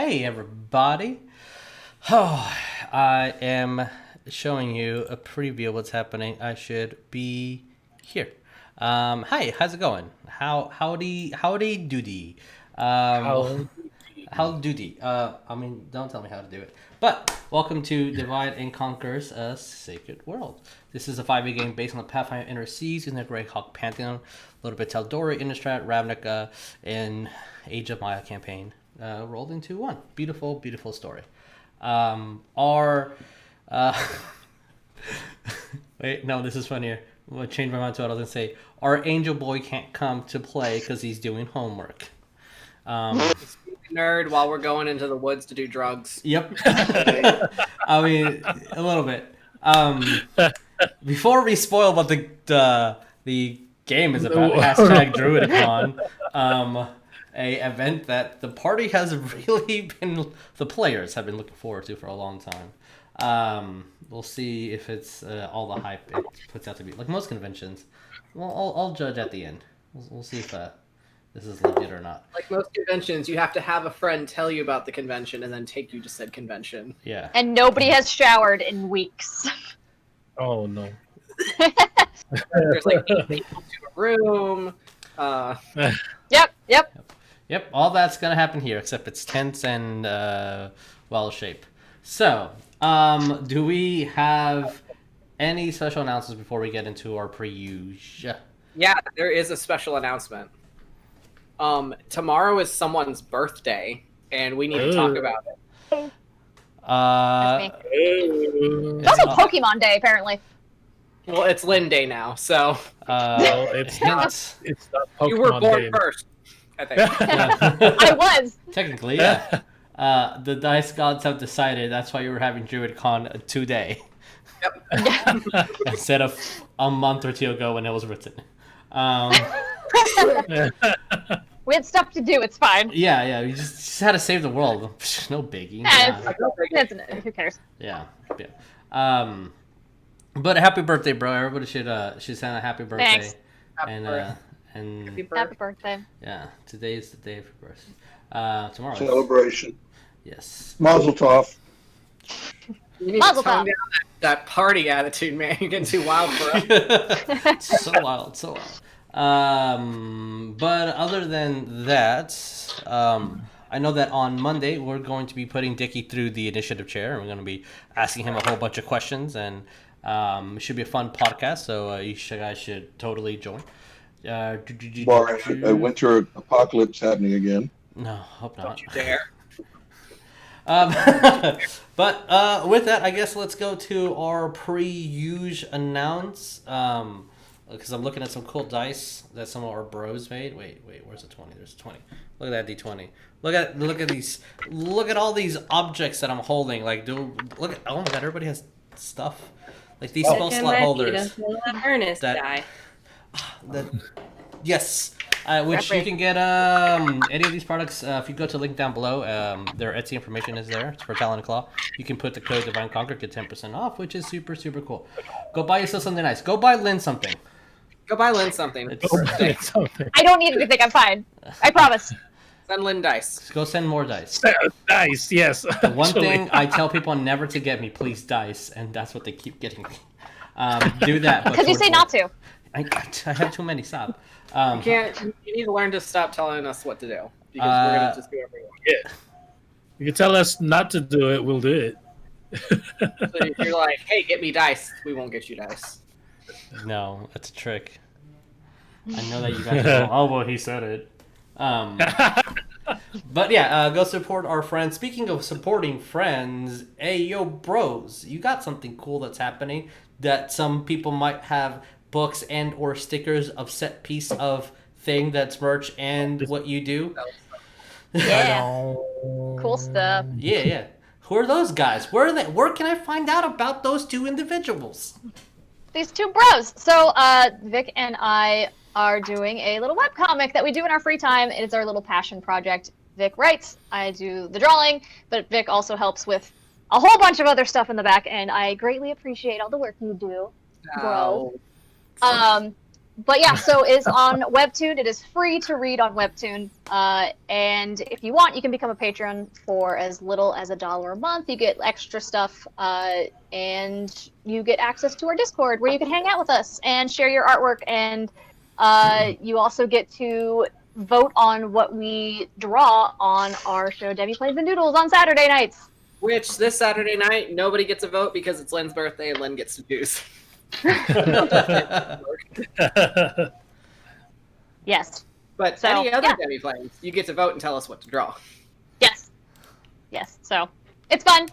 Hey everybody! Oh, I am showing you a preview of what's happening. I should be here. Hi, how's it going? Howdy doody. How doody. Don't tell me how to do it. But welcome to Divide and Conquer's a Sacred World. This is a 5e game based on the Pathfinder Inner Seas in the Greyhawk Pantheon, a little bit Tal'Dorei, Innistrad, Ravnica, and Age of Maya campaign. Rolled into one. Beautiful, beautiful story. Wait, no, this is funnier. I'm going to change my mind to what I was going to say. Our angel boy can't come to play because he's doing homework. Nerd while we're going into the woods to do drugs. Yep. I mean, a little bit. Before we spoil what the game is about, hashtag Druidicon, a event that the party has really been, the players have been looking forward to for a long time. We'll see if it's all the hype it puts out to be. Like most conventions, I'll judge at the end. We'll see if this is legit or not. Like most conventions, you have to have a friend tell you about the convention and then take you to said convention. Yeah. And nobody has showered in weeks. Oh no. There's like 8 people to a room. Yep. All that's gonna happen here, except it's tense and well shaped. So, do we have any special announcements before we get into our pre-use? Yeah, there is a special announcement. Tomorrow is someone's birthday, and we need to talk about it. It's also Pokemon Day, apparently. Well, it's Lynn Day now, so no, it's not. It's not Pokemon you were born Day. first, I think. I was. Technically, yeah. The dice gods have decided that's why you were having DruidCon today. Yep. Instead of a month or two ago when it was written. We had stuff to do. It's fine. Yeah. You just had to save the world. No biggie. Who cares? Yeah. But happy birthday, bro! Everybody should send a happy birthday. Thanks. And Happy birthday. yeah, today is the day for birth. Tomorrow. Celebration. Yes. Mazel tov. You need Mazel to tone tov. down that party attitude, man. You're getting too wild for us. so wild. But other than that, I know that on Monday we're going to be putting Dickie through the initiative chair, and we're going to be asking him a whole bunch of questions, and it should be a fun podcast. So you guys should totally join. Barring a winter apocalypse happening again. No, hope not. Don't you dare. But with that, I guess let's go to our pre-use announce. Because I'm looking at some cool dice that some of our bros made. Wait, where's the 20? There's 20. Look at that D20. Look at these. Look at all these objects that I'm holding. Like, oh my god, everybody has stuff. Like these spell slot holders. Ernest die. Yes. Which you can get any of these products if you go to the link down below. Their Etsy information is there. It's for Talon Claw. You can put the code Divine Conquer, get 10% off, which is super, super cool. Go buy yourself something nice. Go buy Lynn something. Go buy Lynn something. It's something. I don't need anything. I'm fine. I promise. Send Lynn dice. Go send more dice. Dice, yes. The one thing I tell people never to get me, please dice, and that's what they keep getting me. Do that. Because you say not to. I have too many. Stop. You need to learn to stop telling us what to do. Because we're going to just do whatever we want. Yeah. You can tell us not to do it, we'll do it. So if you're like, hey, get me dice, we won't get you dice. No, that's a trick. I know that you guys know. Oh, well, he said it. But yeah, go support our friends. Speaking of supporting friends, hey, yo, bros, you got something cool that's happening that some people might have books and or stickers of set piece of thing that's merch and what you do. Yeah. Cool stuff. Yeah. Who are those guys? Where are they? Where can I find out about those two individuals? These two bros. So, Vic and I are doing a little webcomic that we do in our free time. It's our little passion project. Vic writes, I do the drawing, but Vic also helps with a whole bunch of other stuff in the back, and I greatly appreciate all the work you do, bro. But yeah, so it's on Webtoon. It is free to read on Webtoon. And if you want, you can become a patron for as little as $1 a month. You get extra stuff, and you get access to our Discord where you can hang out with us and share your artwork. And you also get to vote on what we draw on our show, Debbie Plays and Doodles, on Saturday nights. Which this Saturday night, nobody gets a vote because it's Lynn's birthday and Lynn gets to choose. Yes. But So, any other yeah. Debbie Plays, you get to vote and tell us what to draw. Yes. So it's fun.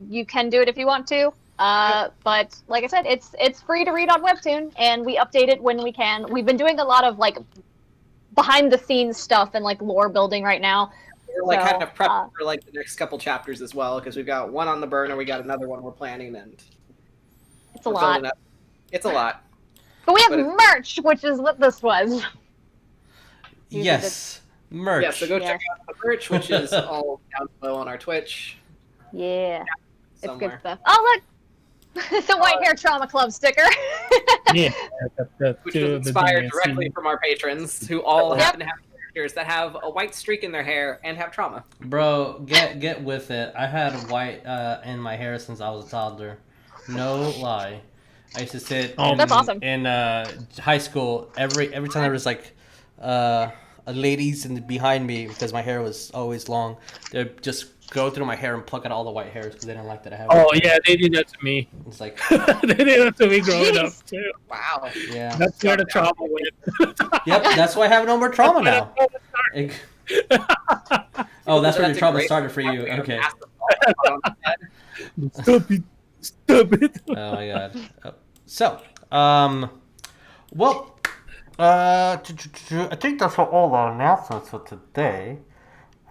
You can do it if you want to. But like I said, it's free to read on Webtoon, and we update it when we can. We've been doing a lot of like behind the scenes stuff and like lore building right now. We're like So, kind of prepping for like the next couple chapters as well, because we've got one on the burner, we got another one we're planning, and It's a we're lot. building up. It's a lot. But we have But merch, which is what this was. Yes, merch. Yeah, so go Yeah. check out the merch, which is all down below on our Twitch. Yeah. It's good Somewhere. stuff. Oh, look! It's a White Hair Trauma Club sticker. Yeah, Which was inspired directly from our patrons, who all happen to have characters that have a white streak in their hair and have trauma. Bro, get with it. I had white in my hair since I was a toddler. No lie. I used to sit That's awesome. in high school. Every time there was like ladies behind me, because my hair was always long, they'd just go through my hair and pluck out all the white hairs because they didn't like that I have. Oh yeah, they did that to me. It's like, They did that to me growing up too. Wow. yeah. That's where the trauma went. Yep, that's why I have no more trauma now. Oh, that's where the a trauma great- started for you. Okay. Stop it! Stop it! Oh my god. So, well, I think that's all our announcements for today.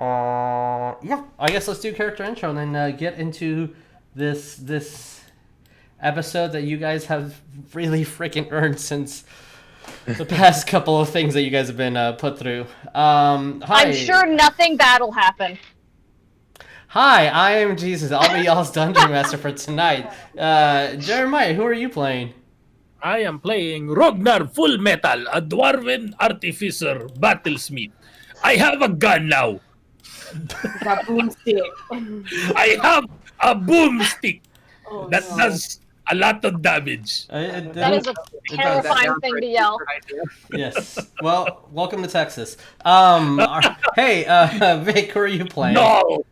Yeah, I guess let's do character intro and then get into this episode that you guys have really freaking earned since the past couple of things that you guys have been put through. Hi. I'm sure nothing bad will happen. Hi, I am Jesus. I'll be y'all's dungeon master for tonight. Jeremiah, who are you playing? I am playing Rognarv Full Metal, a Dwarven Artificer Battlesmith. I have a gun now. That boomstick. I have a boomstick Oh, that does a lot of damage. That is a terrifying thing to yell. Yes. Well, welcome to Texas. Hey, Vic, who are you playing? No!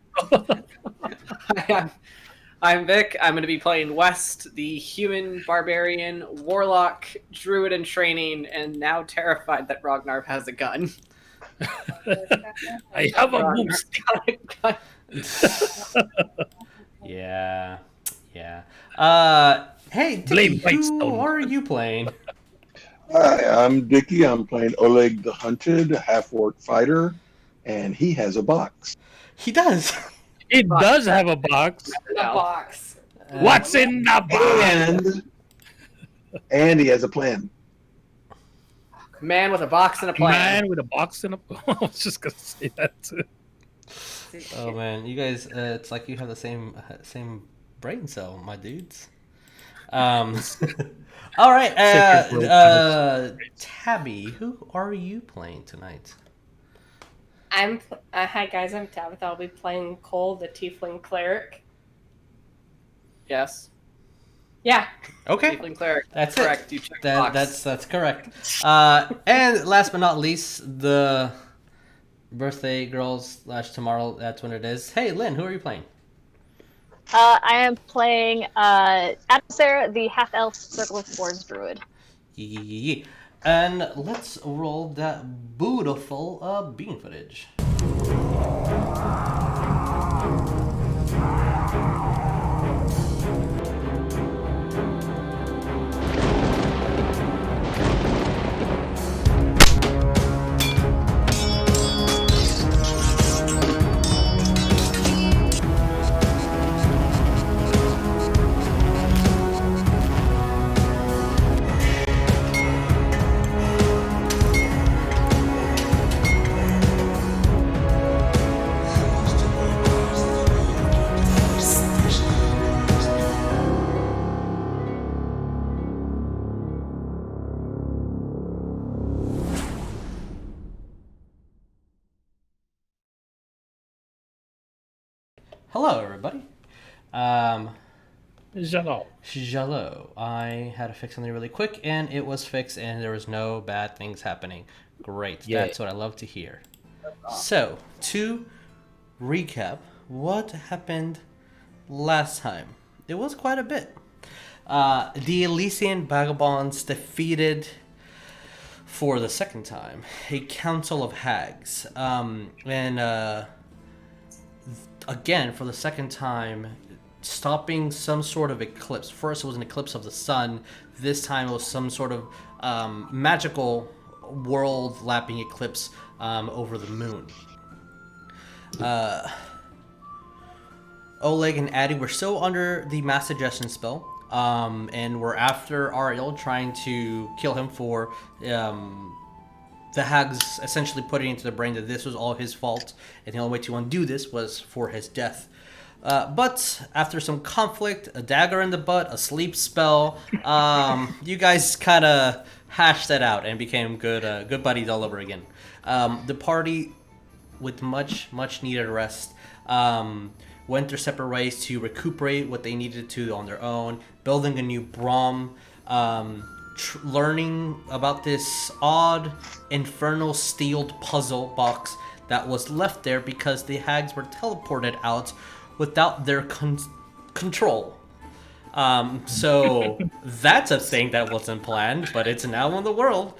I'm Vic. I'm going to be playing West, the human barbarian, warlock, druid in training, and now terrified that Rognarv has a gun. I have a boomstick. Yeah. Hey, Blame Dickie, who Whitestone. are you playing? Hi, I'm Dickie. I'm playing Oleg the Hunted, half-orc fighter, and he has a box. He does. It does have a box. The box. What's in the box? And he has a plan. Man with a box and a plan. Man with a box and a... I was just going to say that too. Oh man, you guys, it's like you have the same brain cell, my dudes. All right, Tabby, who are you playing tonight? Hi guys, I'm Tabatha. I'll be playing Cole, the Tiefling Cleric. Yes. Yeah. Okay, Tiefling Cleric. that's correct. it. You checked the box. That's correct. And last but not least, the birthday girls / tomorrow. That's when it is. Hey, Lynn, who are you playing? I am playing Adipocere, the half-elf Circle of Spores druid. Yeah. And let's roll that beautiful bean footage. Hello, everybody. Jalo. Jalo. I had to fix something really quick, and it was fixed, and there was no bad things happening. Great. Yeah. That's what I love to hear. So, to recap, what happened last time? It was quite a bit. The Elysian Vagabonds defeated, for the second time, a council of hags. Again, for the second time, stopping some sort of eclipse. First, it was an eclipse of the sun. This time, it was some sort of magical world-lapping eclipse over the moon. Oleg and Addy were still under the mass suggestion spell, and were after Ariell, trying to kill him for the hags essentially putting into the brain that this was all his fault, and the only way to undo this was for his death. But after some conflict, a dagger in the butt, a sleep spell, you guys kind of hashed that out and became good buddies all over again. The party, with much needed rest, went their separate ways to recuperate what they needed to on their own, building a new Brahm, learning about this odd infernal sealed puzzle box that was left there because the hags were teleported out without their control. So that's a thing that wasn't planned, but it's now in the world.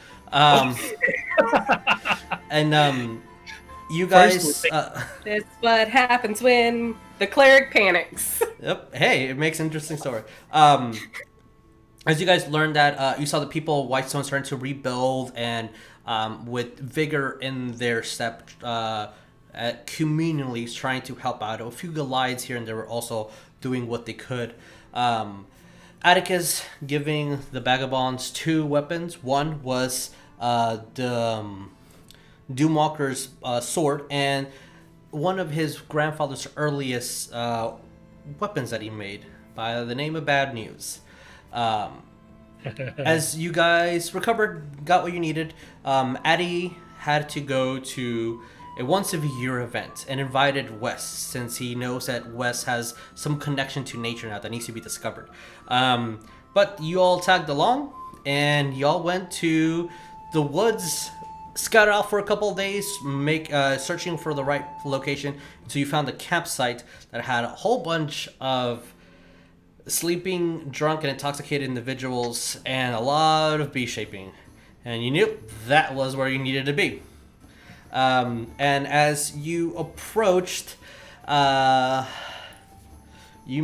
You guys... That's what happens when the cleric panics. Yep. Hey, it makes an interesting story. As you guys learned that, you saw the people of Whitestone starting to rebuild and with vigor in their step, communally trying to help out. A few Goliaths here and there were also doing what they could. Atticus giving the Vagabonds 2 weapons. One was the Doomwalker's sword, and one of his grandfather's earliest weapons that he made by the name of Bad News. As you guys recovered, got what you needed, Addy had to go to a once-a-year event and invited Wes, since he knows that Wes has some connection to nature now that needs to be discovered. But you all tagged along, and y'all went to the woods, scattered out for a couple of days, searching for the right location, until you found a campsite that had a whole bunch of sleeping, drunk, and intoxicated individuals, and a lot of bee-shaping. And you knew that was where you needed to be. And as you approached, you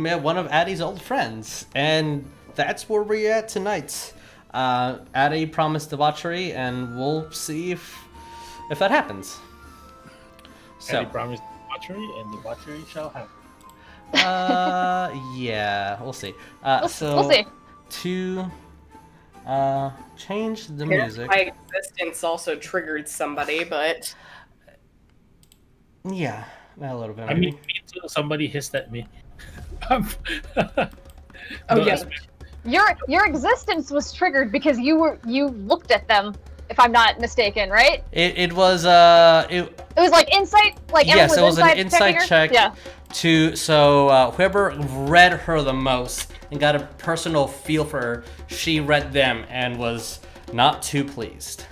met one of Addy's old friends, and that's where we're at tonight. Addy promised debauchery, and we'll see if that happens. So, Addy promised debauchery, and debauchery shall happen. yeah, we'll see. We'll see. To change the music. My existence also triggered somebody, but Yeah, a little bit. I Maybe. mean, me too. Somebody hissed at me. oh yeah. Your existence was triggered because you looked at them, if I'm not mistaken, right? It was It was like insight, like yes, Emma was it was an insight checking her? check. Yeah. So whoever read her the most and got a personal feel for her, she read them and was not too pleased.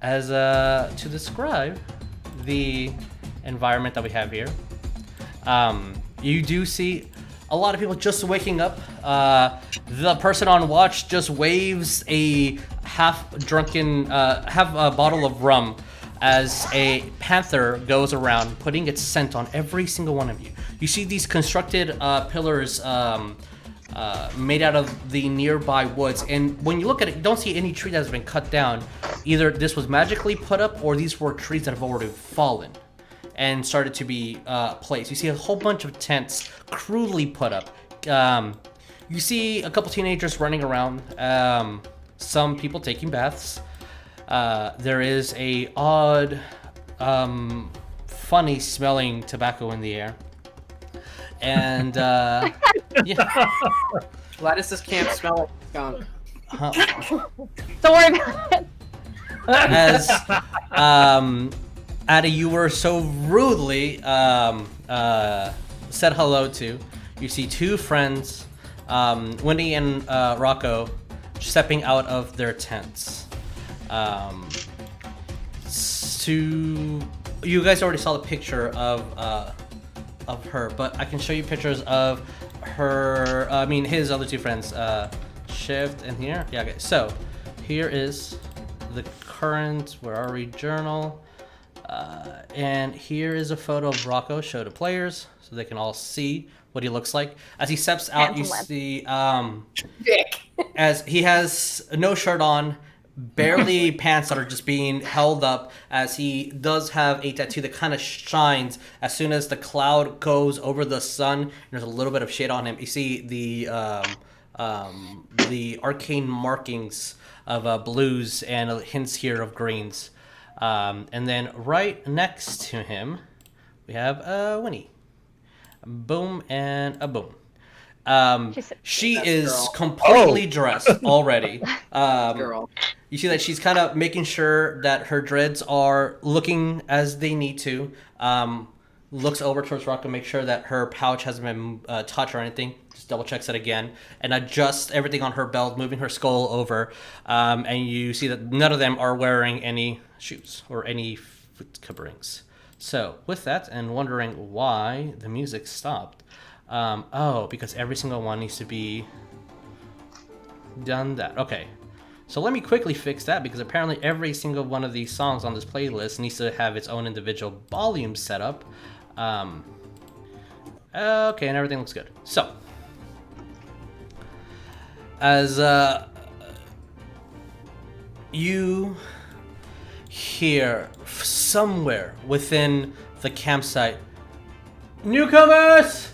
As to describe the environment that we have here, you do see a lot of people just waking up. The person on watch just waves a half a bottle of rum as a panther goes around putting its scent on every single one of you. You see these constructed pillars made out of the nearby woods, and when you look at it, you don't see any tree that has been cut down. Either this was magically put up, or these were trees that have already fallen and started to be placed. You see a whole bunch of tents crudely put up. You see a couple teenagers running around, some people taking baths. There is a odd, funny smelling tobacco in the air. And yeah. Why does this camp smell like skunk? Don't worry about it. As Addy, you were so rudely said hello to. You see two friends, Wendy and Rocco, stepping out of their tents. You guys already saw the picture of her, but I can show you pictures of her. His other two friends, Shift and here. Yeah. Okay. So here is the current. Where are we? Journal. And here is a photo of Rocco. Show to players so they can all see what he looks like. As he steps out, you see Dick. as he has no shirt on, barely pants that are just being held up, as he does have a tattoo that kind of shines as soon as the cloud goes over the sun and there's a little bit of shade on him. You see the arcane markings of blues and hints here of greens. And then right next to him, we have Winnie. Boom and a boom. She is girl. completely dressed already. Girl. You see that she's kind of making sure that her dreads are looking as they need to. Looks over towards Rocco, make sure that her pouch hasn't been touched or anything. Just double checks it again and adjusts everything on her belt, moving her skull over. And you see that none of them are wearing any shoes or any foot coverings. So with that, and wondering why the music stopped. Because every single one needs to be done that. Okay. So let me quickly fix that, because apparently every single one of these songs on this playlist needs to have its own individual volume set up. Okay, and everything looks good. So, as you hear somewhere within the campsite, newcomers!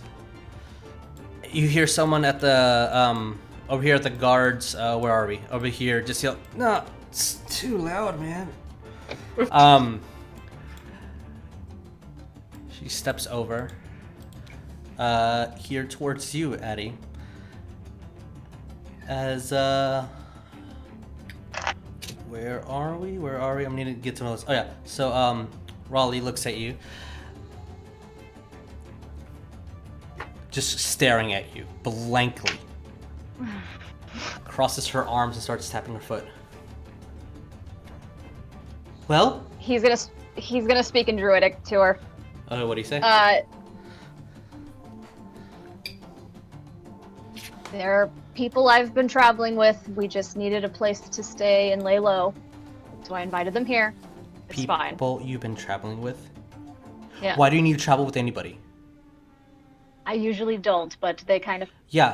You hear someone at the over here at the guards. Where are we? Over here. Just yell. No, it's too loud, man. She steps over. Here towards you, Addy. As where are we? I'm needing to get to those. Oh yeah. So Raleigh looks at you. Just staring at you, blankly. Crosses her arms and starts tapping her foot. Well? He's gonna speak in Druidic to her. Oh, what do you say? There are people I've been traveling with. We just needed a place to stay and lay low. So I invited them here. It's fine. People you've been traveling with? Yeah. Why do you need to travel with anybody? I usually don't, but they kind of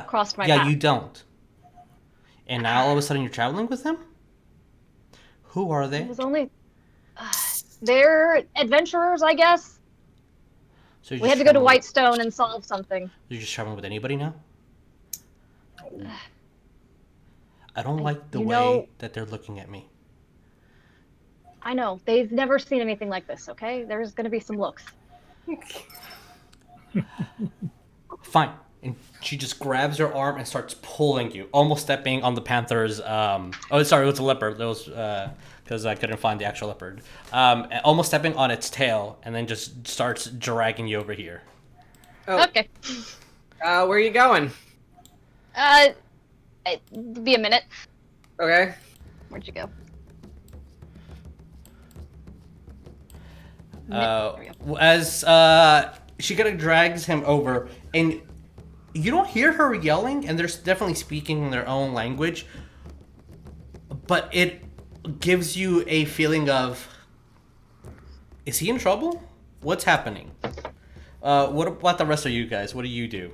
crossed my path. path. You don't. And now all of a sudden you're traveling with them? Who are they? It was only... they're adventurers, I guess. So we had to go to Whitestone and solve something. You're just traveling with anybody now? I don't like the way that they're looking at me. I know. They've never seen anything like this, okay? There's going to be some looks. Fine. And she just grabs your arm and starts pulling you, almost stepping on the panther's... it was a leopard. That was... because I couldn't find the actual leopard. Almost stepping on its tail, and then just starts dragging you over here. Oh. Okay. Where are you going? It'll be a minute. Okay. Where'd you go? As she kind of drags him over, and you don't hear her yelling, and they're definitely speaking in their own language, but it gives you a feeling of, is he in trouble? What's happening? What about the rest of you guys? What do you do?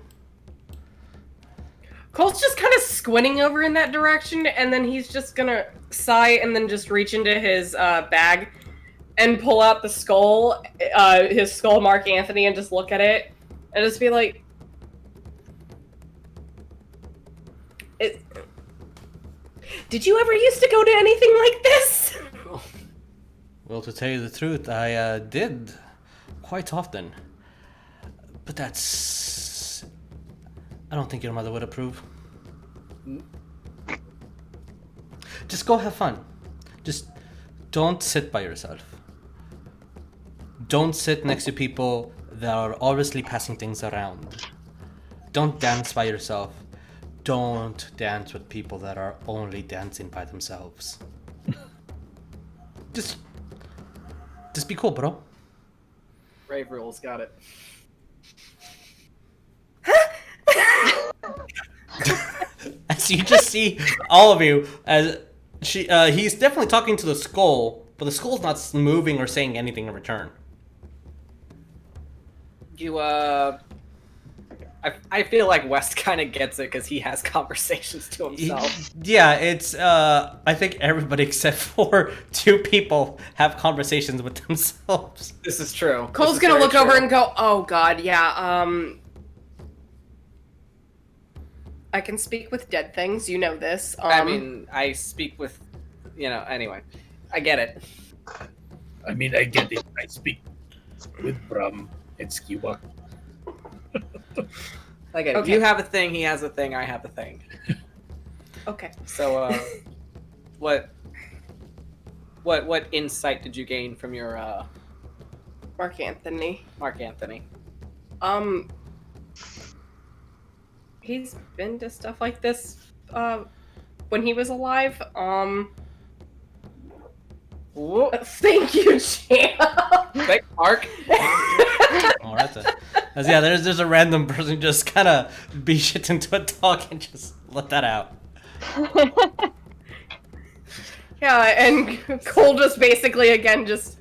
Cole's just kind of squinting over in that direction, and then he's just gonna sigh and then just reach into his bag and pull out the skull, his skull Mark Anthony, and just look at it and just be like, did you ever used to go to anything like this? Well, to tell you the truth, I did quite often. But that's... I don't think your mother would approve. Just go have fun. Just don't sit by yourself. Don't sit next to people that are obviously passing things around. Don't dance by yourself. Don't dance with people that are only dancing by themselves. Just be cool, bro. Rave rules, got it. As you just see all of you, as he's definitely talking to the skull, but the skull's not moving or saying anything in return. You, I feel like West kind of gets it because he has conversations to himself. Yeah, it's, I think everybody except for 2 people have conversations with themselves. This is true. Cole's gonna look over and go, "Oh God, yeah. I can speak with dead things. You know this. I mean, I speak with, anyway. I get it. I mean, I get it. I speak with Bram and Skiwa. I get it. Okay. You have a thing, he has a thing, I have a thing. Okay. So, what insight did you gain from your Mark Anthony. Mark Anthony? He's been to stuff like this when he was alive. Thank you, champ. Thanks, Mark. Oh, there's a random person just kind of be shit into a talk and just let that out. Yeah, and Cole just basically again just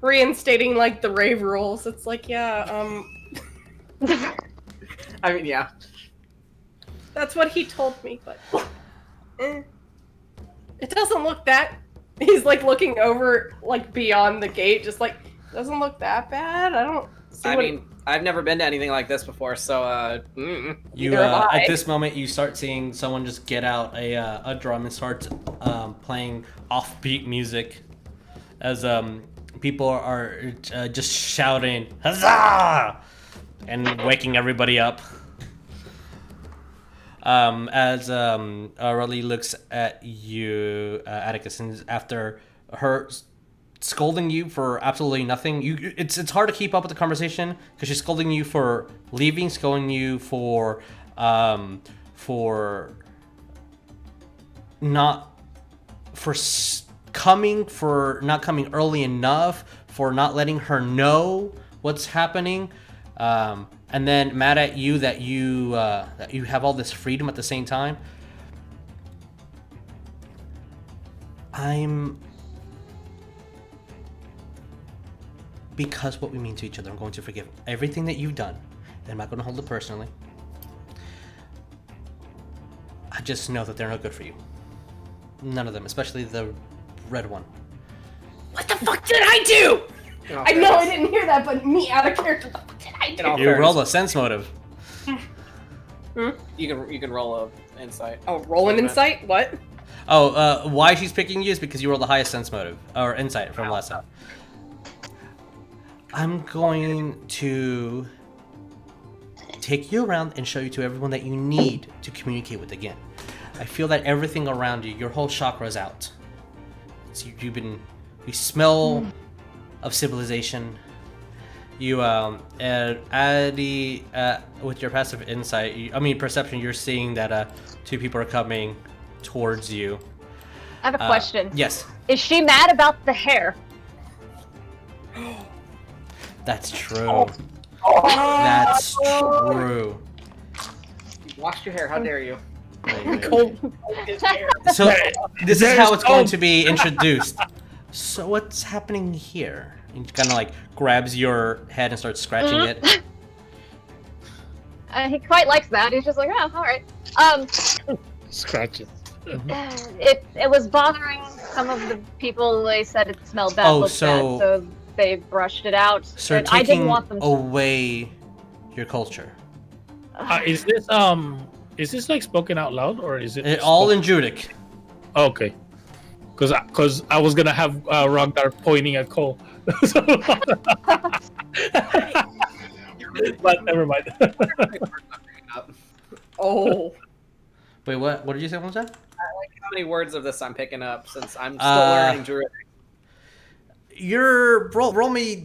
reinstating like the rave rules. It's like, yeah, I mean, yeah. that's what he told me, but it doesn't look that. He's like looking over like beyond the gate, just like doesn't look that bad. I don't. See I've never been to anything like this before, so You Neither have I. at this moment you start seeing someone just get out a drum and start playing offbeat music as people are just shouting huzzah and waking everybody up. As Ariell looks at you, Atticus, and after her scolding you for absolutely nothing, it's hard to keep up with the conversation because she's scolding you for leaving, scolding you for not coming early enough, for not letting her know what's happening. And then mad at you that you have all this freedom at the same time. Because what we mean to each other, I'm going to forgive everything that you've done, and I'm not going to hold it personally. I just know that they're no good for you. None of them, especially the red one. what the fuck did I do? I know I didn't hear that, but me out of character. What did I do? You roll a sense motive. You can roll a insight. Oh, roll an insight? What? Oh, why she's picking you is because you rolled the highest sense motive or insight from last time. I'm going to take you around and show you to everyone that you need to communicate with again. I feel that everything around you, your whole chakra is out. So you smell of civilization. You with your passive insight, perception, you're seeing that 2 people are coming towards you. I have a question. Yes. Is she mad about the hair? That's true. That's true. You washed your hair, how dare you? So this is how it's going to be introduced. So what's happening here? And he kind of like grabs your head and starts scratching it. He quite likes that. He's just like, oh, all right. Scratch it. It was bothering some of the people. They said it smelled bad, looked bad, so they brushed it out. So and I didn't taking want them to. away your culture. Is this like spoken out loud or is it all in Druidic? Okay. Because I was gonna have Rognarv pointing at Cole. But never mind. Oh. Wait, what? What did you say? What was that? I like how many words of this I'm picking up since I'm still learning Druid. roll me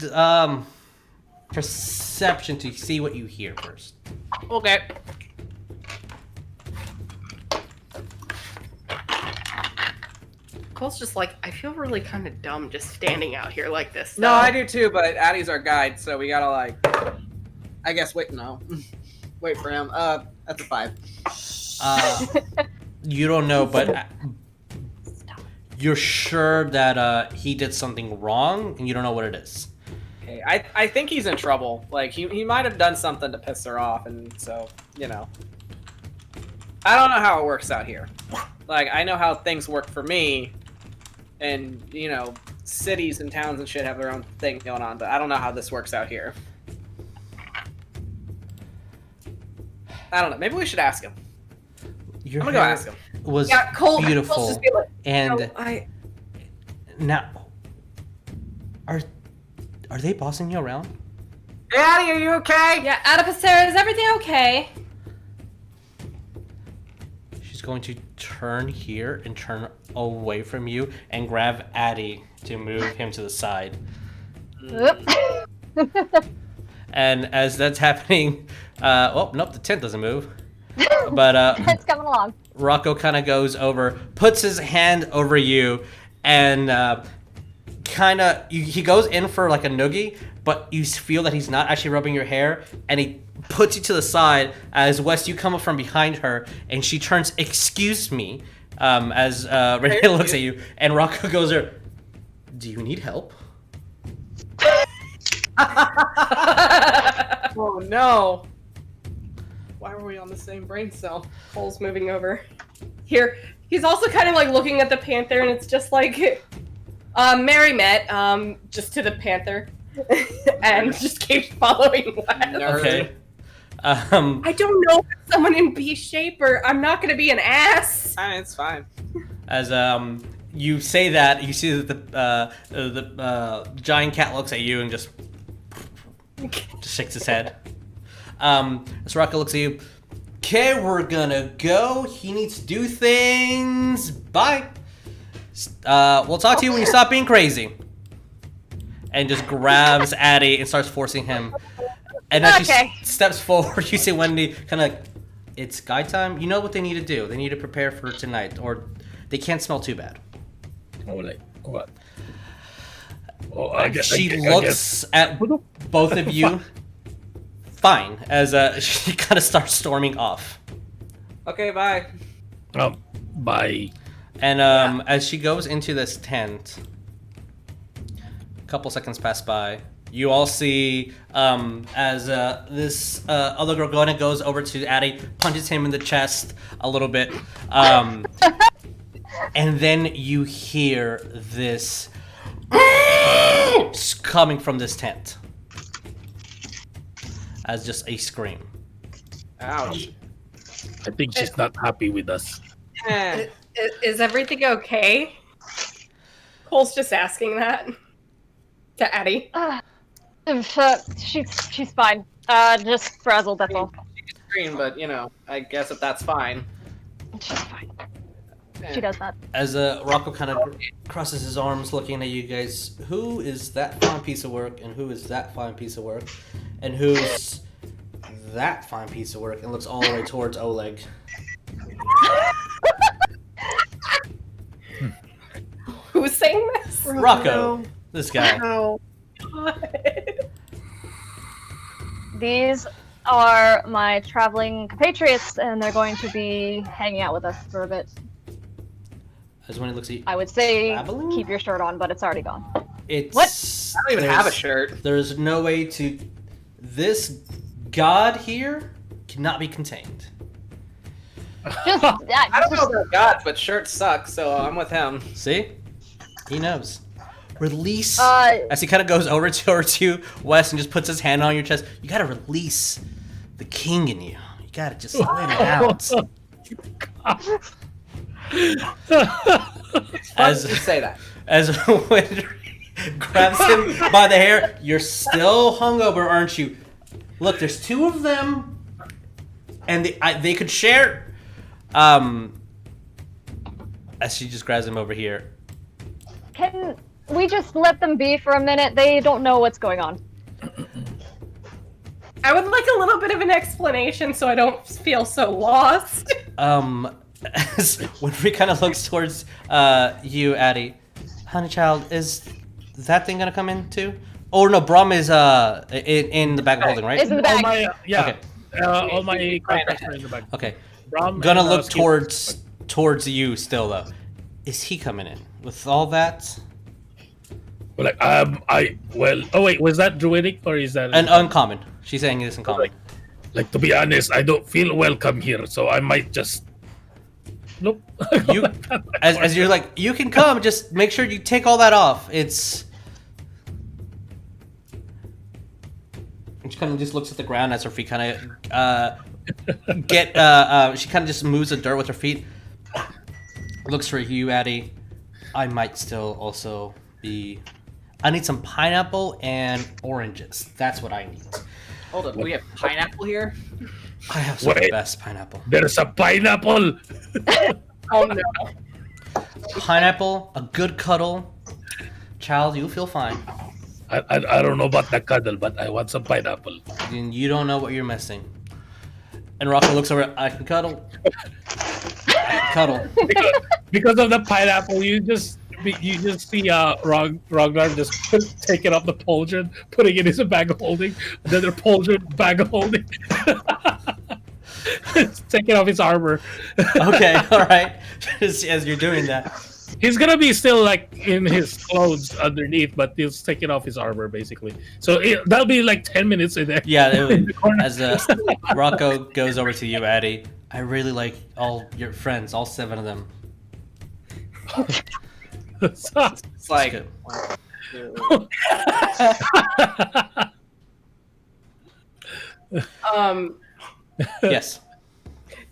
perception to see what you hear first. Okay. Cole's just like, I feel really kind of dumb just standing out here like this. No, though." I do too, but Addie's our guide, so we gotta like. I guess wait wait for him. That's a 5. You don't know, but you're sure that he did something wrong, and you don't know what it is. Okay, I think he's in trouble. Like he might have done something to piss her off, and so I don't know how it works out here. Like I know how things work for me, and cities and towns and shit have their own thing going on, but I don't know how this works out here. I don't know. Maybe we should ask him. Your I'm gonna go ask him. Was Yeah, Cole's beautiful, just be like, and I now are they bossing you around? Addie, are you okay? Yeah, Adipocere, is everything okay? She's going to turn here and turn away from you and grab Addie to move him to the side. And as that's happening, nope, the tent doesn't move. But It's coming along. Rocco kind of goes over, puts his hand over you, and he goes in for like a noogie, but you feel that he's not actually rubbing your hair, and he puts you to the side as Wes, you come up from behind her, and she turns, "Excuse me," as Renee looks at you, and Rocco goes there, "Do you need help?" Oh no! Why were we on the same brain cell? Cole's moving over. Here, he's also kind of like looking at the panther, and it's just like, Mary met, just to the panther, and just keeps following Wes. Nerd. Okay. I don't know if it's someone in B shape, or I'm not gonna be an ass. It's fine. As you say that, you see that the giant cat looks at you and just shakes his head. As Rocco looks at you, "Okay, we're gonna go. He needs to do things. Bye. We'll talk to you when you stop being crazy." And just grabs Addie and starts forcing him. And as Okay. she steps forward, you see Wendy kind of like, "It's guy time. You know what they need to do. They need to prepare for tonight, or they can't smell too bad." Oleg, what? Oh, She looks at both of you fine as she kind of starts storming off. Okay, bye. Bye. And as she goes into this tent, a couple seconds pass by. You all see as this other girl goes over to Addie, punches him in the chest a little bit. And then you hear this coming from this tent as just a scream. Ouch. I think she's not happy with us. Is everything okay? Cole's just asking that to Addie. She's fine. Just frazzled, that's all. She can scream, but I guess if that's fine. She's fine. She does that. As Rocco kind of crosses his arms looking at you guys, who is that fine piece of work, and who is that fine piece of work, and who's that fine piece of work, and looks all the way towards Oleg. Who's saying this? Rocco, this guy. Oh. These are my traveling compatriots, and they're going to be hanging out with us for a bit. As when he looks at you, I would say Traveling? keep your shirt on, but it's already gone. it's What? I don't even have a shirt. There's no way to. This god here cannot be contained. Just, I don't know about gods, but shirts suck, so I'm with him. See, he knows. Release. Uh, As he kind of goes over to you, Wes, and just puts his hand on your chest. You gotta release the king in you. You gotta just let it out. As you say that. As Wendy grabs him by the hair, "You're still hungover, aren't you? Look, there's two of them, and they could share." As she just grabs him over here. can we just let them be for a minute. They don't know what's going on. I would like a little bit of an explanation so I don't feel so lost. When we kind of looks towards you, Addie, honey child, is that thing gonna come in too? Oh no, Brom is in the bag of holding, right? It's in the All bag. Okay. all my contracts are in the bag. Okay. Brom Gonna and, look Skip. towards you still though. Is he coming in with all that? Like oh wait, was that druidic or is that An uncommon. She's saying it is uncommon. like to be honest, I don't feel welcome here, so I might just nope. You, as you're like, you can come. Just make sure you take all that off. It's. And she kind of just looks at the ground as her feet kind of She kind of just moves the dirt with her feet. Looks for you, Addie. I might still also be. I need some pineapple and oranges. That's what I need. Hold up, do we have pineapple here? I have some of the Wait. best pineapple. There's a pineapple. Oh no. Pineapple, a good cuddle. Child, you feel fine. I don't know about the cuddle, but I want some pineapple. And you don't know what you're missing. And Rocco looks over. I can cuddle. I can cuddle. Because of the pineapple, you just see Rognarv just taking up the pauldron, putting it in his bag of holding, another pauldron bag of holding. Taking off his armor. Okay, all right. As you're doing that, He's gonna be still like in his clothes underneath, but he's taking off his armor basically. So that'll be like 10 minutes in there. yeah. In the corner. As Rocco goes over to you, Addie, I really like all your friends, all 7 of them. It's like, good. 1, 2. Yes.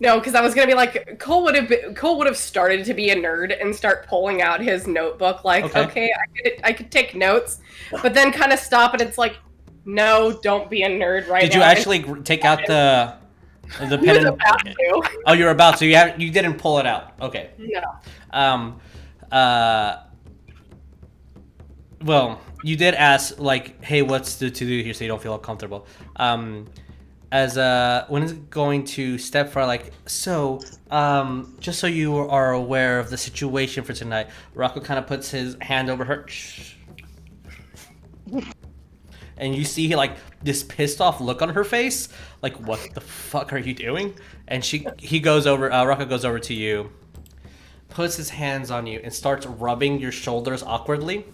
No, because I was gonna be like, Cole would have started to be a nerd and start pulling out his notebook, like, okay, I could take notes, but then kind of stop, and it's like, no, don't be a nerd right now. Did you actually take out the He pen? was And, about to. oh, you're about to. You didn't pull it out. Okay. No. Well, you did ask, like, hey, what's to do here so you don't feel uncomfortable. As when it's going to step for, like, so, just so you are aware of the situation for tonight, Rocco kind of puts his hand over her. And you see, like, this pissed off look on her face. Like, what the fuck are you doing? And he goes over, Rocco goes over to you, puts his hands on you, and starts rubbing your shoulders awkwardly.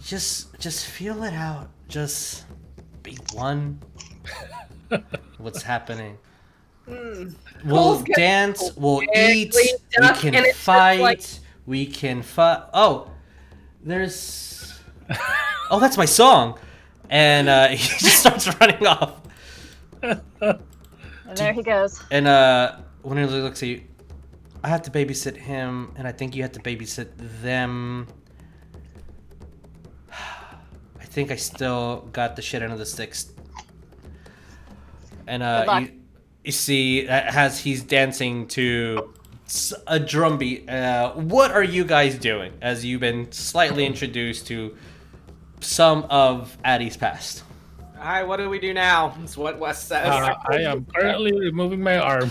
Just feel it out. Just be one. What's happening? We'll Cole's getting dance. We'll eat. ugly We duck, can and it's just fight. like- We can fight. Oh, there's. Oh, that's my song. And he just starts running off. And there he goes. And when he looks at you, I have to babysit him, and I think you have to babysit them. I think I still got the shit end of the sticks. And Good luck. you see, as he's dancing to a drum beat, what are you guys doing as you've been slightly introduced to some of Addie's past? Alright, what do we do now? It's what Wes says. I am currently removing my armor.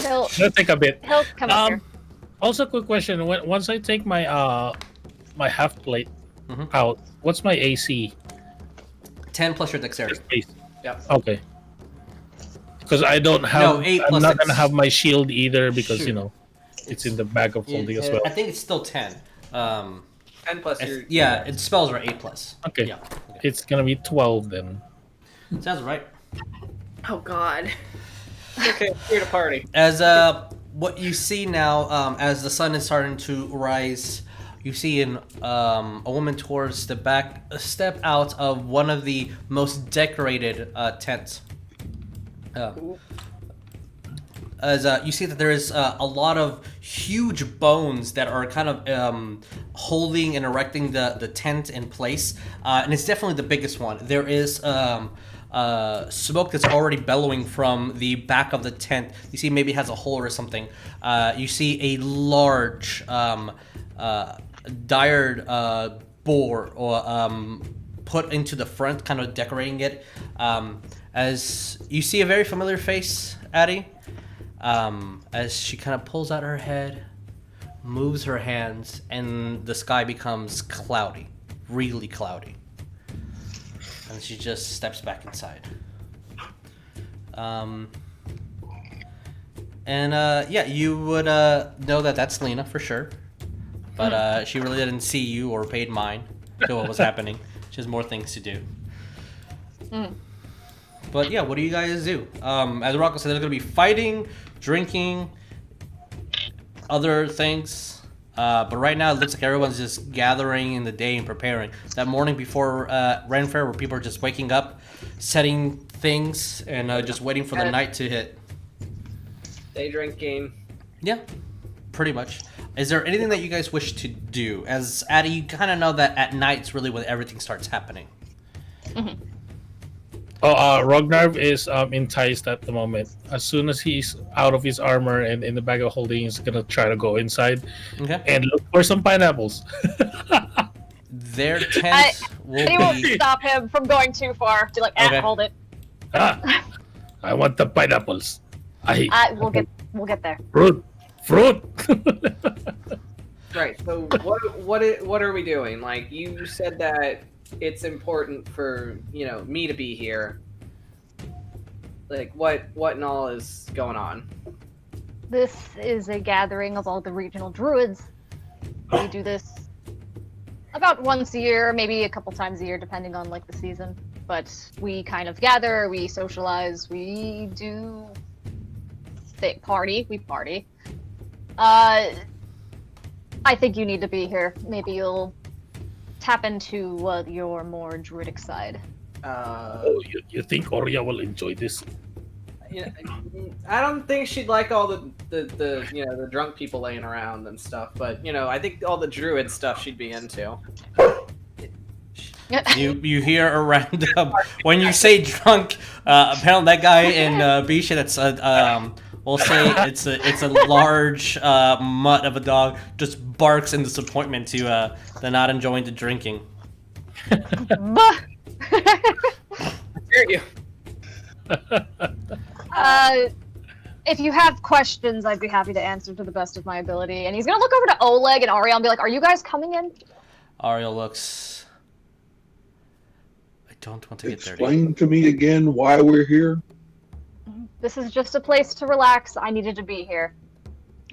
He'll It'll take a bit. come up here. Also, quick question: once I take my my half plate out, what's my AC? 10 plus your dexterity. Yep. Okay. Because I don't have. No, 8 I'm plus not 6. gonna have my shield either because Shoot. it's in the bag of holding as well. I think it's still 10. 10 plus your... Yeah, its spells are 8 plus. Okay. Yeah. It's gonna be 12 then. Sounds right. Oh God. Okay, here to party. As what you see now, as the sun is starting to rise, you see a woman towards the back step out of one of the most decorated tents. As you see that there is a lot of huge bones that are kind of holding and erecting the tent in place, and it's definitely the biggest one. There is smoke that's already bellowing from the back of the tent. You see maybe it has a hole or something. You see a large dyed boar or put into the front, kind of decorating it. As you see a very familiar face, Addie, as she kind of pulls out her head, moves her hands, and the sky becomes cloudy, really cloudy. And she just steps back inside. Yeah, you would know that that's Lena for sure. But she really didn't see you or paid mind to what was happening. She has more things to do. But yeah, what do you guys do? As Rocco said, there's going to be fighting, drinking, other things. But right now, it looks like everyone's just gathering in the day and preparing. That morning before Ren Fair, where people are just waking up, setting things, and just waiting for the night to hit. Day drinking. Yeah, pretty much. Is there anything that you guys wish to do? As Addie, you kind of know that at night's really when everything starts happening. Rognarv is enticed at the moment. As soon as he's out of his armor and in the bag of holding, he's gonna try to go inside and look for some pineapples. Their tent will He won't be... stop him from going too far. To like, hold it. I want the pineapples. We'll get there. Fruit. Right. So what are we doing? Like, you said that it's important for me to be here. Like, what and all is going on? This is a gathering of all the regional druids. We do this about once a year, maybe a couple times a year, depending on like the season. But we kind of gather, we socialize, we do we party. I think you need to be here. Maybe you'll tap into your more druidic side. You think Ariell will enjoy this? I don't think she'd like all the drunk people laying around and stuff, but I think all the druid stuff she'd be into. You hear around when you say drunk, apparently that guy in Bisha that's we'll say it's a large mutt of a dog, just barks in disappointment to the not enjoying the drinking. Hear you. If you have questions, I'd be happy to answer to the best of my ability. And he's gonna look over to Oleg and Ariell and be like, "Are you guys coming in?" Ariell looks. I don't want to get dirty. Explain to me again why we're here. This is just a place to relax. I needed to be here.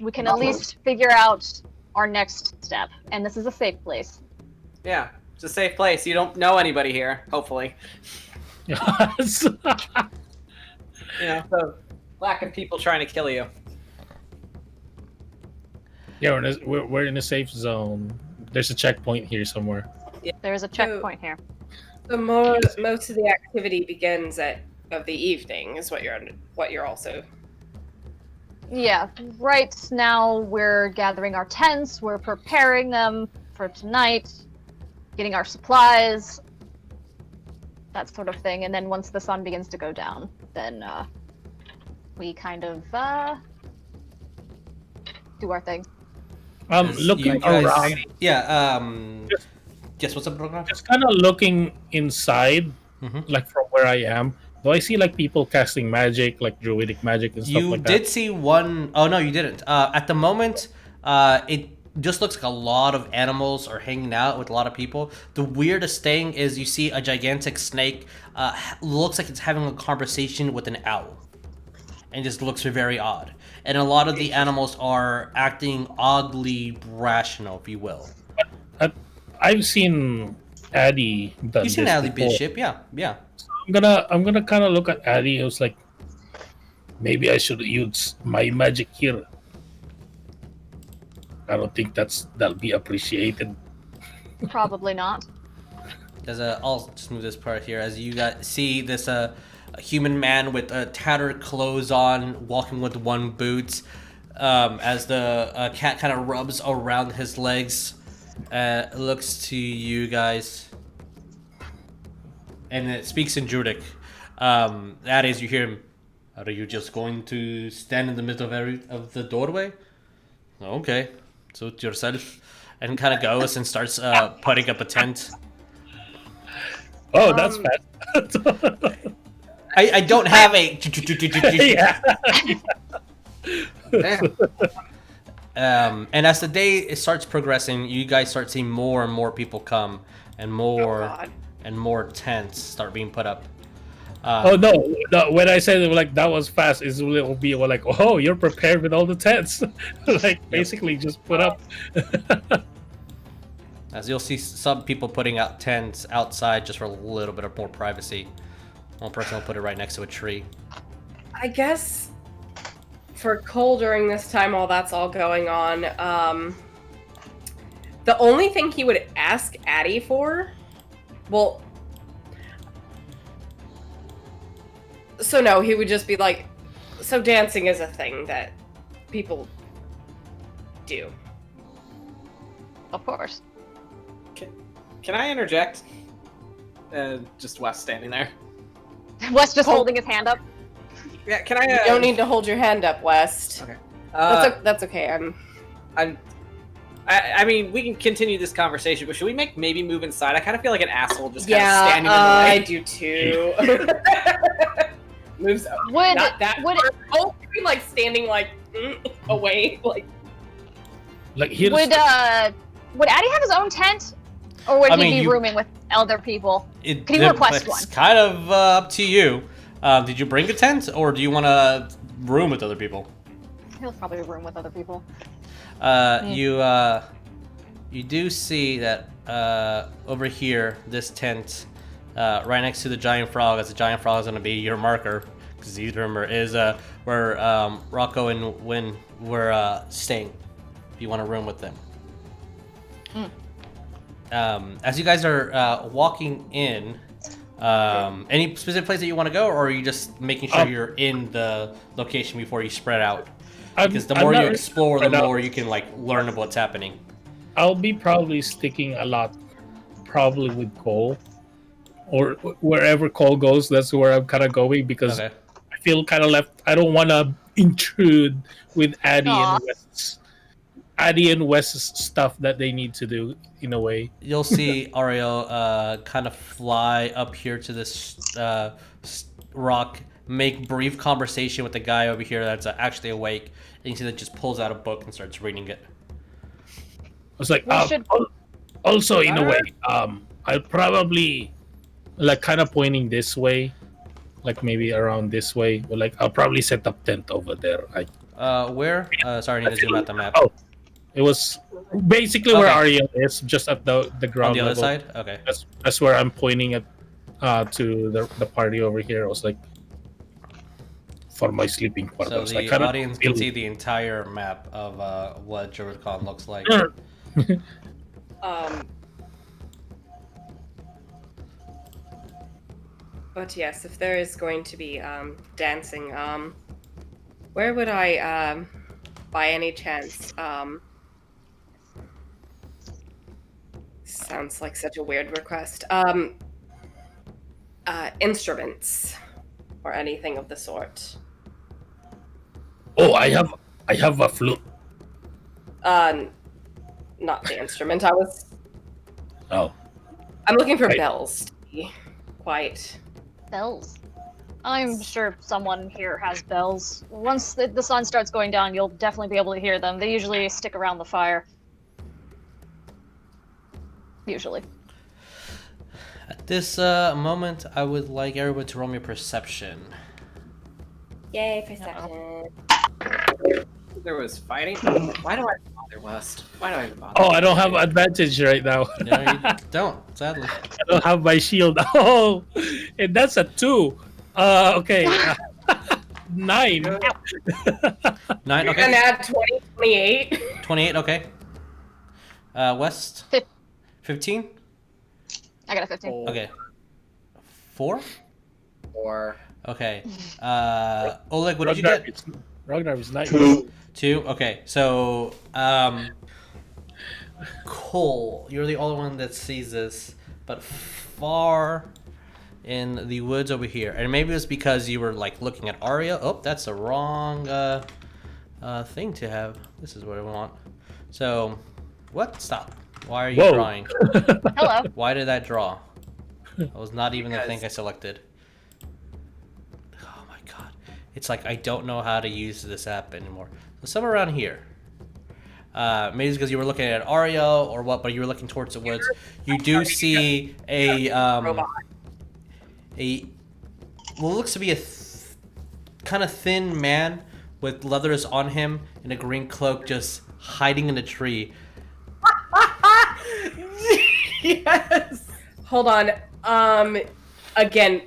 We can at least figure out our next step, and this is a safe place. Yeah, it's a safe place. You don't know anybody here, hopefully. So lack of people trying to kill you. Yeah, we're in a safe zone. There's a checkpoint here somewhere. Yeah. There's a checkpoint here. So most of the activity begins of the evening, is what you're also. Yeah, right now we're gathering our tents, we're preparing them for tonight, getting our supplies, that sort of thing, and then once the sun begins to go down, then we kind of do our thing. Looking guys, around. Yeah. Yes. What's up, Rognarv? Just kind of looking inside, like from where I am. Do I see like people casting magic, like druidic magic and stuff like that? You did see one. Oh no, you didn't. At the moment, it just looks like a lot of animals are hanging out with a lot of people. The weirdest thing is you see a gigantic snake. Looks like it's having a conversation with an owl, and just looks very odd. And a lot of the animals are acting oddly rational, if you will. I've seen Addie done You've seen this Addie before. Bishop, yeah. I'm gonna kind of look at Addie. I was like, maybe I should use my magic here. I don't think that'll be appreciated. Probably not. I'll just move this part here. As you guys see this a human man with tattered clothes on, walking with one boot, as the cat kind of rubs around his legs, looks to you guys, and it speaks in Druidic. That is, you hear him. Are you just going to stand in the middle of the doorway? Okay, suit yourself. and kind of goes and starts putting up a tent. Oh, that's fast. I don't have a. Damn. And as the day starts progressing, you guys start seeing more and more people come, and more and more tents start being put up. Oh no! When I said like that was fast, it will be like, oh, you're prepared with all the tents, like basically just put up. As you'll see some people putting out tents outside just for a little bit of more privacy. One person will put it right next to a tree. I guess for Cole during this time while that's all going on, the only thing he would ask Addie for, well, so no, he would just be like, so dancing is a thing that people do. Of course. Can I interject? Just Wes standing there. Wes just holding his hand up. Yeah, can I? You don't need to hold your hand up, West. Okay. That's okay. I mean, we can continue this conversation, but should we maybe move inside? I kind of feel like an asshole just kind of standing in the way. I do too. Moves Would not that would far. Oh, like standing like away, like here's would Addie have his own tent, or would I he mean, be rooming with other people? Could he request one? It's kind of up to you. Did you bring a tent, or do you want to room with other people? He'll probably room with other people. You do see that over here, this tent, right next to the giant frog, as the giant frog is going to be your marker, because you remember, is where Rocco and Win were staying, if you want to room with them. As you guys are walking in, any specific place that you want to go, or are you just making sure you're in the location before you spread out? Because the more you explore, the more you can learn about what's happening. I'll be probably sticking a lot, probably with Cole, or wherever Cole goes. That's where I'm kind of going because I feel kind of left. I don't want to intrude with Addie and Wes's stuff that they need to do in a way. You'll see Ariell kind of fly up here to this rock, make brief conversation with the guy over here that's actually awake, and you see that just pulls out a book and starts reading it. I was like, also in a way, I'll probably kind of pointing this way, maybe around this way, but I'll probably set up tent over there. Where? Sorry, I need to zoom out the map. Oh, it was basically where Ariell is, just at the ground on the level. other side. Okay. That's where I'm pointing at to the party over here. I was like, for my sleeping quarters. So the audience can see the entire map of what DruidCon looks like. But yes, if there is going to be dancing, where would I, by any chance, sounds like such a weird request, instruments or anything of the sort? Oh, I have a flute. Not the instrument. I was. Oh. I'm looking for bells. To be quite. Bells? I'm sure someone here has bells. Once the sun starts going down, you'll definitely be able to hear them. They usually stick around the fire. Usually. At this moment, I would like everyone to roll me a perception. Yay, perception. There was fighting. Why do I bother, West? Why do I bother? Oh, I don't have advantage right now. No, you don't, sadly. I don't have my shield. Oh, and that's a 2. Okay. 9. 9, You're okay. gonna add 20, 28. 28, okay. West? 15? I got a 15. Okay. 4? 4. Okay. Oleg, what did you get? Rognarv is 9. 2? Okay, so, Cole, you're the only one that sees this, but far in the woods over here. And maybe it's because you were, looking at Ariell. Oh, that's the wrong, thing to have. This is what I want. So, What? Stop. Why are you Whoa. drawing? Hello. Why did that draw? That was not even the thing I selected. Oh my god. It's like I don't know how to use this app anymore. So somewhere around here. Maybe it's because you were looking at Ariell or what, but you were looking towards the woods. You do see a what looks to be a kind of thin man with leathers on him and a green cloak just hiding in a tree. Yes. Hold on. Again,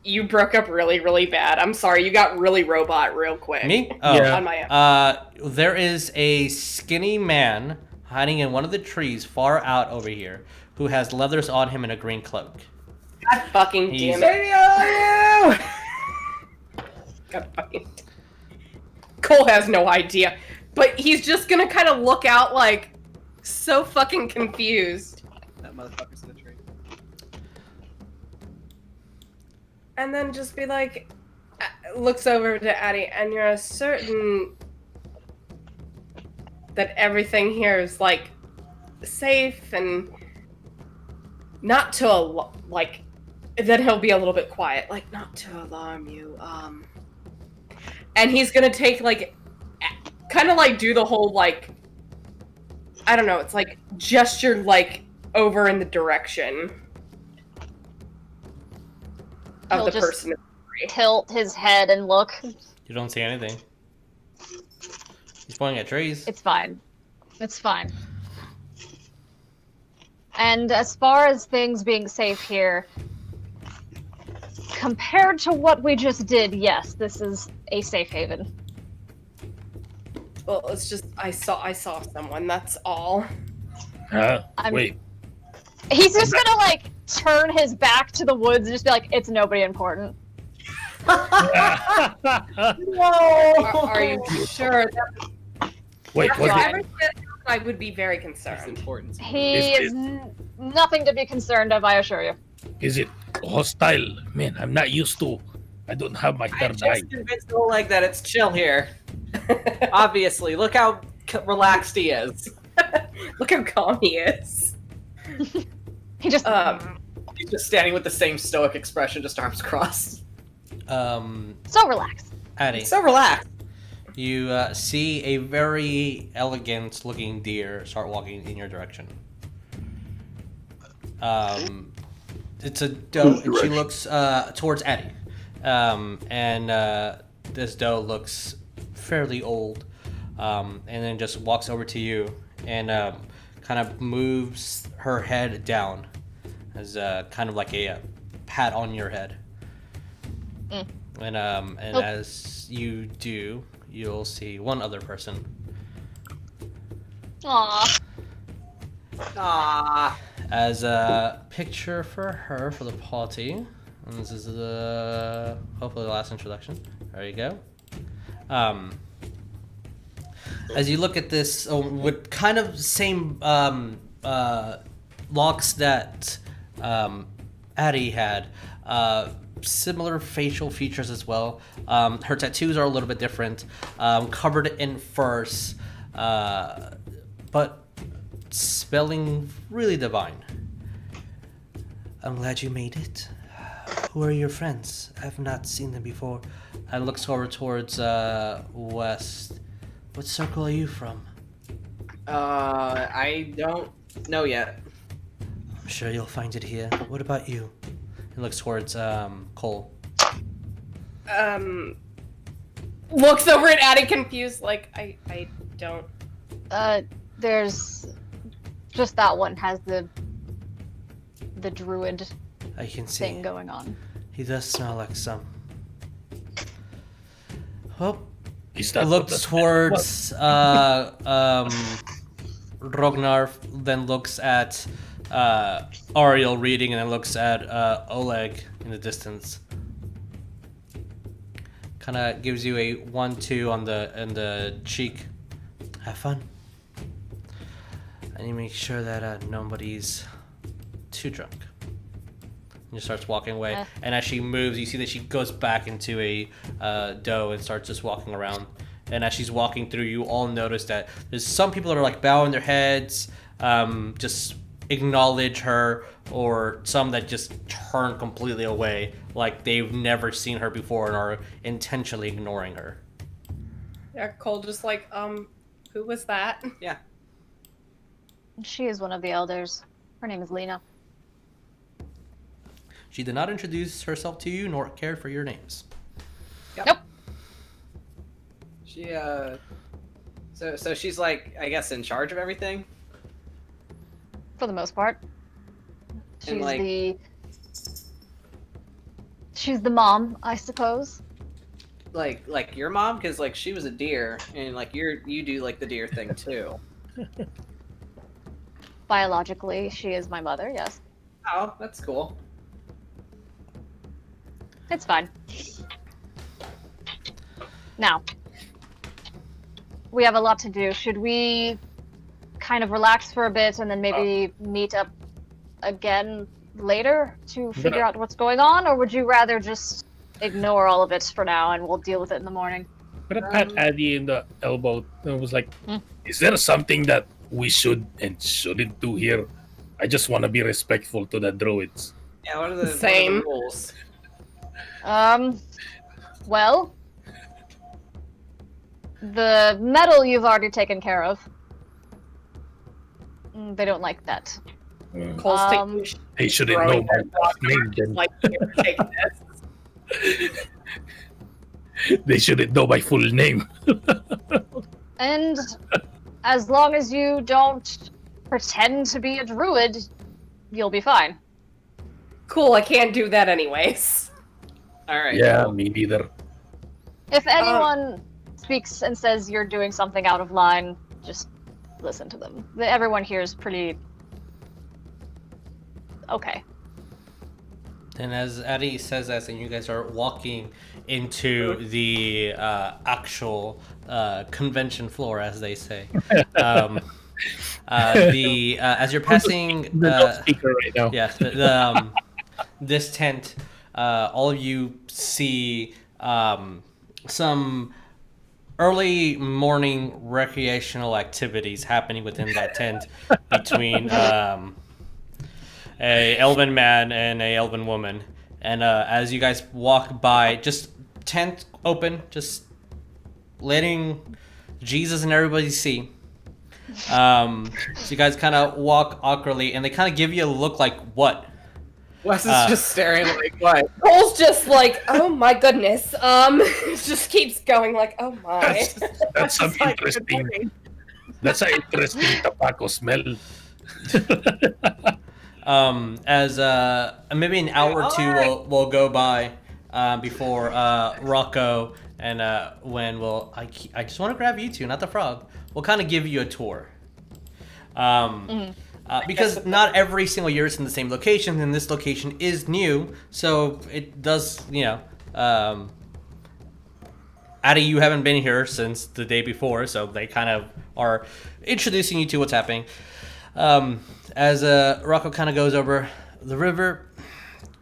you broke up really, really bad. I'm sorry. You got really robot real quick. Me? Oh. Yeah. On my end. There is a skinny man hiding in one of the trees far out over here who has leathers on him and a green cloak. God fucking He's- damn it. God fucking. Cole has no idea. But he's just gonna kind of look out like so fucking confused. That motherfucker's in the tree. And then just be like, looks over to Addie, and you're certain that everything here is like safe and not to like. Then he'll be a little bit quiet, like not to alarm you. And he's gonna take like, kind of like do the whole like, I don't know. It's like gesture like over in the direction of He'll the just person. tilt his head and look. You don't see anything. He's pointing at trees. It's fine. It's fine. And as far as things being safe here, compared to what we just did, yes, this is a safe haven. Well, it's just I saw someone. That's all. Wait. He's just gonna like turn his back to the woods and just be like, "It's nobody important." Are you sure? Wait, After what? everything that happened, I would be very That's concerned. important. He Is is nothing to be concerned of, I assure you. Is it hostile? Man, I'm not used to. I don't have my I third eye. just convinced Oleg that it's chill here. Obviously, look how relaxed he is. Look how calm he is. He just He's just standing with the same stoic expression, just arms crossed. so relaxed. Addie, So relaxed. you see a very elegant looking deer start walking in your direction. It's a doe, and she looks towards Addie. And this doe looks fairly old, and then just walks over to you and kind of moves her head down as kind of like a pat on your head. And as you do, you'll see one other person. Aww. Ah, As a picture for her for the party. And this is the hopefully the last introduction. There you go. As you look at this, with kind of same locks that Addie had, similar facial features as well. Her tattoos are a little bit different, covered in furs, but spelling really divine. I'm glad you made it. Who are your friends? I've not seen them before. And looks over towards west. What circle are you from? I don't know yet. I'm sure you'll find it here. What about you? And looks towards Cole. Looks over at Addie confused, like I don't. There's just that one has the druid I can see. thing going on. He does smell like some. Well, Is that what looks the- towards Rognarv, then looks at Ariell reading, and then looks at Oleg in the distance. Kind of gives you a 1-2 on the cheek. Have fun. I need to make sure that nobody's too drunk. And just starts walking away. And as she moves, you see that she goes back into a doe and starts just walking around. And as she's walking through, you all notice that there's some people that are like bowing their heads, just acknowledge her, or some that just turn completely away, like they've never seen her before and are intentionally ignoring her. Yeah, Cole just like, who was that? Yeah. She is one of the elders. Her name is Lena. She did not introduce herself to you, nor care for your names. Yep. Nope. She so she's like, I guess, in charge of everything. For the most part. And, like- She's the mom, I suppose. Like your mom, because like she was a deer, and like you do like the deer thing too. Biologically, she is my mother, yes. Oh, that's cool. It's fine. Now, we have a lot to do. Should we kind of relax for a bit and then maybe meet up again later to figure out what's going on? Or would you rather just ignore all of it for now and we'll deal with it in the morning? I'm gonna pat Addy in the elbow and was like, is there something that we should and shouldn't do here? I just want to be respectful to the druids. Yeah, what are the Same. rules? Well, the metal you've already taken care of. They don't like that. Cole's taking They shouldn't know my last name then. like, here, take this. They shouldn't know my full name. And as long as you don't pretend to be a druid, you'll be fine. Cool, I can't do that anyways. All right. Yeah, me neither. If anyone speaks and says you're doing something out of line, just listen to them. Everyone here is pretty okay. And as Addy says that, and you guys are walking into the actual convention floor, as they say, as you're passing, The speaker right now. yes, this tent, all of you see some early morning recreational activities happening within that tent between a elven man and a elven woman. And as you guys walk by, just tent open, just letting Jesus and everybody see. So you guys kind of walk awkwardly, and they kind of give you a look like, what? Wes is just staring like, what? Cole's just like, oh my goodness. Just keeps going like, oh my. That's some interesting. That's an interesting tobacco smell. As maybe an hour or two will go by before Rocco and Wen will. I just want to grab you two, not the frog. We'll kind of give you a tour. Because not every single year is in the same location, and this location is new, so it does, Addy, you haven't been here since the day before, so they kind of are introducing you to what's happening. As Rocco kind of goes over the river,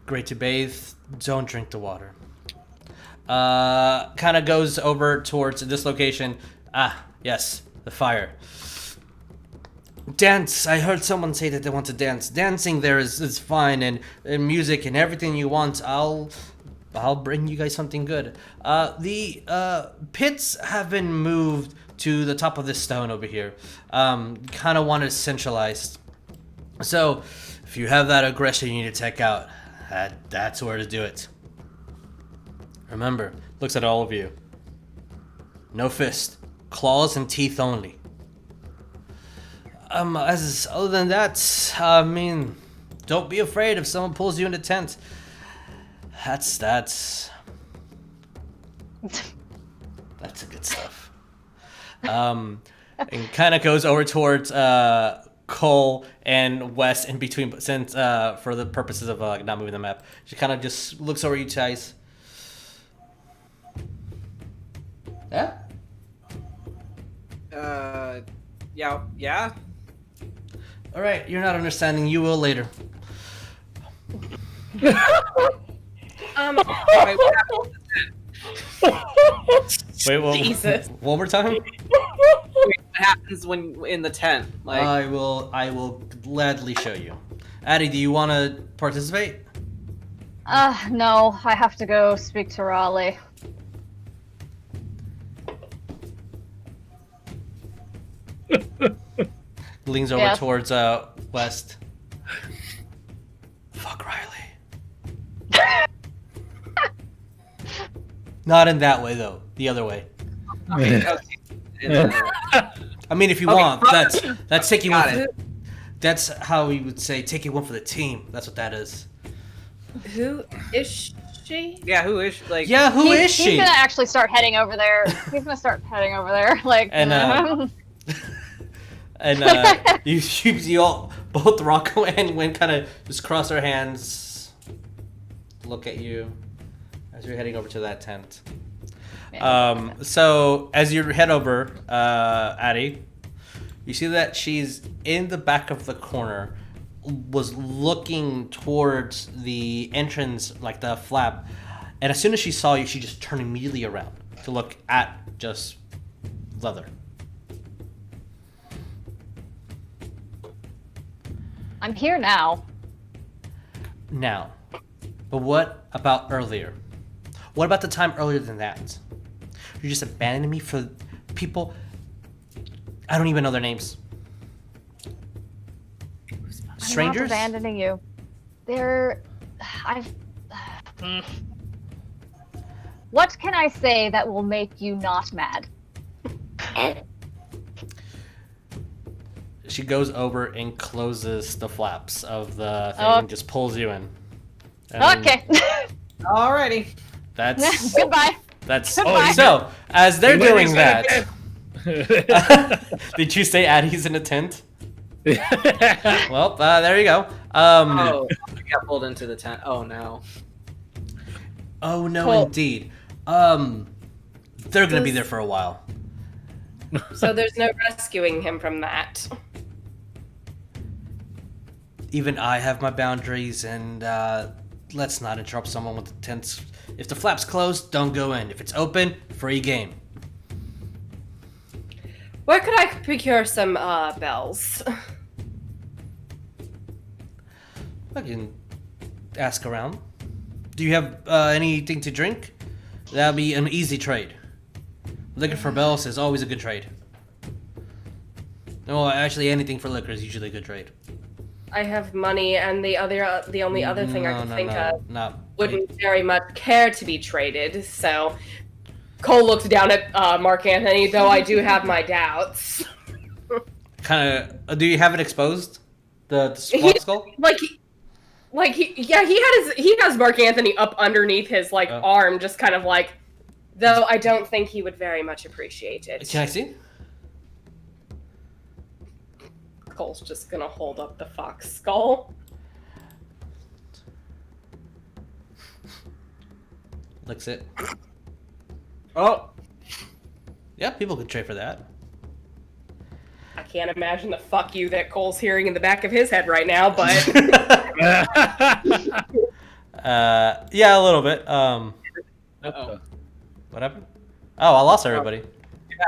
great to bathe, don't drink the water. Kind of goes over towards this location. Ah, yes, the fire. Dance. I heard someone say that they want to dance. Dancing there is fine, and music and everything you want. I'll bring you guys something good. The pits have been moved to the top of this stone over here. Kind of want it centralized. So, if you have that aggression you need to take out, that's where to do it. Remember, looks at all of you. No fist, claws and teeth only. Other than that, I mean, don't be afraid if someone pulls you in the tent. That's the good stuff. And kind of goes over towards Cole and Wes in between, since for the purposes of not moving the map. She kind of just looks over you guys. Yeah. Yeah. All right, you're not understanding. You will later. Wait, well, Jesus. one more time. What happens when in the tent? Like, I will gladly show you. Addie, do you want to participate? No, I have to go speak to Raleigh. Leans over Yeah. towards West. Fuck Riley. Not in that way though. The other way. okay. I mean, if you Okay, want, that's taking one. Got For it. that's how we would say taking one for the team. That's what that is. Who is she? Yeah, who is like? Yeah, who is He's she? gonna actually start heading over there. He's gonna start heading over there. Like, And, And you all, both Rocco and Wynn, kind of just cross their hands, look at you as you're heading over to that tent. So as you head over, Addie, you see that she's in the back of the corner, was looking towards the entrance, like the flap, and as soon as she saw you, she just turned immediately around to look at just leather. I'm here now. Now, but what about earlier? What about the time earlier than that? You just abandoned me for people I don't even know their names. I'm Strangers? not abandoning you. What can I say that will make you not mad? She goes over and closes the flaps of the thing Oh. and just pulls you in. And Okay. Alrighty. That's Goodbye. that's Goodbye. so as they're doing that. that. Did you say Addie's in a tent? Well, there you go. Oh, I got pulled into the tent. Oh no. Oh no, Cool. indeed. They're gonna be there for a while. So there's no rescuing him from that. Even I have my boundaries, and let's not interrupt someone with the tents. If the flap's closed, don't go in. If it's open, free game. Where could I procure some bells? I can ask around. Do you have anything to drink? That'll be an easy trade. Liquor for bells is always a good trade. No, actually, anything for liquor is usually a good trade. I have money, and the only other thing I can think of wouldn't very much care to be traded. So Cole looks down at Mark Anthony, though I do have my doubts. Kind of. Do you have it exposed? The squat skull? He has Mark Anthony up underneath his arm, just kind of like. Though I don't think he would very much appreciate it. Can I see? Cole's just gonna hold up the fox skull. Licks it. Oh. Yeah, people could trade for that. I can't imagine the fuck you that Cole's hearing in the back of his head right now, but Yeah, a little bit. Uh-oh. What happened? Oh, I lost everybody.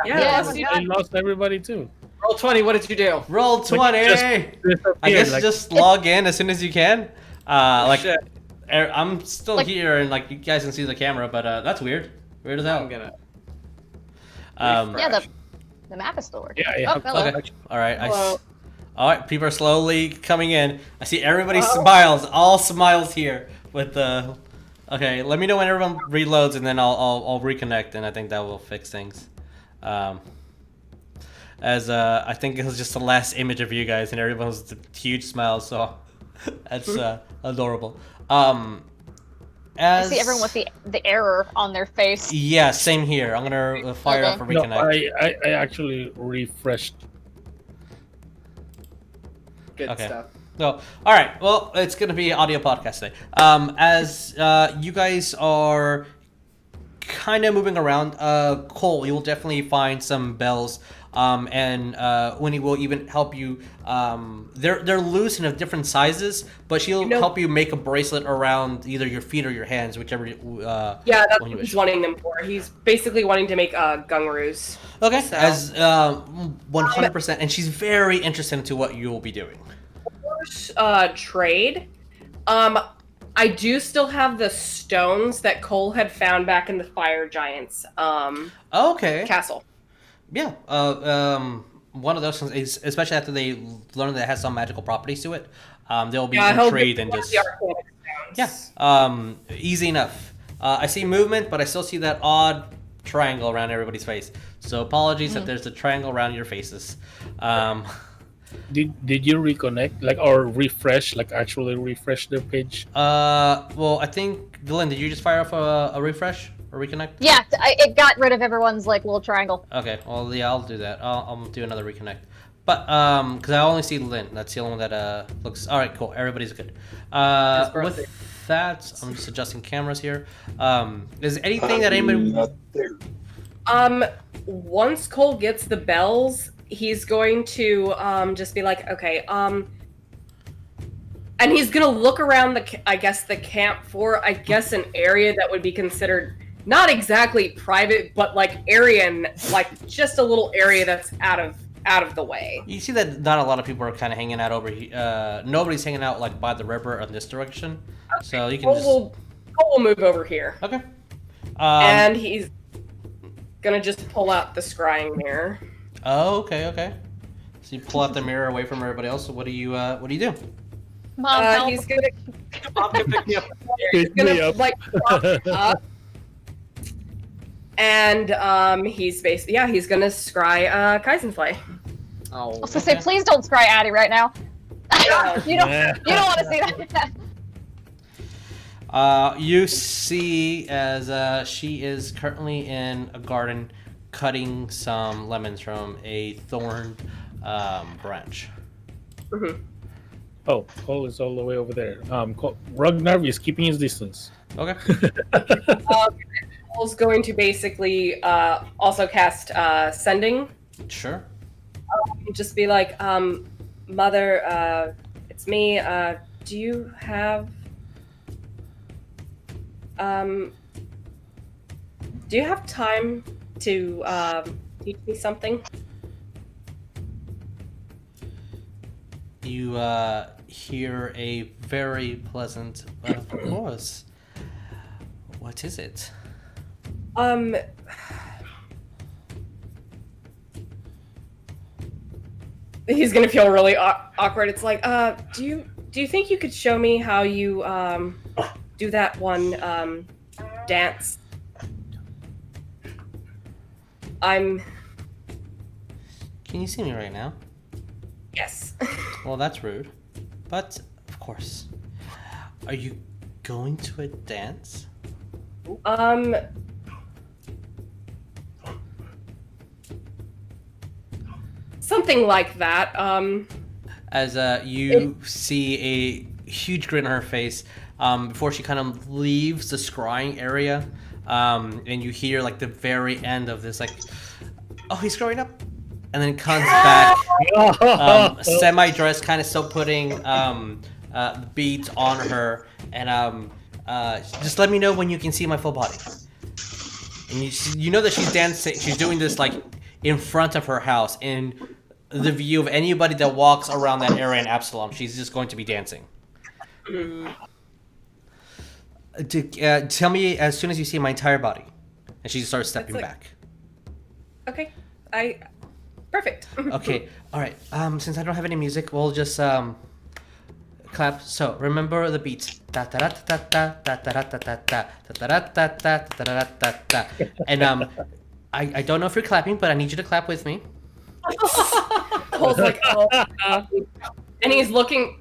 yeah, I lost everybody too. Roll 20. What did you do? Roll 20. Just I guess disappeared, just log in as soon as you can. Shit. I'm still here, and you guys can see the camera, but that's weird. Weird as hell. I'm gonna. Yeah, the map is still working. Yeah. Oh, hello. Okay. All right. Hello. All right. People are slowly coming in. I see everybody smiles. All smiles here with the. Okay. Let me know when everyone reloads, and then I'll reconnect, and I think that will fix things. As I think it was just the last image of you guys, and everyone was huge smiles. So that's adorable. I see everyone with the error on their face. Yeah, same here. I'm gonna fire up for No, reconnect. I actually refreshed. Good Okay. stuff. No, all right. Well, it's gonna be an audio podcast today. As you guys are kind of moving around, Cole, you will definitely find some bells and Winnie will even help you. They're loose and of different sizes, but she'll help you make a bracelet around either your feet or your hands, whichever. Yeah, that's what he's wanting them for. He's basically wanting to make gungaroos. Okay, So. as 100%, and she's very interested into what you will be doing. Trade. I do still have the stones that Cole had found back in the Fire Giants castle. Yeah. One of those things is, especially after they learn that it has some magical properties to it, they'll be in trade and just easy enough. I see movement, but I still see that odd triangle around everybody's face. So apologies if there's a triangle around your faces. Did you reconnect, or refresh, actually refresh their page? Well, I think, Dylan, did you just fire off a refresh or reconnect? Yeah, it got rid of everyone's little triangle. Okay, well, yeah, I'll do that. I'll do another reconnect. But because I only see Lynn, that's the only one that looks. All right, cool. Everybody's good. With that, I'm just adjusting cameras here. Is anything that anybody? Not there. Once Cole gets the bells, he's going to just be like, okay, and he's gonna look around the camp for an area that would be considered not exactly private, but area, just a little area that's out of the way. You see that not a lot of people are kind of hanging out over here. Nobody's hanging out by the river in this direction, okay. So you can Cole will move over here. Okay. And he's gonna just pull out the scrying mirror. Oh, okay. So you pull out the mirror away from everybody else. So what do you do? Mom, he's gonna pick me up. He's gonna prop it up. And he's gonna scry Kaizenflay. I was gonna say, please don't scry Addie right now. you don't want to see that. You see as she is currently in a garden cutting some lemons from a thorned branch. Mm-hmm. Oh, Cole is all the way over there. Rognarv is keeping his distance. Okay. Cole's going to basically also cast Sending. Sure. Just be like, Mother, it's me. Do you have time to teach me something? You hear a very pleasant, but of course. What is it? He's gonna feel really awkward. It's like, do you think you could show me how you do that one dance? Can you see me right now? Yes. Well, that's rude. But, of course. Are you going to a dance? Something like that. As you see a huge grin on her face before she kind of leaves the scrying area, and you hear the very end of this oh, he's growing up, and then comes back semi-dressed, kind of still putting beads on her, and just let me know when you can see my full body. And you know that she's dancing, she's doing this in front of her house, in the view of anybody that walks around that area in Absalom. She's just going to be dancing. Tell me as soon as you see my entire body. And she starts stepping back. Okay. Perfect. Okay, alright. Since I don't have any music, we'll just clap. So remember the beats. And I don't know if you're clapping, but I need you to clap with me. Cole's like, oh. And he's looking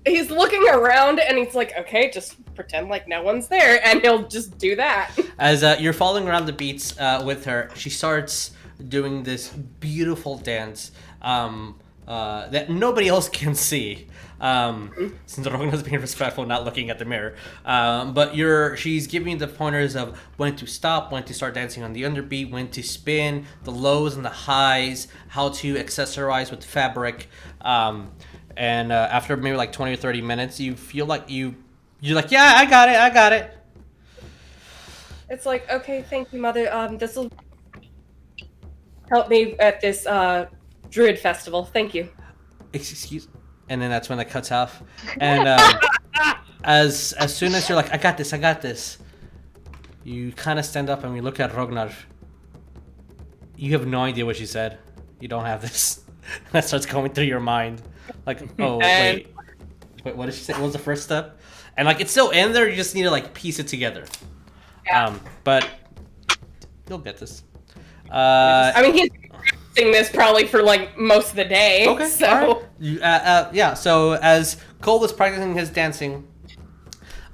around, and he's like, okay, just pretend like no one's there, and he'll just do that. As you're following around the beats with her, she starts doing this beautiful dance that nobody else can see. Since Rogna's being respectful, not looking at the mirror. But she's giving the pointers of when to stop, when to start dancing on the underbeat, when to spin, the lows and the highs, how to accessorize with fabric. And after maybe like 20 or 30 minutes, you feel like you're like, yeah, I got it. It's like, okay, thank you, Mother. This will help me at this Druid festival. Thank you. Excuse. And then that's when it cuts off. And as soon as you're like, I got this, you kind of stand up and we look at Rognarv. You have no idea what she said. You don't have this. That starts going through your mind. Like, oh, wait, what did she say? What was the first step? And like, it's still in there. You just need to like piece it together. Yeah. But you'll get this. I mean, he's practicing this probably for like most of the day. Okay. So. All right. Yeah. So as Cole was practicing his dancing,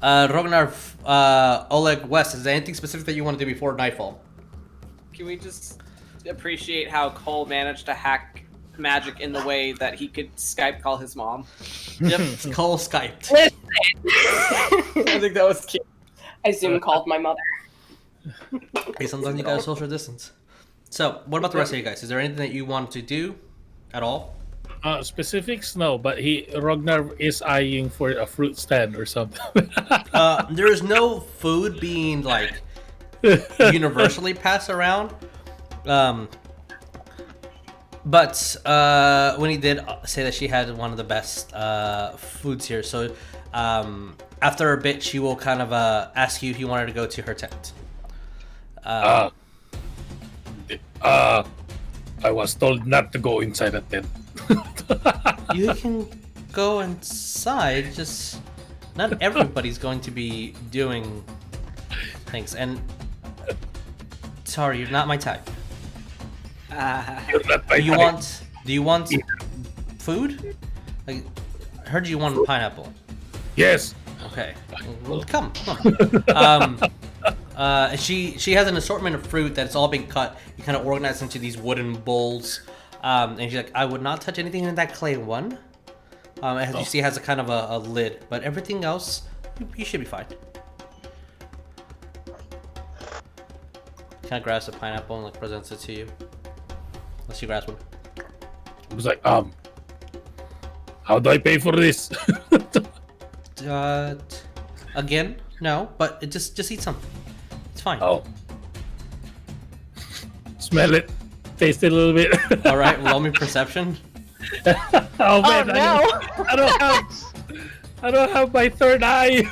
Rognarv, Oleg, West, is there anything specific that you want to do before nightfall? Can we just appreciate how Cole managed to hack magic in the way that he could Skype call his mom? Yep. Cole Skyped. Listen. I think that was cute. I Zoom called my mother. Hey, sometimes you gotta social distance. So, what about the rest of you guys? Is there anything that you want to do at all? Specifics, no, but Rognarv is eyeing for a fruit stand or something. There is no food being like universally passed around. But when he did say that she had one of the best foods here, so after a bit, she will kind of ask you if you wanted to go to her tent. I was told not to go inside a tent. You can go inside, just not everybody's going to be doing things. And sorry, you're not my type. You're not my type. Do you want food? Like, I heard you want pineapple. Yes. Okay. Well, come on. She has an assortment of fruit that's all been cut. You kind of organize into these wooden bowls. And she's like, I would not touch anything in that clay one. As you see, it has a kind of a lid, but everything else, you should be fine. Kind of grabs the pineapple and like presents it to you. Unless you grasp one. I was like, how do I pay for this? Again, no, but it just eat something. It's fine. Oh. Smell it. Taste it a little bit. All right, roll me perception. Oh man, no. I don't have my third eye.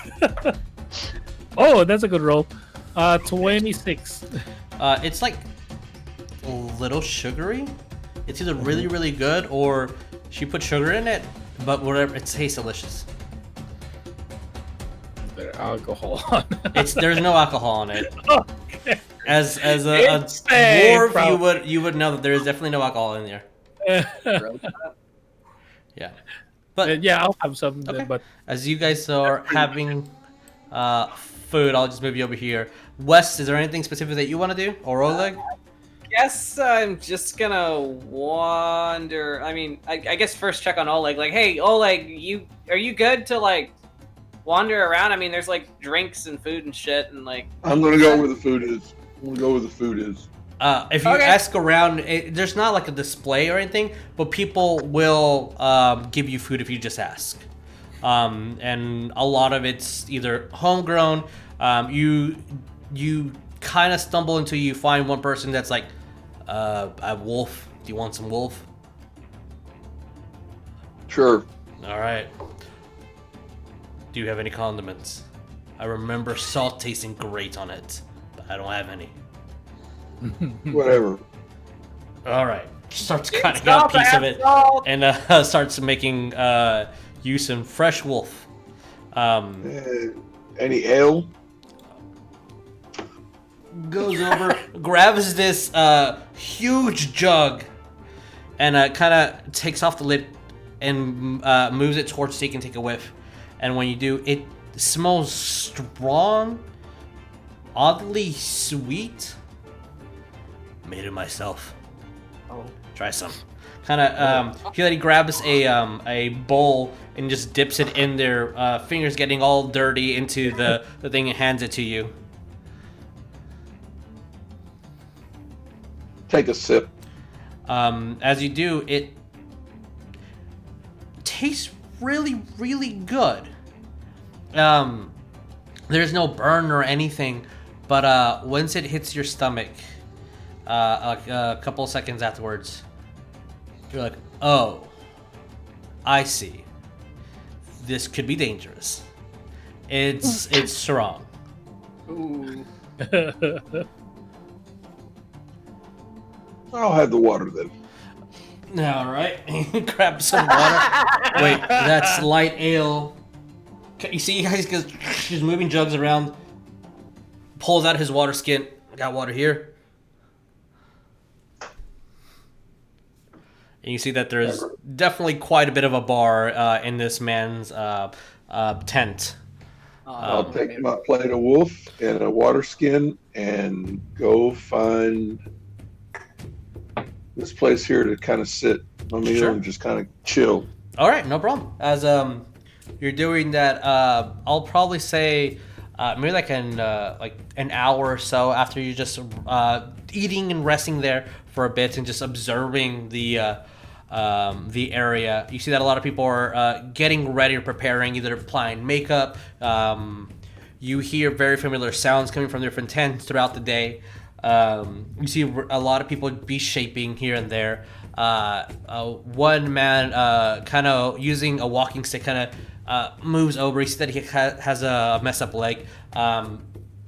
Oh, that's a good roll. 26. It's like a little sugary. It's either really, really good or she put sugar in it, but whatever, it tastes delicious. There's alcohol on it. There's no alcohol in it. Okay. As a dwarf, you would know that there is definitely no alcohol in there. Yeah, but yeah, I'll have some. okay. Then, but as you guys are having food, I'll just move you over here. Wes, is there anything specific that you want to do, or Oleg? Guess I'm just gonna wander. I mean, I guess first check on Oleg. Like, hey, Oleg, are you good to like wander around? I mean, there's like drinks and food and shit, and like. I'm gonna go where the food is. If you ask around, there's not like a display or anything, but people will give you food if you just ask. And a lot of it's either homegrown. You kind of stumble until you find one person that's like, a wolf. Do you want some wolf? Sure. All right. Do you have any condiments? I remember salt tasting great on it, but I don't have any. Whatever. All right. Starts cutting out a piece of it and starts making you some fresh wolf. Any ale? Goes over, grabs this huge jug, and kind of takes off the lid and moves it towards so you can take a whiff. And when you do, it smells strong, oddly sweet. Made it myself. Oh. Try some. Kind of, he grabs a bowl and just dips it in there, fingers getting all dirty into the thing and hands it to you. Take a sip. As you do, it tastes really, really good. There's no burn or anything, but once it hits your stomach, a couple seconds afterwards, you're like, oh, I see. This could be dangerous. It's strong. Ooh. I'll have the water then. All right, grab some water. Wait, that's light ale. You see, you guys, because she's moving jugs around, pulls out his water skin. Got water here. And you see that there's definitely quite a bit of a bar in this man's tent. I'll take my plate of wolf and a water skin and go find this place here to kind of sit my meal and just kind of chill. All right, no problem. As you're doing that, I'll probably say maybe like an hour or so after you just eating and resting there for a bit and just observing the area. You see that a lot of people are getting ready or preparing, either applying makeup. You hear very familiar sounds coming from different tents throughout the day. You see a lot of people be shaping here and there. One man kind of using a walking stick kind of moves over. You see that he has a messed up leg.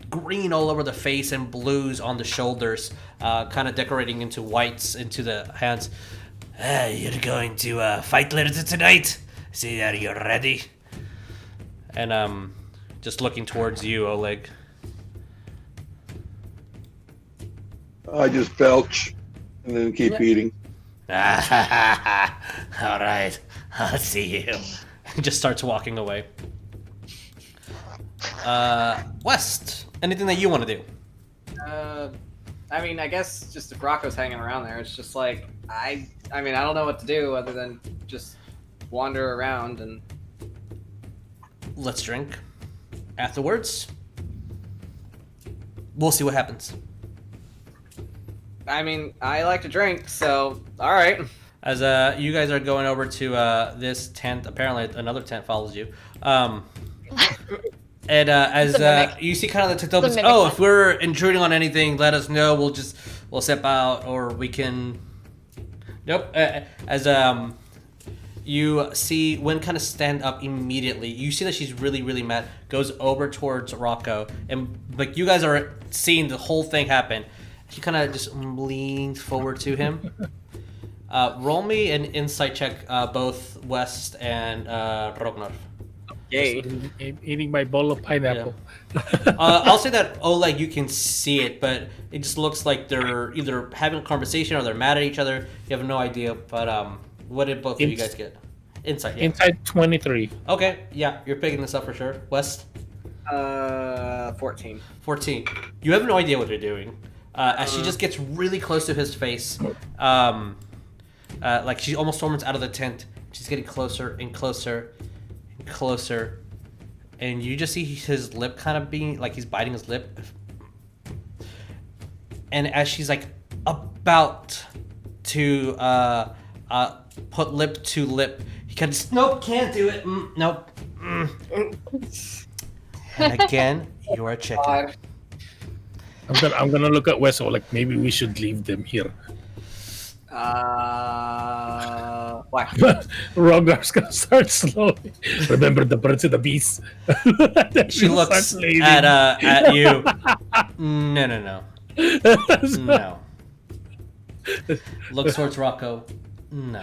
Green all over the face and blues on the shoulders, kind of decorating into whites into the hands. You're going to fight later tonight? See that you're ready. And just looking towards you, Oleg. I just belch and then keep eating. All right, I'll see you. He just starts walking away. West, anything that you want to do? I mean, I guess just if Rocco's hanging around there, it's just like I mean, I don't know what to do other than just wander around and. Let's drink. Afterwards, we'll see what happens. I mean, I like to drink, so all right. As you guys are going over to this tent, apparently another tent follows you. And as you see kind of the tent opens, oh, if we're intruding on anything, let us know. We'll step out, or we can. Nope. As you see Wynn kind of stand up immediately. You see that she's really, really mad. Goes over towards Rocco, and like you guys are seeing the whole thing happen. She kind of just leans forward to him. Roll me an insight check, both West and Rognarv. Yay. Eating my bowl of pineapple. Yeah. I'll say that Oleg, you can see it, but it just looks like they're either having a conversation or they're mad at each other. You have no idea. But what did both of you guys get? Insight. Yeah. Insight 23. Okay, yeah, you're picking this up for sure. West? 14. 14. You have no idea what they're doing. As she just gets really close to his face, like she almost storms out of the tent. She's getting closer and closer and closer, and you just see his lip kind of being like he's biting his lip. And as she's like about to put lip to lip, he kind of nope, can't do it. Nope. And again, you're a chicken. I'm gonna look at Wes. Like maybe we should leave them here. Why? Rognarv's gonna start slowly. Remember the birds and the bees. She looks at you. No. No. Looks towards Rocco. No.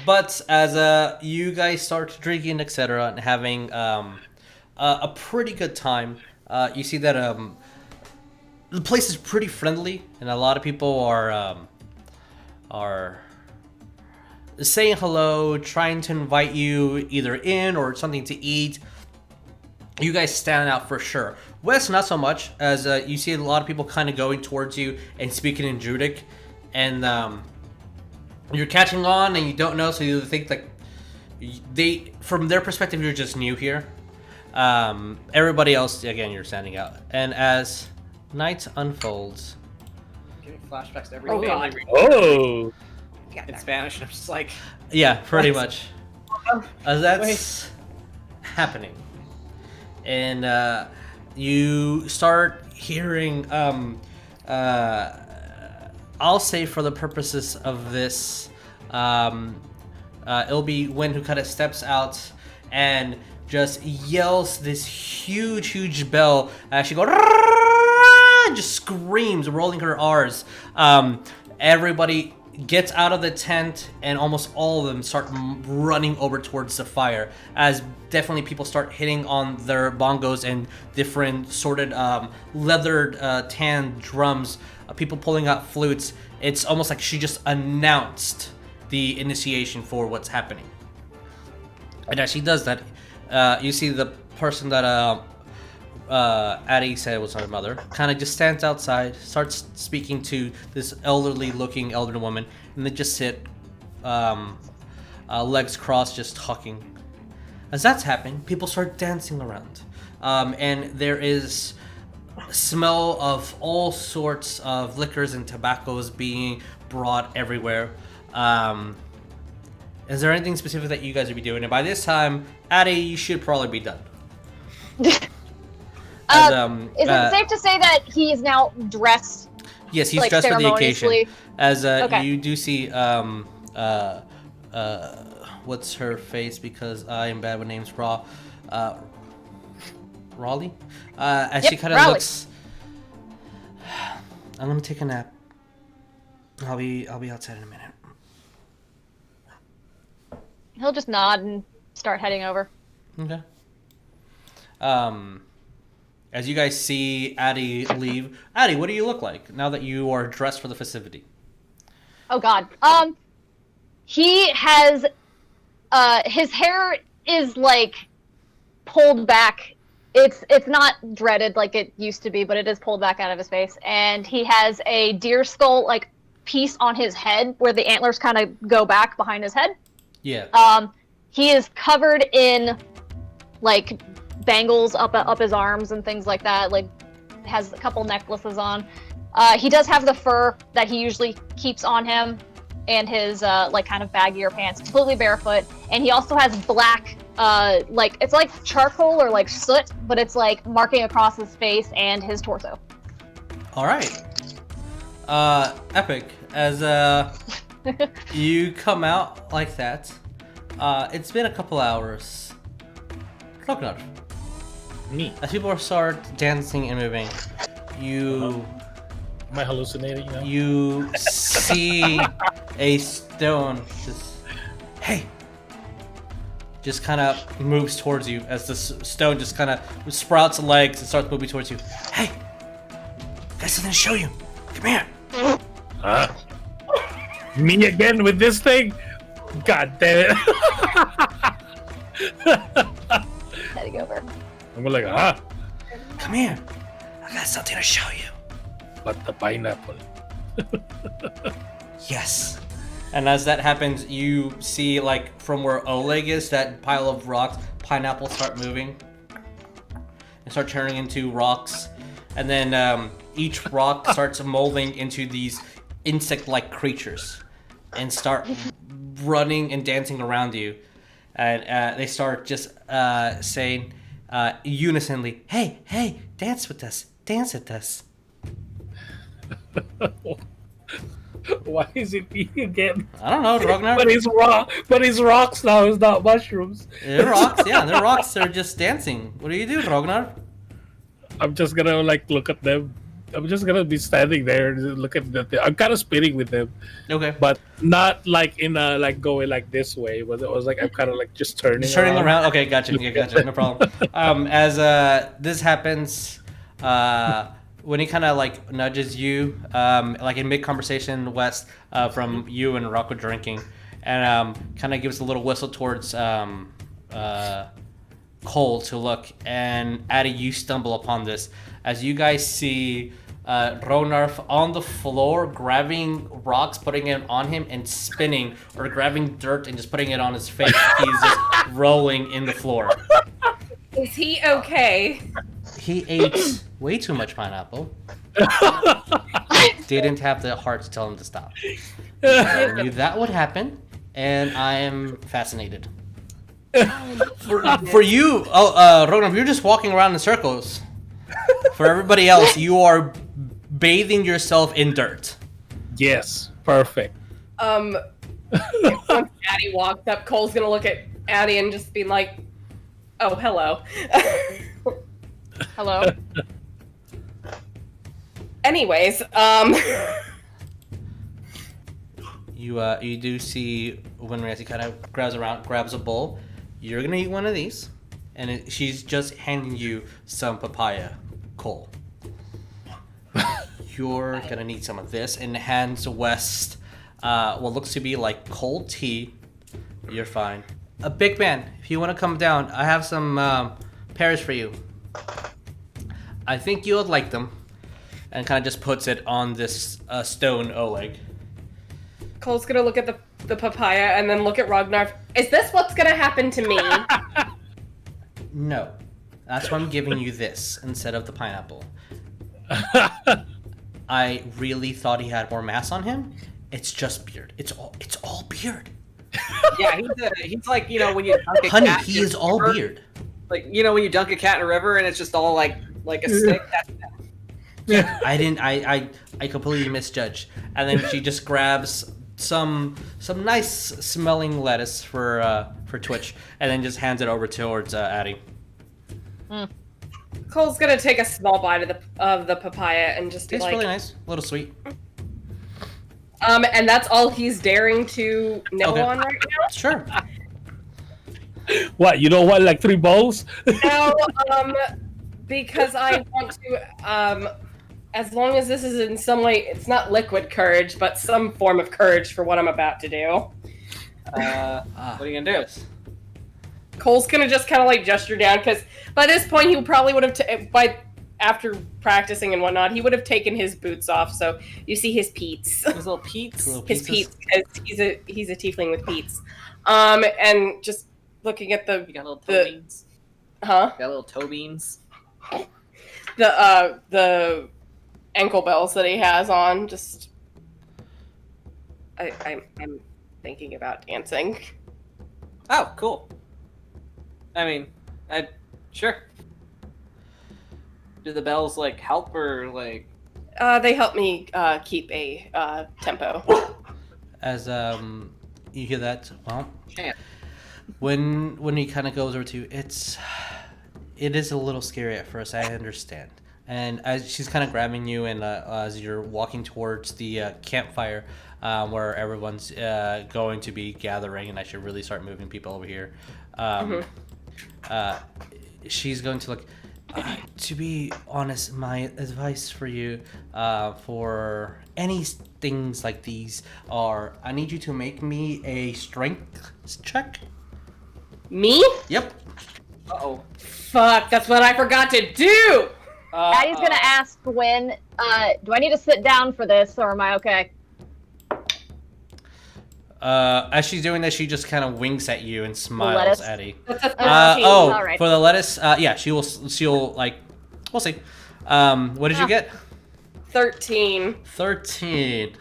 But as you guys start drinking, etc., and having a pretty good time, you see that the place is pretty friendly, and a lot of people are saying hello, trying to invite you either in or something to eat. you guys stand out for sure. Wes, not so much, as you see a lot of people kind of going towards you and speaking in Druidic, and you're catching on and you don't know, so you think like they, from their perspective, you're just new here. Everybody else, again, you're standing out. And as night unfolds, Getting flashbacks to every Oh, family God. reunion Oh, in Spanish. I'm just like, yeah, pretty What? much. As that's happening, and you start hearing. I'll say for the purposes of this, it'll be Wynn who kind of steps out and just yells this huge bell. She goes, just screams, rolling her R's. Everybody gets out of the tent, and almost all of them start running over towards the fire, as definitely people start hitting on their bongos and different sorted leathered tan drums, people pulling out flutes. It's almost like she just announced the initiation for what's happening. And as she does that, you see the person that Addie said was her mother kind of just stands outside, starts speaking to this elderly looking elder woman, and they just sit legs crossed, just talking. As that's happening, people start dancing around, and there is smell of all sorts of liquors and tobaccos being brought everywhere. Is there anything specific that you guys would be doing? And by this time, Addie, you should probably be done. As, Is it safe to say that he is now dressed? Yes, he's like, dressed for the occasion. ceremoniously? As Okay. you do see, what's her face? Because I am bad with names. Raleigh. As Yep, she kind of Raleigh. looks. I'm gonna take a nap. I'll be outside in a minute. He'll just nod and start heading over. Okay. As you guys see Addie leave, Addie, what do you look like now that you are dressed for the festivity? Oh God. He has his hair is like pulled back. It's not dreaded like it used to be, but it is pulled back out of his face. And he has a deer skull like piece on his head where the antlers kind of go back behind his head. Yeah. He is covered in like bangles up his arms and things like that. Like has a couple necklaces on. He does have the fur that he usually keeps on him, and his like kind of baggier pants, completely barefoot. And he also has black, like it's like charcoal or like soot, but it's like marking across his face and his torso. All right. Epic. As you come out like that, it's been a couple hours. Rognarv. me. As people start dancing and moving, you Am I hallucinating now? you see a stone just kind of moves towards you as the stone just kind of sprouts legs and starts moving towards you. Hey, got something to show you. Come here. Huh? Me again with this thing? God damn it. Heading over. I'm like, ah, Come here. I got something to show you. but the pineapple. Yes. And as that happens, you see, like, from where Oleg is, that pile of rocks, pineapples start moving and start turning into rocks. And then each rock starts molding into these insect-like creatures and start running and dancing around you. And they start just saying unisonly, hey, dance with us, dance with us. Why is it me again? I don't know, Ragnar. But it's rock. But it's rocks now. It's not mushrooms. They're rocks, yeah, they're rocks. They're just dancing. What do you do, Ragnar? I'm just gonna like look at them. I'm just gonna be standing there and look at them. I'm kind of spitting with them, Okay. but not like in a like going like this way. But it was like I'm kind of like just turning. Just turning around. Okay, gotcha. Yeah, gotcha. No problem. As this happens, when he kind of like nudges you, like in mid conversation, West, from you and Rocco drinking, and kind of gives a little whistle towards Cole to look, and Addy, you stumble upon this as you guys see Rognarv on the floor, grabbing rocks, putting it on him, and spinning, or grabbing dirt and just putting it on his face. He's just rolling in the floor. Is he okay? He ate way too much pineapple. Didn't have the heart to tell him to stop. I knew that would happen, and I am fascinated. For you, Rognarv, you're just walking around in circles. For everybody else, you are bathing yourself in dirt. Yes, perfect. Once Addy walks up, Cole's gonna look at Addy and just be like, "Oh, hello." Hello. Anyways, You do see when Rancy kind of grabs a bowl. You're gonna eat one of these, and she's just handing you some papaya, Cole. You're gonna need some of this, and hands West what looks to be like cold tea. You're fine. A big man, if you want to come down, I have some pears for you. I think you would like them. And kind of just puts it on this stone Oleg. Cole's gonna look at the papaya and then look at Rognarv. Is this what's gonna happen to me? No. That's why I'm giving you this instead of the pineapple. I really thought he had more mass on him. It's just beard. It's all beard. Yeah, he's like, you know, when you dunk a Honey, cat he in is a all river, beard. Like, you know, when you dunk a cat in a river and it's just all like a stick. That's I completely misjudged. And then she just grabs some nice smelling lettuce for Twitch, and then just hands it over towards Addy. Cole's gonna take a small bite of the papaya and just be It's like, really nice, a little sweet. and that's all he's daring to nibble on right now. Sure. What, you don't want like 3 bowls? No, because I want to, as long as this is in some way, it's not liquid courage, but some form of courage for what I'm about to do. what are you gonna do? Cole's gonna just kind of like gesture down, because by this point he probably would have, after practicing and whatnot, he would have taken his boots off. So you see his peats, His little peats. his peats, because he's a tiefling with peats. And just looking at You got little toe beans. huh? Got little toe beans. The ankle bells that he has on. Just, I'm thinking about dancing. Oh, cool. I mean, sure. Do the bells like help or like? They help me keep a tempo. As you hear that, well, Chant. when he kind of goes over to it is a little scary at first. I understand. And as she's kind of grabbing you, and as you're walking towards the campfire, where everyone's going to be gathering, and I should really start moving people over here. She's going to look. To be honest, my advice for you, for any things like these, are I need you to make me a strength check. Me? Yep. Uh-oh. Fuck, that's what I forgot to do! Addie's gonna ask Gwen, do I need to sit down for this, or am I okay? As she's doing this, she just kind of winks at you and smiles, lettuce? Eddie. That's a 13. Oh, right. for the lettuce, yeah, she'll like, we'll see. What did you get? 13. 13.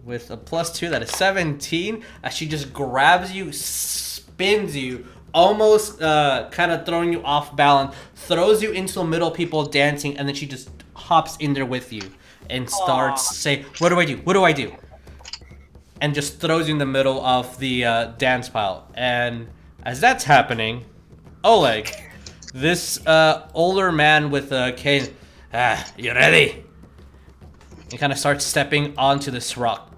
With a +2, that is 17. As she just grabs you, spins you, almost kind of throwing you off balance, throws you into the middle of people dancing, and then she just hops in there with you and starts saying, "What do I do? What do I do?" And just throws you in the middle of the dance pile. And as that's happening, Oleg, this older man with a cane, you ready? He kind of starts stepping onto this rock.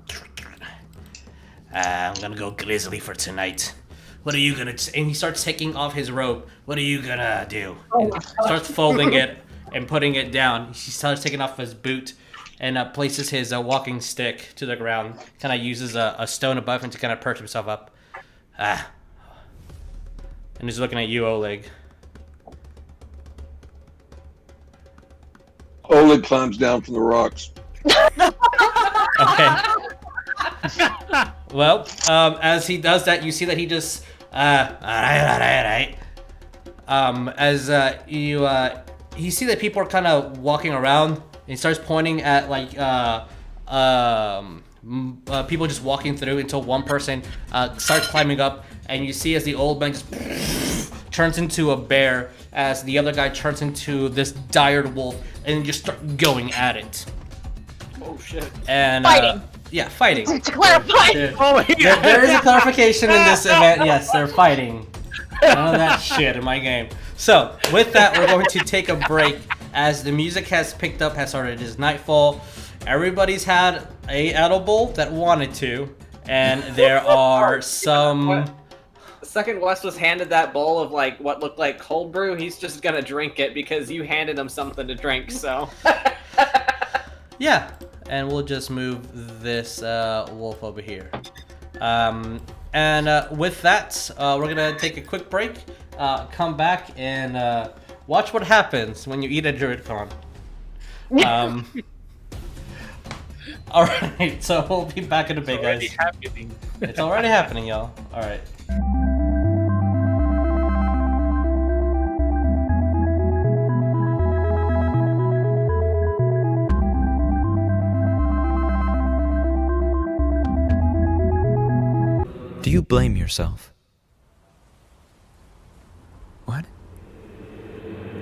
I'm gonna go grizzly for tonight. What are you gonna? And he starts taking off his robe. What are you gonna do? And starts folding it and putting it down. He starts taking off his boot and places his walking stick to the ground. Kind of uses a stone above him to kind of perch himself up. And he's looking at you, Oleg. Oleg climbs down from the rocks. Okay. Well, as he does that, you see that he just alright. As you see that people are kind of walking around, and he starts pointing at like people just walking through until one person starts climbing up, and you see as the old man just turns into a bear, as the other guy turns into this dire wolf, and just start going at it. Oh shit. And Fighting. Yeah, fighting. To clarify. There is a clarification in this event. Yes, they're fighting. None of that shit in my game. So, with that, we're going to take a break as the music has picked up, has started. It is nightfall. Everybody's had a edible that wanted to, and there are some... The second Wes was handed that bowl of like what looked like cold brew, he's just gonna drink it because you handed him something to drink, so... Yeah, and we'll just move this wolf over here. With that, we're gonna take a quick break, come back, and watch what happens when you eat a Druid con. Alright, so we'll be back in a bit, guys. Happening. It's already happening, y'all. Alright. Do you blame yourself? What?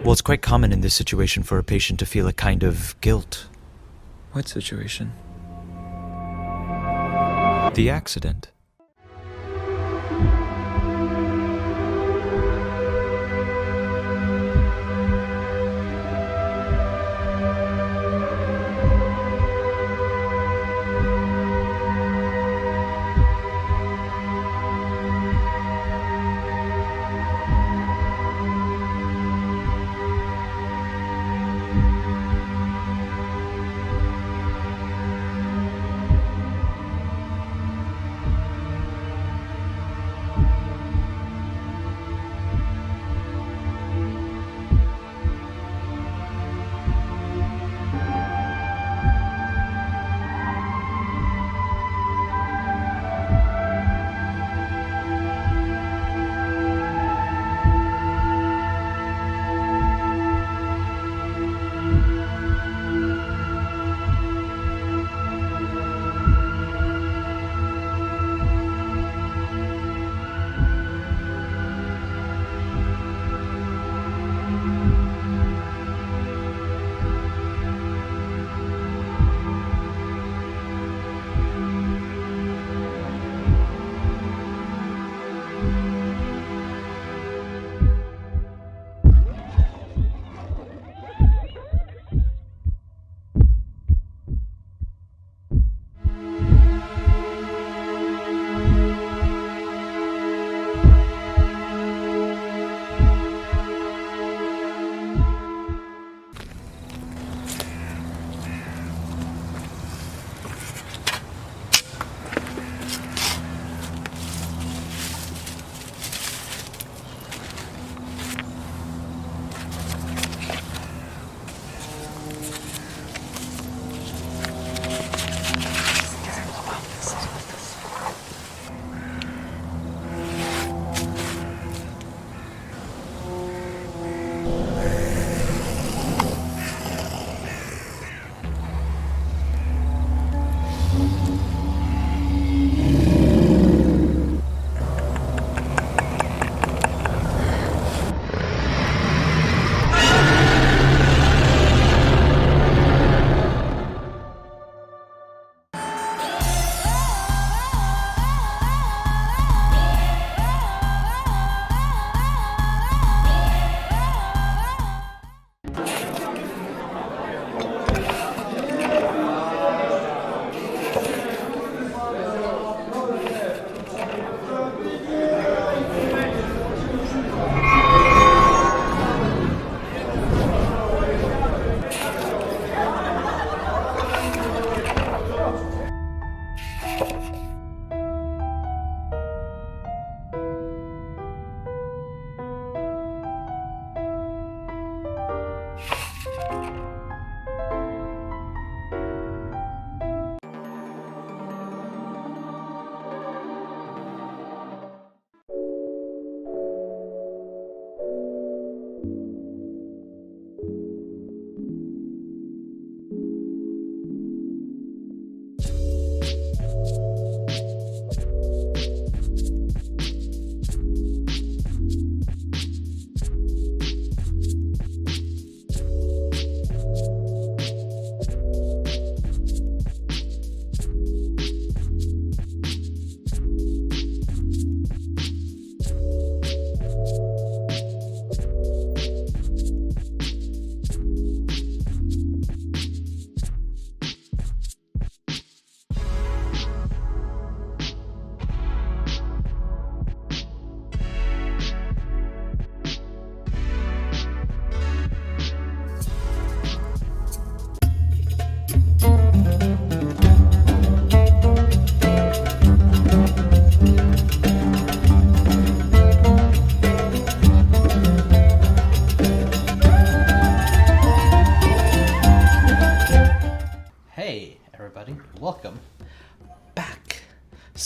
Well, it's quite common in this situation for a patient to feel a kind of guilt. What situation? The accident.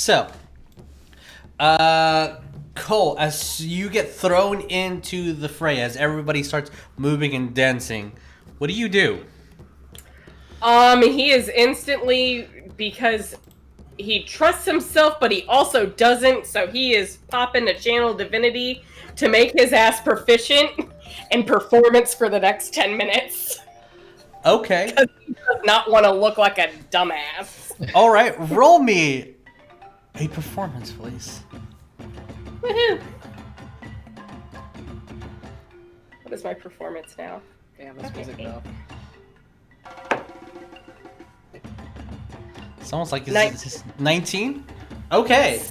So, Cole, as you get thrown into the fray, as everybody starts moving and dancing, what do you do? He is instantly, because he trusts himself, but he also doesn't, so he is popping a channel divinity to make his ass proficient in performance for the next 10 minutes. Okay. Because he does not want to look like a dumbass. All right, roll me a performance, please. Woohoo! What is my performance now? Damn, this music though. It's almost like it's 19. Okay.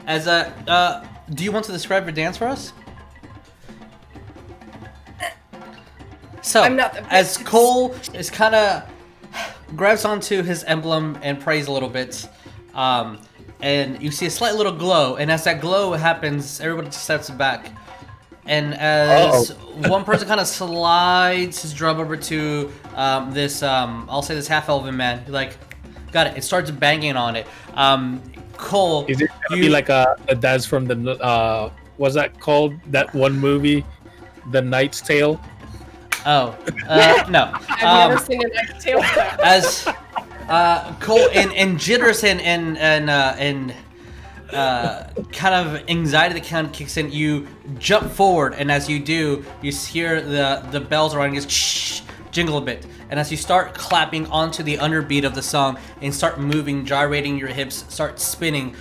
As a, do you want to describe your dance for us? So, I'm not the as best. Cole is kind of grabs onto his emblem and prays a little bit, and you see a slight little glow, and as that glow happens, everybody steps back, and as one person kind of slides his drum over to this, I'll say this half-elven man, like, got it. It starts banging on it. Cole, Is it gonna be like a dance from the what's that called? That one movie, The Knight's Tale. Oh, no. I've never seen a Knight's Tale clip. As Cole and jitters and kind of anxiety that kind of kicks in, you jump forward, and as you do, you hear the bells around you just jingle a bit. And as you start clapping onto the underbeat of the song and start moving, gyrating your hips, start spinning,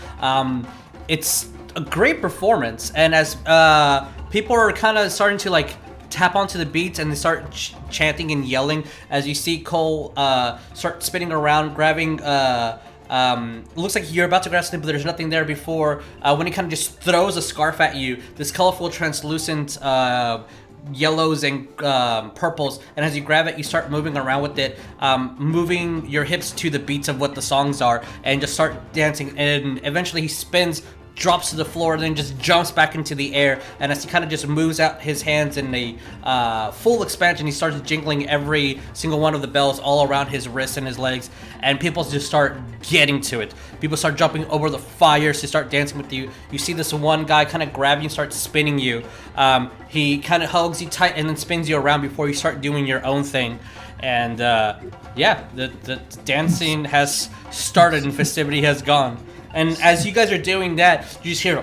it's a great performance. And as people are kind of starting to like tap onto the beats and they start chanting and yelling, as you see Cole start spinning around, grabbing. Looks like you're about to grab something, but there's nothing there before. When he kind of just throws a scarf at you, this colorful, translucent yellows and purples, and as you grab it, you start moving around with it, moving your hips to the beats of what the songs are, and just start dancing. And eventually, he spins, drops to the floor, and then just jumps back into the air. And as he kind of just moves out his hands in a full expansion, he starts jingling every single one of the bells all around his wrists and his legs, and people just start getting to it. People start jumping over the fires to start dancing with you. You see this one guy kind of grab you and start spinning you. He kind of hugs you tight and then spins you around before you start doing your own thing. And yeah, the dancing has started and festivity has gone. And as you guys are doing that, you just hear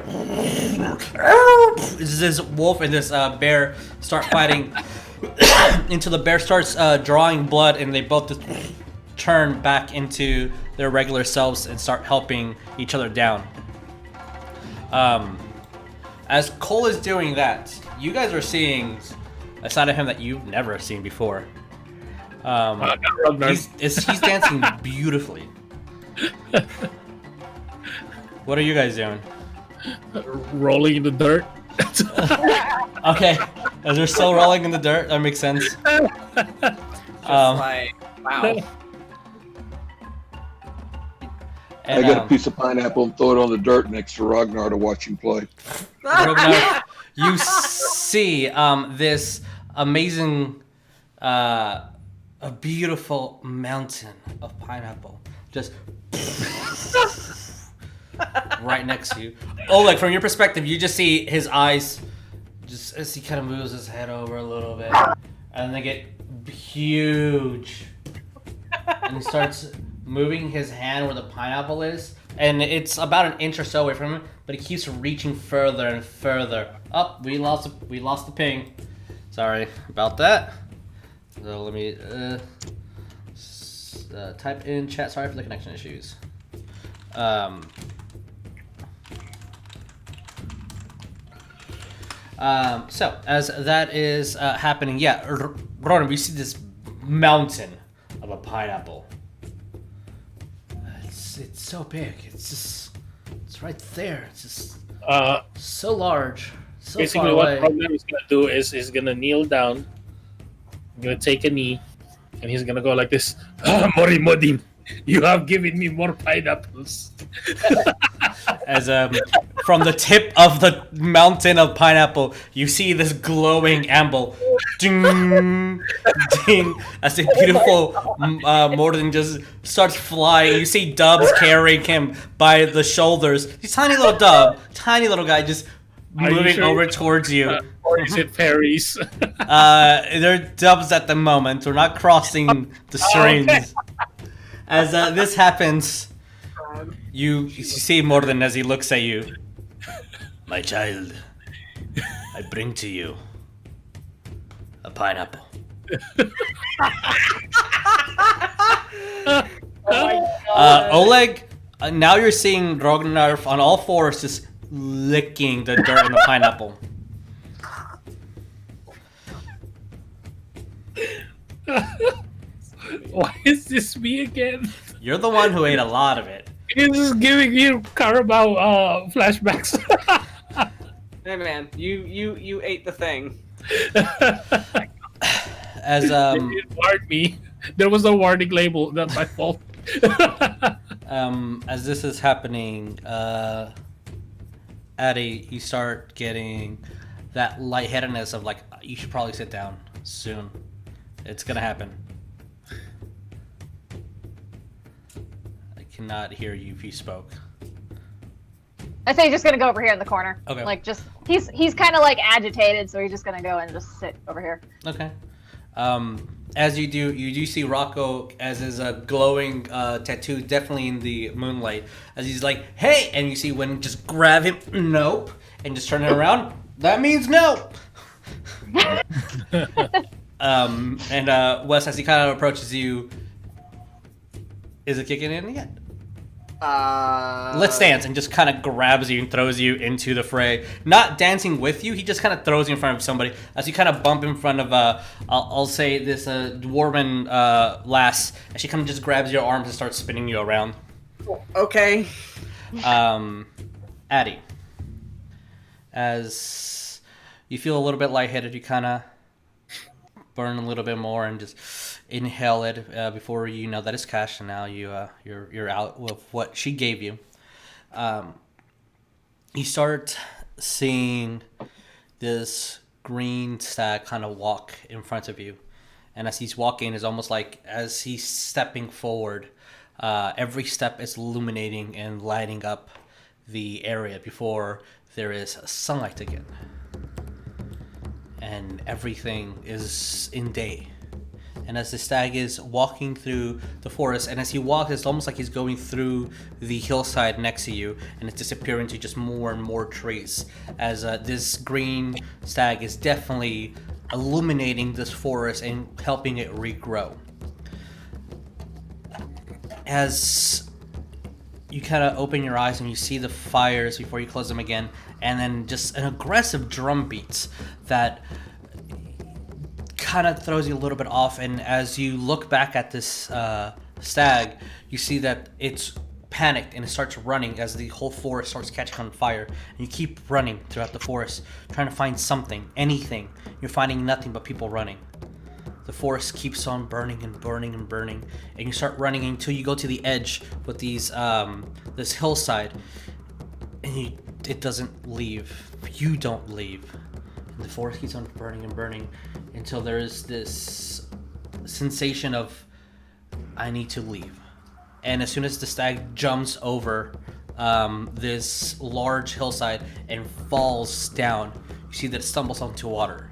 this wolf and this bear start fighting until the bear starts drawing blood, and they both just turn back into their regular selves and start helping each other down. As Cole is doing that, you guys are seeing a side of him that you've never seen before. He's dancing beautifully. What are you guys doing? Rolling in the dirt. Okay, as they're still rolling in the dirt, that makes sense. Like, wow. And, I get a piece of pineapple and throw it on the dirt next to Rognarv to watch him play. Rognarv, you see this amazing, a beautiful mountain of pineapple just right next to you. Oleg, from your perspective, you just see his eyes, just as he kind of moves his head over a little bit, and they get huge, and he starts moving his hand where the pineapple is, and it's about an inch or so away from him, but he keeps reaching further and further. Oh, we lost the ping. Sorry about that. So let me type in chat. Sorry for the connection issues. So as that is happening, yeah, Ronan, we see this mountain of a pineapple. It's so big. It's right there. It's just so large, so basically, far away. what Rognarv is gonna do is he's gonna kneel down, gonna take a knee, and he's gonna go like this, Mori Modim, You have given me more pineapples. As from the tip of the mountain of pineapple, you see this glowing amble, ding, ding, as a beautiful Morden just starts flying. You see Dubs carrying him by the shoulders. He's tiny little Dub, tiny little guy, just moving over towards you. Or is it fairies? They're Dubs at the moment. We're not crossing the streams. Okay. As this happens, you see Morden as he looks at you. My child, I bring to you a pineapple. Oleg, now you're seeing Rognarv on all fours just licking the dirt in the pineapple. Why is this me again? You're the one who ate a lot of it. It's just giving you Carabao flashbacks. Hey man, you ate the thing. As It warned me. There was a warning label. That's my fault. as this is happening, Addy, you start getting that lightheadedness of like, you should probably sit down soon. It's gonna happen. I cannot hear you if you spoke. I think he's just gonna go over here in the corner. Okay. Like just he's kind of like agitated, so he's just gonna go and just sit over here. Okay. As you do see Rocco as his glowing tattoo, definitely in the moonlight. As he's like, "Hey!" and you see Win just grab him, nope, and just turn it around. That means no. And Wes, as he kind of approaches you, is it kicking in yet? Let's dance, and just kind of grabs you and throws you into the fray. Not dancing with you, he just kind of throws you in front of somebody as you kind of bump in front of I'll say this dwarven lass, and she kind of just grabs your arms and starts spinning you around. Okay. Addy, as you feel a little bit lightheaded, you kind of burn a little bit more and just inhale it before you know that it's cash, and now you're out with what she gave you. You start seeing this green stag kind of walk in front of you, and as he's walking, it's almost like as he's stepping forward, every step is illuminating and lighting up the area before there is sunlight again, and everything is in day. And as the stag is walking through the forest, and as he walks, it's almost like he's going through the hillside next to you, and it's disappearing into just more and more trees. As this green stag is definitely illuminating this forest and helping it regrow. As you kind of open your eyes and you see the fires before you close them again, and then just an aggressive drum beats that kind of throws you a little bit off. And as you look back at this stag, you see that it's panicked and it starts running as the whole forest starts catching on fire. And you keep running throughout the forest, trying to find something, anything. You're finding nothing but people running. The forest keeps on burning and burning and burning, and you start running until you go to the edge with these this hillside, and it doesn't leave. You don't leave. And the forest keeps on burning and burning until there is this sensation of, I need to leave. And as soon as the stag jumps over this large hillside and falls down, you see that it stumbles onto water.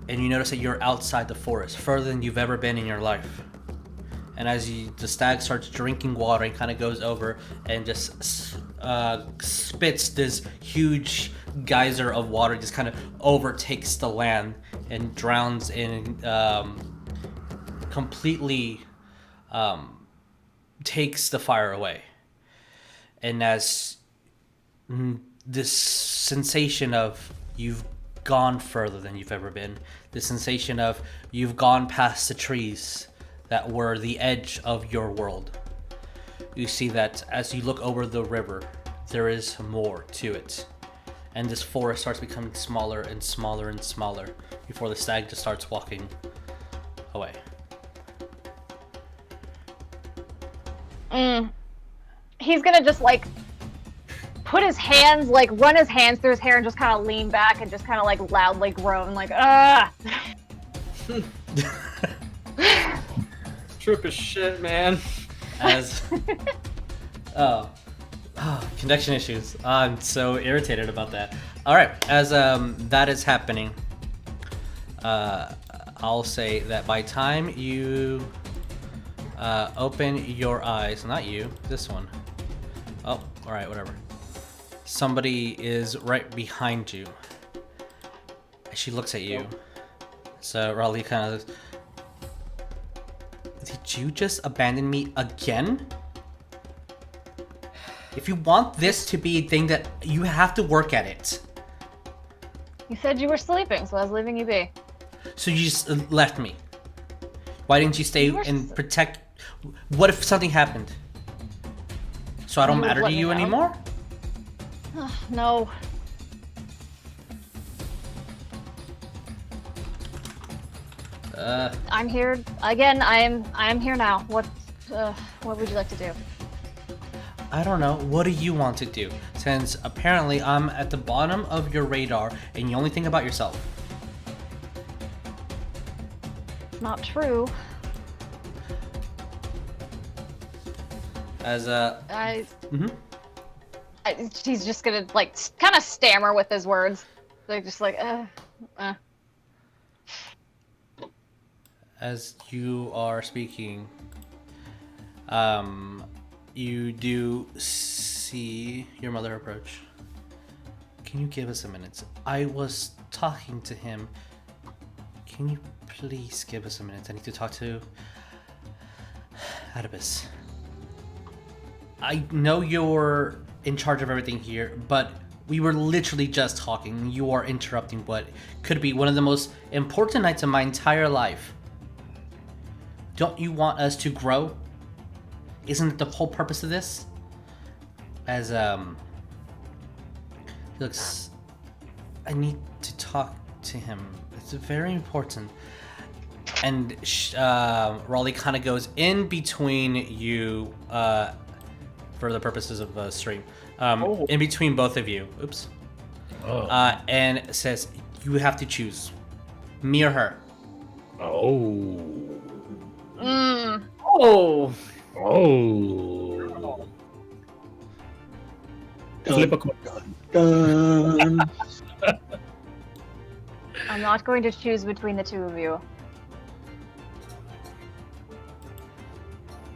And you notice that you're outside the forest, further than you've ever been in your life. And as the stag starts drinking water and kind of goes over and just spits this huge geyser of water, just kind of overtakes the land and drowns in, completely takes the fire away. And as this sensation of you've gone further than you've ever been, the sensation of you've gone past the trees that were the edge of your world, you see that as you look over the river, there is more to it. And this forest starts becoming smaller and smaller and smaller before the stag just starts walking away. He's gonna just like put his hands, like run his hands through his hair and just kind of lean back and just kind of like loudly groan, like ah. Troop of shit, man. As connection issues. I'm so irritated about that. All right, as that is happening, I'll say that by time you open your eyes, not you, this one. Oh, all right, whatever. Somebody is right behind you. She looks at you. So Raleigh kind of. Did you just abandon me again? If you want this to be a thing that you have to work at it. You said you were sleeping, so I was leaving you be. So you just left me. Why didn't you stay and protect? What if something happened? So I don't matter to you anymore? No. I'm here again. I'm here now. What would you like to do? I don't know. What do you want to do? Since apparently I'm at the bottom of your radar and you only think about yourself. Not true. As he's just gonna like kind of stammer with his words, like just like As you are speaking, you do see your mother approach. Can you give us a minute? I was talking to him. Can you please give us a minute? I need to talk to Adipocere. I know you're in charge of everything here, but we were literally just talking. You are interrupting what could be one of the most important nights of my entire life. Don't you want us to grow? Isn't it the whole purpose of this? As he looks, I need to talk to him. It's very important. And Raleigh kind of goes in between you, for the purposes of the stream, in between both of you. Oops. And says you have to choose, me or her. Flip a coin. Dun. I'm not going to choose between the two of you.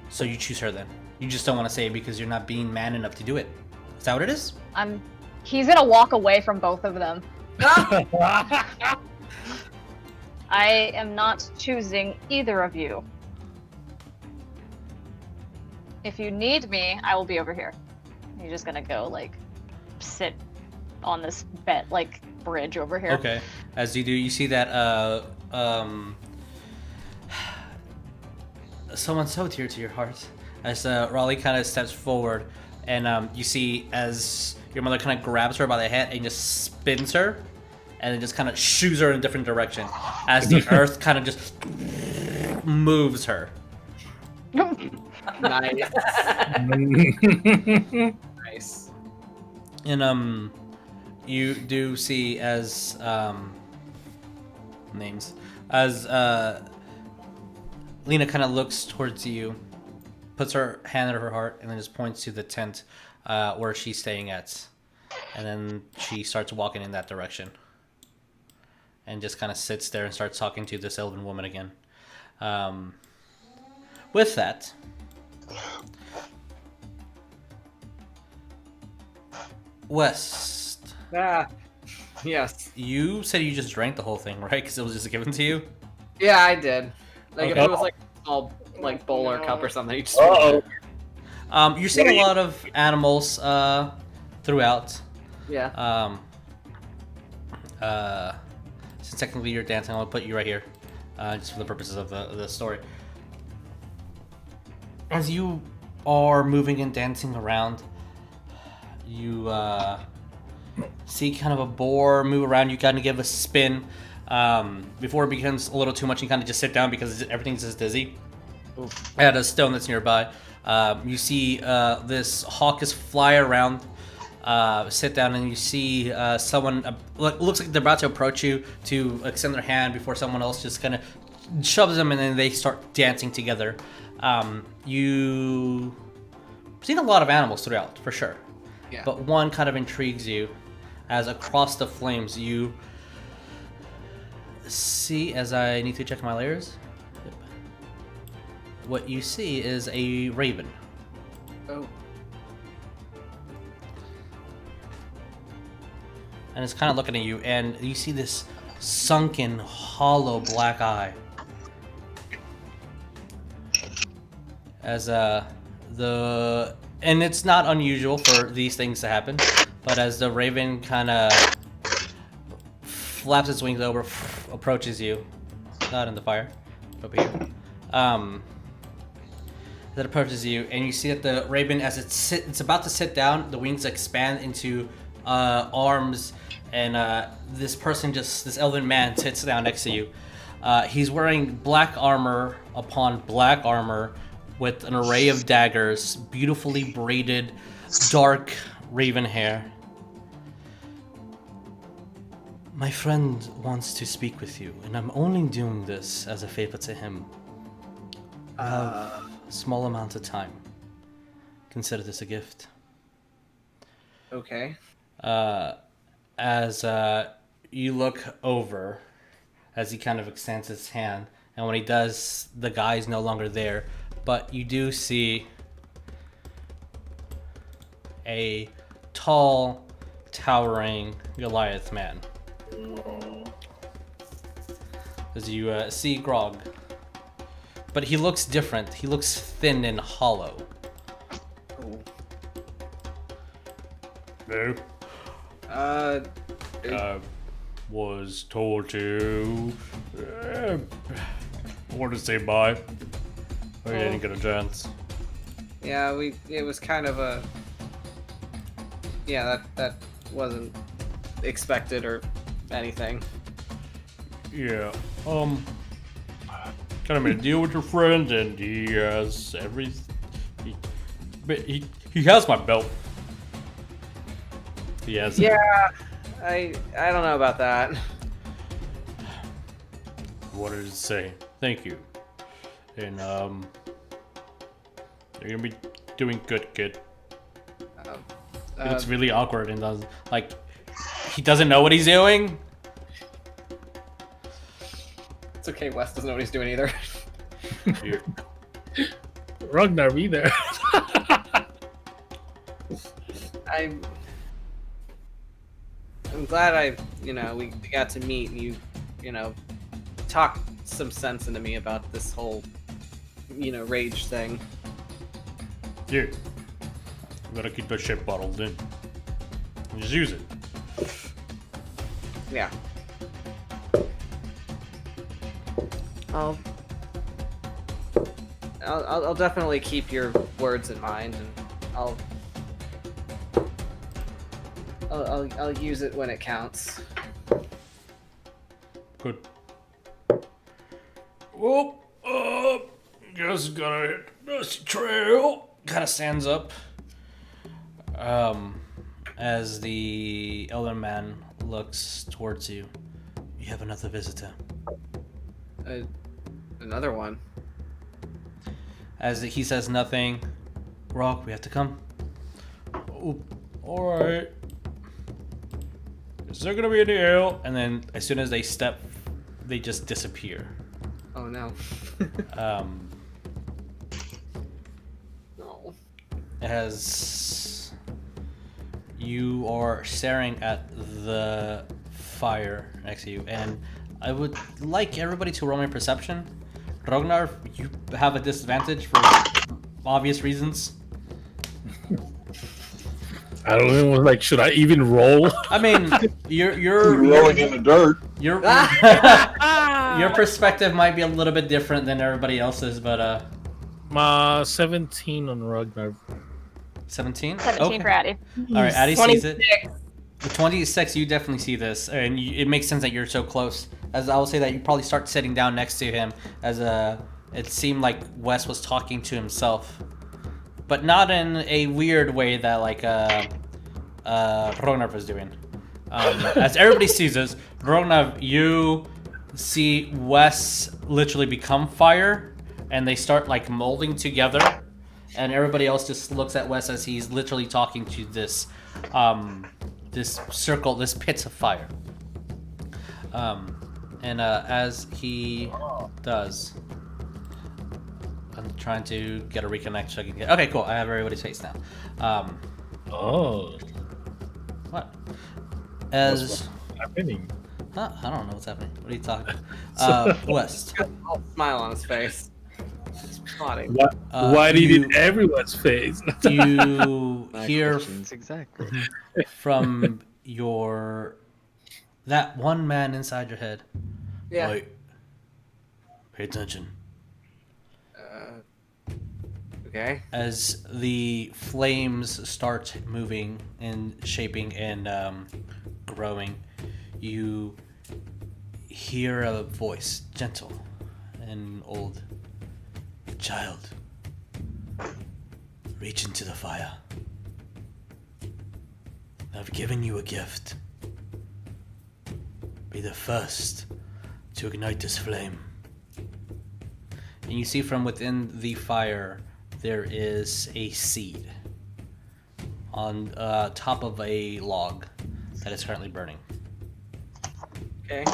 So you choose her then. You just don't want to say it because you're not being man enough to do it. Is that what it is? He's gonna walk away from both of them. I am not choosing either of you. If you need me, I will be over here. You're just gonna go like sit on this bed, like bridge over here. Okay. As you do, you see that someone so dear to your heart. As Raleigh kind of steps forward, and you see as your mother kind of grabs her by the head and just spins her, and then just kind of shoos her in a different direction, as the earth kind of just moves her. Nice. Nice. And you do see as names as Lena kind of looks towards you, puts her hand on her heart, and then just points to the tent where she's staying at, and then she starts walking in that direction, and just kind of sits there and starts talking to this elven woman again. With that, West. Yes. You said you just drank the whole thing, right? Because it was just given to you? Yeah, I did. Like, if Okay. it was like a small, like, bowl or cup or something, you just. You're seeing a lot of animals throughout. Yeah. Since technically you're dancing, I'll put you right here, just for the purposes of the story. As you are moving and dancing around, you see kind of a boar move around. You kind of give a spin before it becomes a little too much. You kind of just sit down because everything's just dizzy. at a stone that's nearby. You see this hawk fly around, sit down, and you see someone looks like they're about to approach you to extend their hand before someone else just kind of shoves them, and then they start dancing together. You've seen a lot of animals throughout, for sure. Yeah. But one kind of intrigues you, as across the flames you see, as I need to check my layers. Yep. What you see is a raven. Oh. And it's kind of looking at you, and you see this sunken, hollow black eye. As and it's not unusual for these things to happen, but as the raven kind of flaps its wings over, approaches you, not in the fire, over here. That approaches you, and you see that the raven, as it's about to sit down, the wings expand into arms, and this elven man sits down next to you. He's wearing black armor upon black armor with an array of daggers, beautifully braided, dark raven hair. My friend wants to speak with you, and I'm only doing this as a favor to him. I have a small amount of time. Consider this a gift. Okay. As you look over, as he kind of extends his hand, and when he does, the guy's no longer there, but you do see a tall, towering Goliath man. As you see Grog. But he looks different. He looks thin and hollow. Oh. No. I was told to. I want to say bye. I didn't get a chance. Yeah, it was kind of a. Yeah, that wasn't expected or anything. Yeah. Kind of made a deal with your friend, and he has everything. He has my belt. He has. Yeah, I don't know about that. What did it say? Thank you. And you're gonna be doing good, kid. It's really awkward and does he doesn't know what he's doing. It's okay. Wes doesn't know what he's doing either. Rognarv either. I'm glad we got to meet and you talk some sense into me about this whole rage thing. Yeah. You gotta keep that shit bottled in. Just use it. Yeah. I'll definitely keep your words in mind, and I'll use it when it counts. Good. Well, guess gotta hit this trail. Kind of stands up. As the elder man looks towards you. You have another visitor. Another one. As he says nothing, Rock, we have to come. Oh, alright. Is there gonna be any ale? And then as soon as they step, they just disappear. Oh no. No. As you are staring at the fire next to you, and I would like everybody to roll my perception. Rognarv, you have a disadvantage for obvious reasons. I don't know, like, should I even roll? I mean, you're rolling in the dirt. Your perspective might be a little bit different than everybody else's, but 17 on Rognarv. 17? 17 for Addy. All right, Addy sees it. 26. With 26, you definitely see this, and it makes sense that you're so close. As I will say that you probably start sitting down next to him as it seemed like Wes was talking to himself, but not in a weird way that like Rognarv was doing. As everybody sees this, Rognarv, you see Wes literally become fire, and they start like molding together, and everybody else just looks at Wes as he's literally talking to this this circle, this pits of fire. And as he does, I'm trying to get a reconnect so I can get. Okay, cool. I have everybody's face now. Oh, What? As what's happening? Huh? I don't know what's happening. What are you talking about? West. I'll smile on his face. He's plotting. Why did you- it everyone's face? You My hear questions, exactly. from that one man inside your head. Yeah. Wait. Pay attention. Okay. As the flames start moving and shaping and growing, you hear a voice, gentle and old. Child, reach into the fire. I've given you a gift. Be the first to ignite this flame. And you see from within the fire, there is a seed on top of a log that is currently burning. Okay.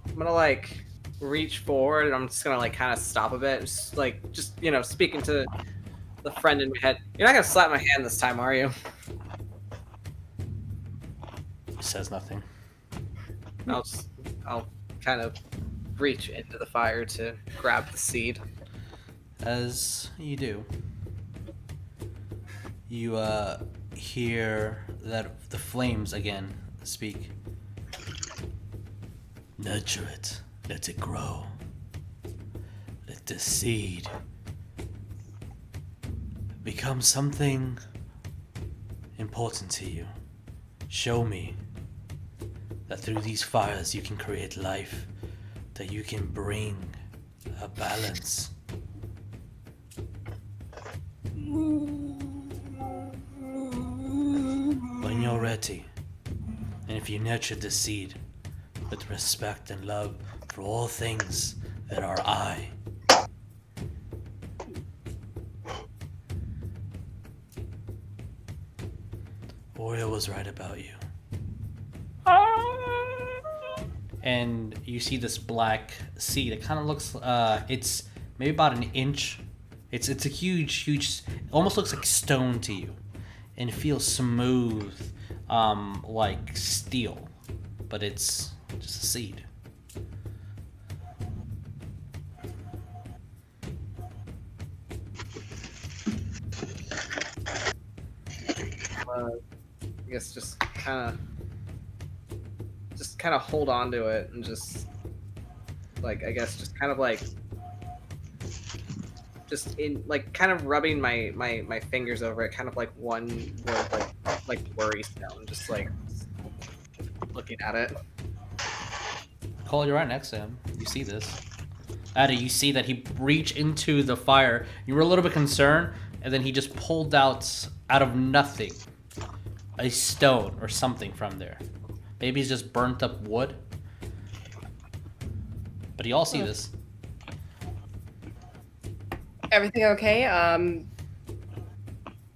I'm gonna like reach forward and I'm just gonna like kind of stop a bit, just you know, speaking to the friend in my head. You're not gonna slap my hand this time, are you? He says nothing. I'll kind of reach into the fire to grab the seed. As you do, you hear that the flames again speak. Nurture it. Let it grow. Let the seed become something important to you. Show me that through these fires you can create life, that you can bring a balance. When you're ready, and if you nurture the seed with respect and love for all things that are I, Ariell was right about you. And you see this black seed. It kind of looks, it's maybe about an inch. It's a huge, it almost looks like stone to you. And it feels smooth, like steel. But it's just a seed. I guess just kind of hold on to it and just like, I guess just kind of like just in like kind of rubbing my fingers over it, kind of like one word, like worry stone, just like looking at it. Cole, you're right next to him. You see this. Ada, you see that he reached into the fire. You were a little bit concerned, and then he just pulled out of nothing a stone or something from there. Maybe it's just burnt up wood. But you all see this. Everything okay?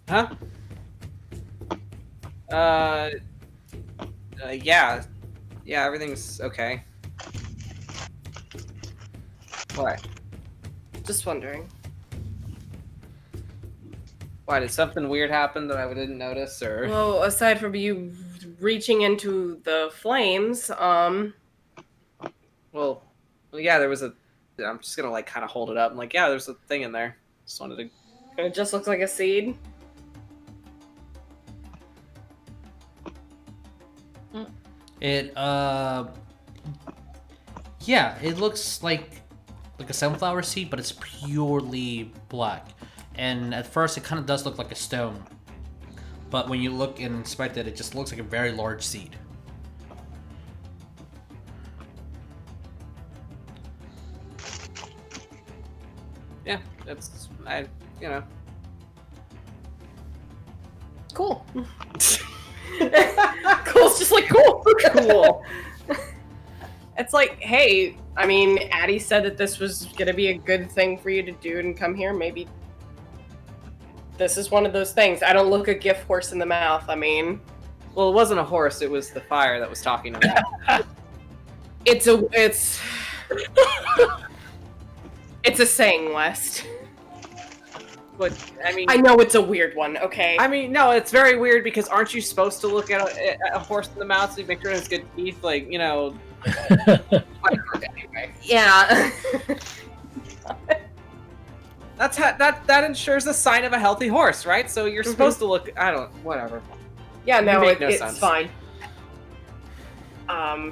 Huh? Yeah. Yeah, everything's okay. Why? Just wondering. Why, did something weird happen that I didn't notice, or? Well, aside from you reaching into the flames, Well, yeah, there was a... I'm just gonna, like, kind of hold it up. I'm like, yeah, there's a thing in there. Just wanted to... it just looks like a seed. It, yeah, it looks like a sunflower seed, but it's purely black. And at first, it kind of does look like a stone. But when you look and inspect it, it just looks like a very large seed. you know. Cool. Cool's just like, cool. Cool. It's like, hey, I mean, Addie said that this was going to be a good thing for you to do and come here. Maybe this is one of those things. I don't look a gift horse in the mouth. I mean... Well, it wasn't a horse. It was the fire that was talking to me. It's a saying, West. But, I mean... I know it's a weird one, okay? I mean, no, it's very weird because aren't you supposed to look at a horse in the mouth so you make sure it has good teeth? Like, you know... Anyway. Yeah. That ensures the sign of a healthy horse, right? So you're supposed to look... whatever. Yeah, no, it's sense. Fine. Are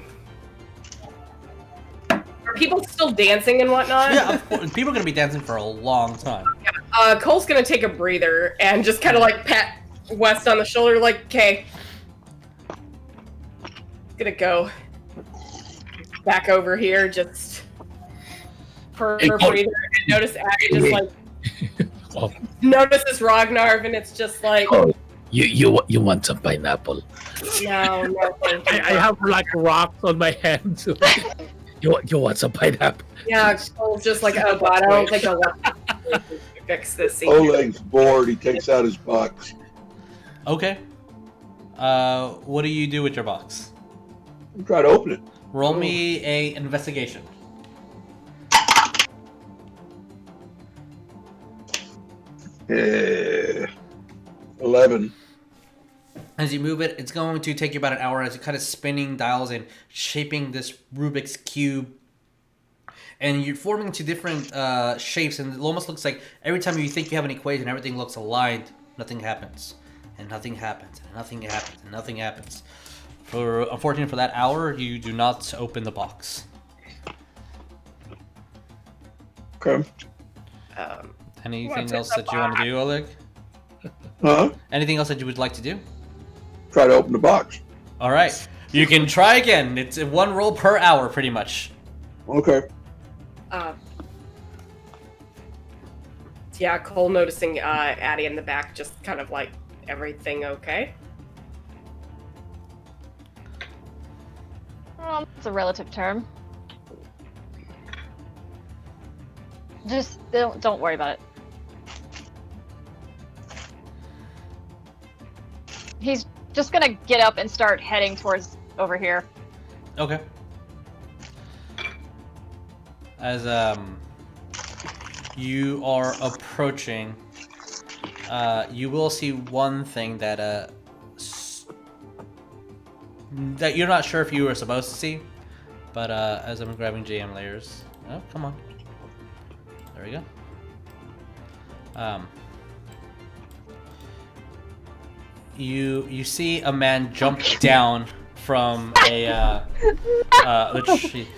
people still dancing and whatnot? Yeah, of course. People are going to be dancing for a long time. Yeah. Cole's going to take a breather and just kind of like pat West on the shoulder like, okay. Gonna go back over here just for a breather and notice Abby just like notices Rognarv and it's just like... Oh. You want some pineapple? No, thank you. I have like rocks on my hands. You want some pineapple? Yeah, Cole's just like, oh god, I don't think I'll fix this scene. Oleg's bored. He takes out his box. Okay. What do you do with your box? Try to open it. Roll me a investigation. 11. As you move it, it's going to take you about an hour as you're kind of spinning dials and shaping this Rubik's Cube. And you're forming into different shapes, and it almost looks like every time you think you have an equation, everything looks aligned, nothing happens. And nothing happens, and nothing happens, and nothing happens. Unfortunately for that hour, you do not open the box. Okay. Anything else that you want to do, Oleg? Huh? Anything else that you would like to do? Try to open the box. All right. You can try again. It's one roll per hour, pretty much. Okay. Yeah, Cole noticing Addie in the back, just kind of like, everything okay? It's a relative term. Just don't worry about it. He's just gonna get up and start heading towards over here. Okay. As you are approaching, you will see one thing that that you're not sure if you were supposed to see, but as I'm grabbing GM layers, oh come on, there we go. You see a man jump down from a the tree.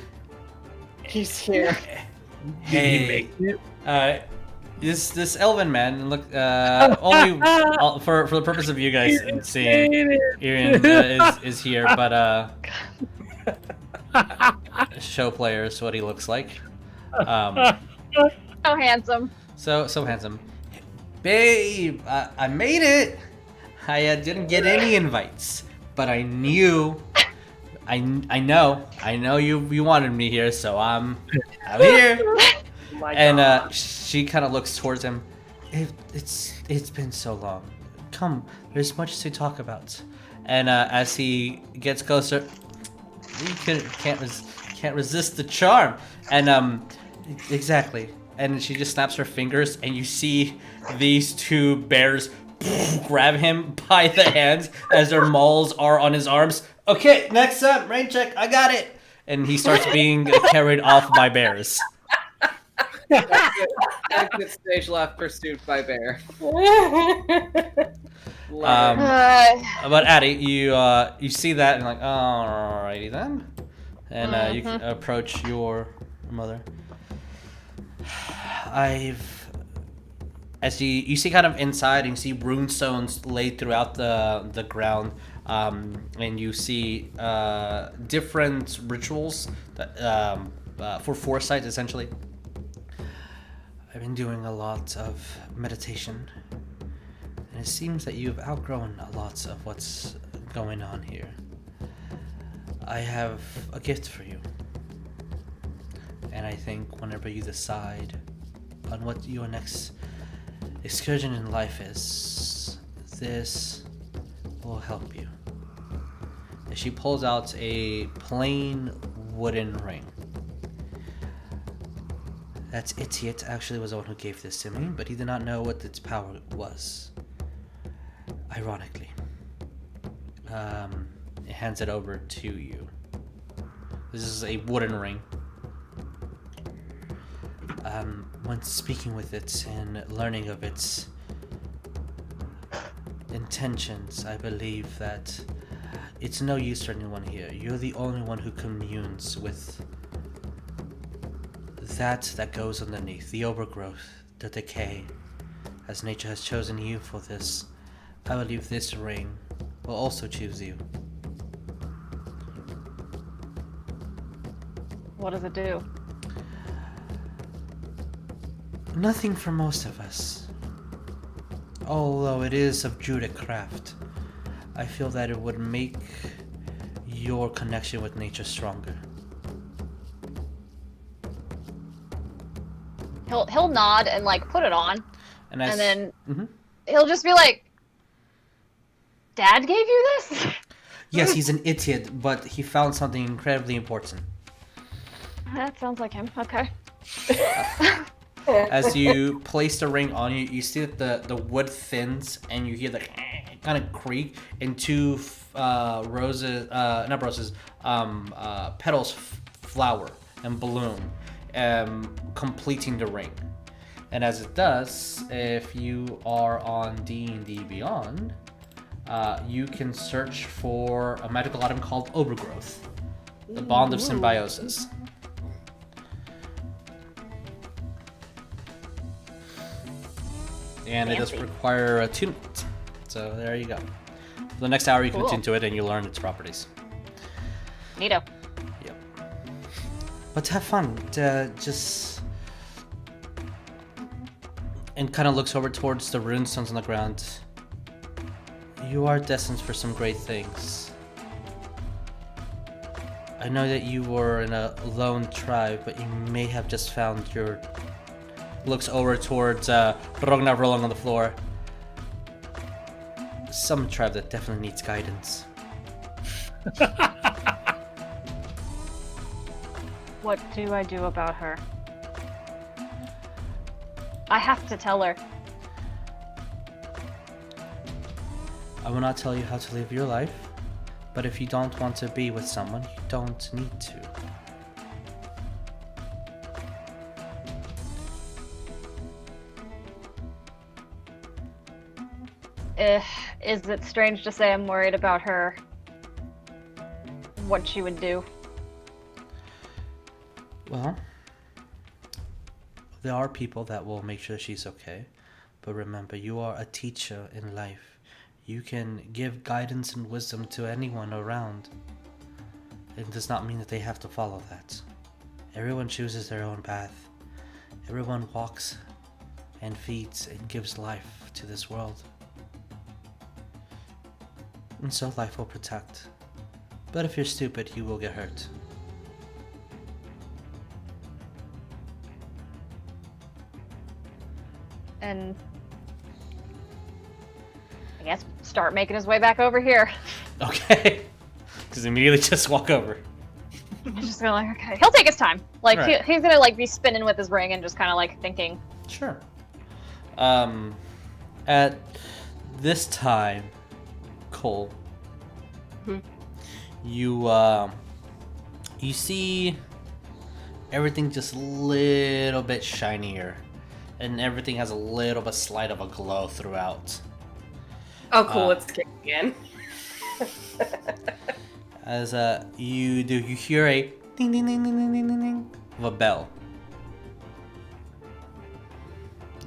He's here. Hey, this elven man, look, only for the purpose of you guys seeing, Ariell is here, but show players what he looks like. So handsome. So handsome. Babe, I made it. I didn't get any invites, but I knew. I know you wanted me here, so I'm here. And she kind of looks towards him. It's been so long. Come, there's much to talk about. And as he gets closer, you can't resist the charm. And exactly. And she just snaps her fingers, and you see these two bears grab him by the hands as their mauls are on his arms. Okay, next up, rain check. I got it. And he starts being carried off by bears. Exit stage left, pursued by bear. But Addie, you see that and like, alrighty then, and you can approach your mother. As you see kind of inside, and you see runestones laid throughout the ground, and you see different rituals that for foresight essentially. I've been doing a lot of meditation, and it seems that you've outgrown a lot of what's going on here. I have a gift for you, and I think whenever you decide on what your next excursion in life is, this will help you. And she pulls out a plain wooden ring. That idiot actually was the one who gave this to me, but he did not know what its power was. Ironically. It hands it over to you. This is a wooden ring. When speaking with it and learning of its intentions, I believe that it's no use for anyone here. You're the only one who communes with that goes underneath, the overgrowth, the decay. As nature has chosen you for this, I believe this ring will also choose you. What does it do? Nothing for most of us. Although it is of Druidic craft, I feel that it would make your connection with nature stronger. He'll nod and like put it on, And then he'll just be like, "Dad gave you this?" Yes, he's an idiot, but he found something incredibly important. That sounds like him. Okay. As you place the ring on you, you see that the wood thins, and you hear the kind of creak, and two petals flower and bloom, completing the ring. And as it does, if you are on D&D Beyond, you can search for a magical item called Overgrowth, the Bond of Symbiosis. And it does require attunement. So there you go. For the next hour, you can attune to it and you learn its properties. Neato. Yep. But have fun. Just... And kind of looks over towards the runestones on the ground. You are destined for some great things. I know that you were in a lone tribe, but you may have just found your... Looks over towards Rognarv rolling on the floor. Some tribe that definitely needs guidance. What do I do about her? I have to tell her. I will not tell you how to live your life, but if you don't want to be with someone, you don't need to. Is it strange to say I'm worried about her? What she would do? Well, there are people that will make sure she's okay, but remember, you are a teacher in life. You can give guidance and wisdom to anyone around. It does not mean that they have to follow that. Everyone chooses their own path. Everyone walks and feeds and gives life to this world. And so life will protect. But if you're stupid, you will get hurt. And I guess start making his way back over here. Okay. Just immediately just walk over. I'm just gonna like, okay. He'll take his time. Like Right. he's gonna like be spinning with his ring and just kind of like thinking. Sure. At this time, Cole, you see everything just a little bit shinier, and everything has a little bit slight of a glow throughout. Oh, cool! It's kicking in. As you hear a ding ding ding ding ding ding ding ding of a bell.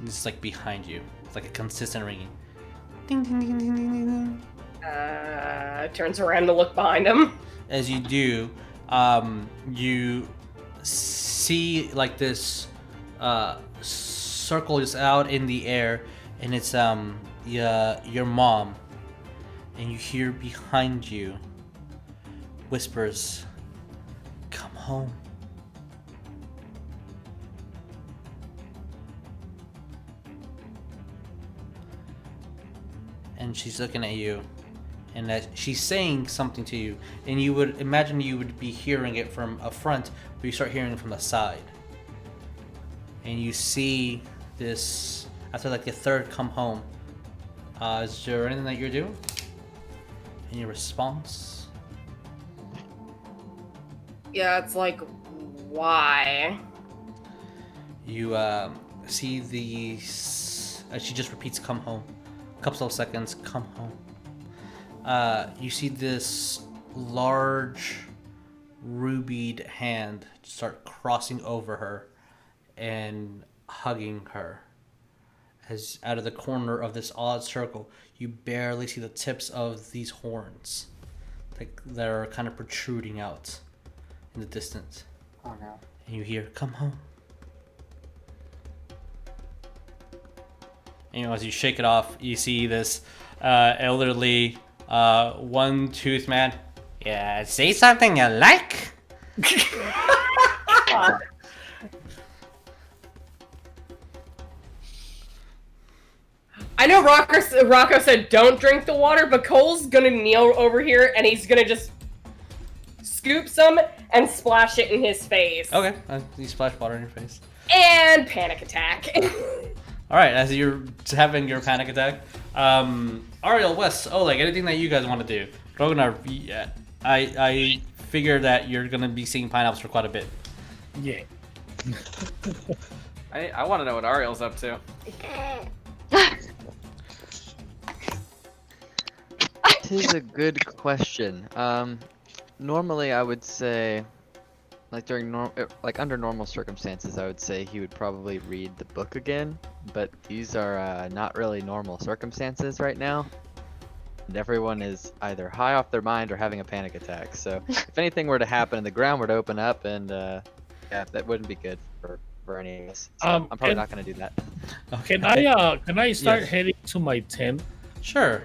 It's like behind you. It's like a consistent ringing. Ding ding ding ding ding ding ding. Turns around to look behind him. As you do, you see like this circle is out in the air, and it's your mom, and you hear behind you whispers, "Come home." And she's looking at you, and that she's saying something to you, and you would imagine you would be hearing it from a front, but you start hearing it from the side. And you see this after like the third come home. Is there anything that you're doing? Any response? Yeah, it's like, why? You see these. She just repeats, "Come home." A couple of seconds, "Come home." You see this large rubied hand start crossing over her and hugging her. As out of the corner of this odd circle, you barely see the tips of these horns, like that are kind of protruding out in the distance. Oh no. And you hear, "Come home." And, as you shake it off, you see this elderly, one-toothed man. "Yeah, say something you like." I know Rocco said don't drink the water, but Cole's gonna kneel over here and he's gonna just scoop some and splash it in his face. Okay, you splash water in your face. And panic attack. All right, as you're having your panic attack, Ariell, Wes, Oleg, anything that you guys want to do? Rognarv, I figure that you're gonna be seeing pineapples for quite a bit. Yeah. I want to know what Ariel's up to. This is a good question. Normally I would say, like under normal circumstances, I would say he would probably read the book again. But these are not really normal circumstances right now, and everyone is either high off their mind or having a panic attack. So if anything were to happen and the ground were to open up, and yeah, that wouldn't be good for any of us. So I'm probably not going to do that. Can I start heading to my tent? Sure.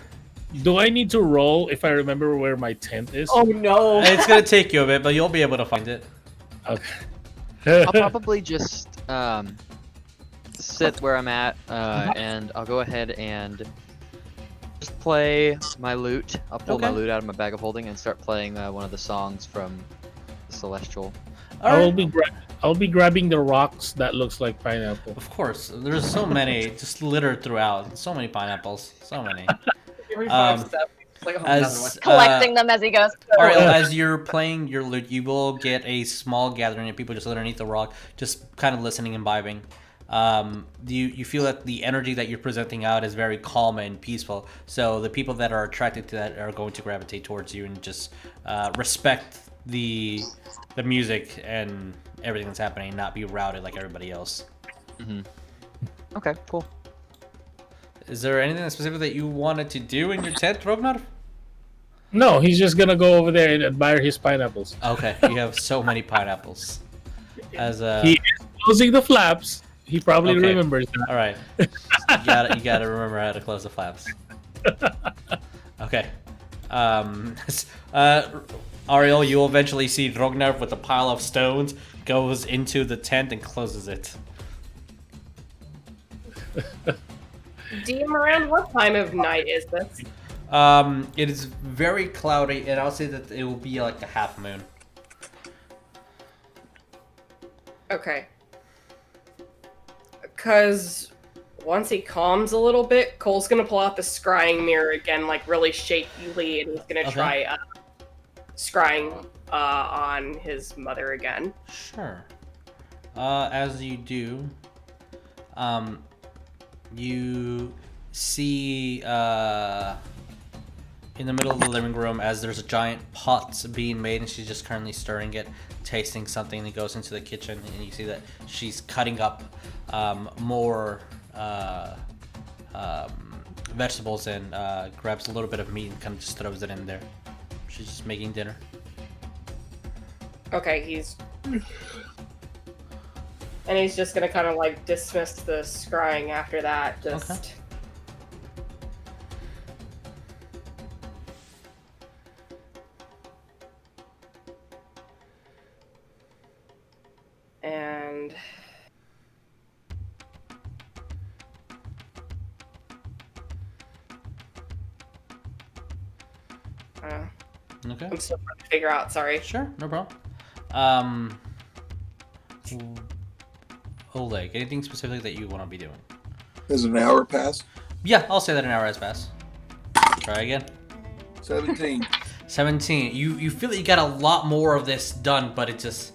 Do I need to roll if I remember where my tent is? Oh no! It's gonna take you a bit, but you'll be able to find it. Okay. I'll probably just sit where I'm at, and I'll go ahead and just play my lute. I'll pull my lute out of my bag of holding and start playing one of the songs from the Celestial. I'll be grabbing the rocks that looks like pineapple. Of course, there's so many just littered throughout. So many pineapples, so many. Every 5 steps, it's like, oh, another one. Collecting them as he goes. Ariell, as you're playing your lute, you will get a small gathering of people just underneath the rock, just kind of listening and vibing. You feel that the energy that you're presenting out is very calm and peaceful. So the people that are attracted to that are going to gravitate towards you and just respect the music and everything that's happening, not be routed like everybody else. Mm-hmm. Okay, cool. Is there anything specific that you wanted to do in your tent, Rognarv? No, he's just gonna go over there and admire his pineapples. Okay, you have so many pineapples. As he is closing the flaps. He probably remembers that. All right, you gotta remember how to close the flaps. Okay. Ariell, you'll eventually see Rognarv with a pile of stones goes into the tent and closes it. DM around what time of night is this? It is very cloudy, and I'll say that it will be like a half moon. Okay. Because once he calms a little bit, Cole's gonna pull out the scrying mirror again, like really shakily, and he's gonna try scrying on his mother again. Sure. As you do, you see in the middle of the living room as there's a giant pot being made, and she's just currently stirring it, tasting something, and he goes into the kitchen, and you see that she's cutting up more vegetables and grabs a little bit of meat and kind of just throws it in there. She's just making dinner. Okay, he's And he's just gonna kind of like dismiss the scrying after that. Just. Okay. And. Okay. I'm still trying to figure out. Sorry. Sure, no problem. Oleg, anything specific that you want to be doing? Has an hour passed? Yeah, I'll say that an hour has passed. Try again. 17. 17. You feel that you got a lot more of this done, but it's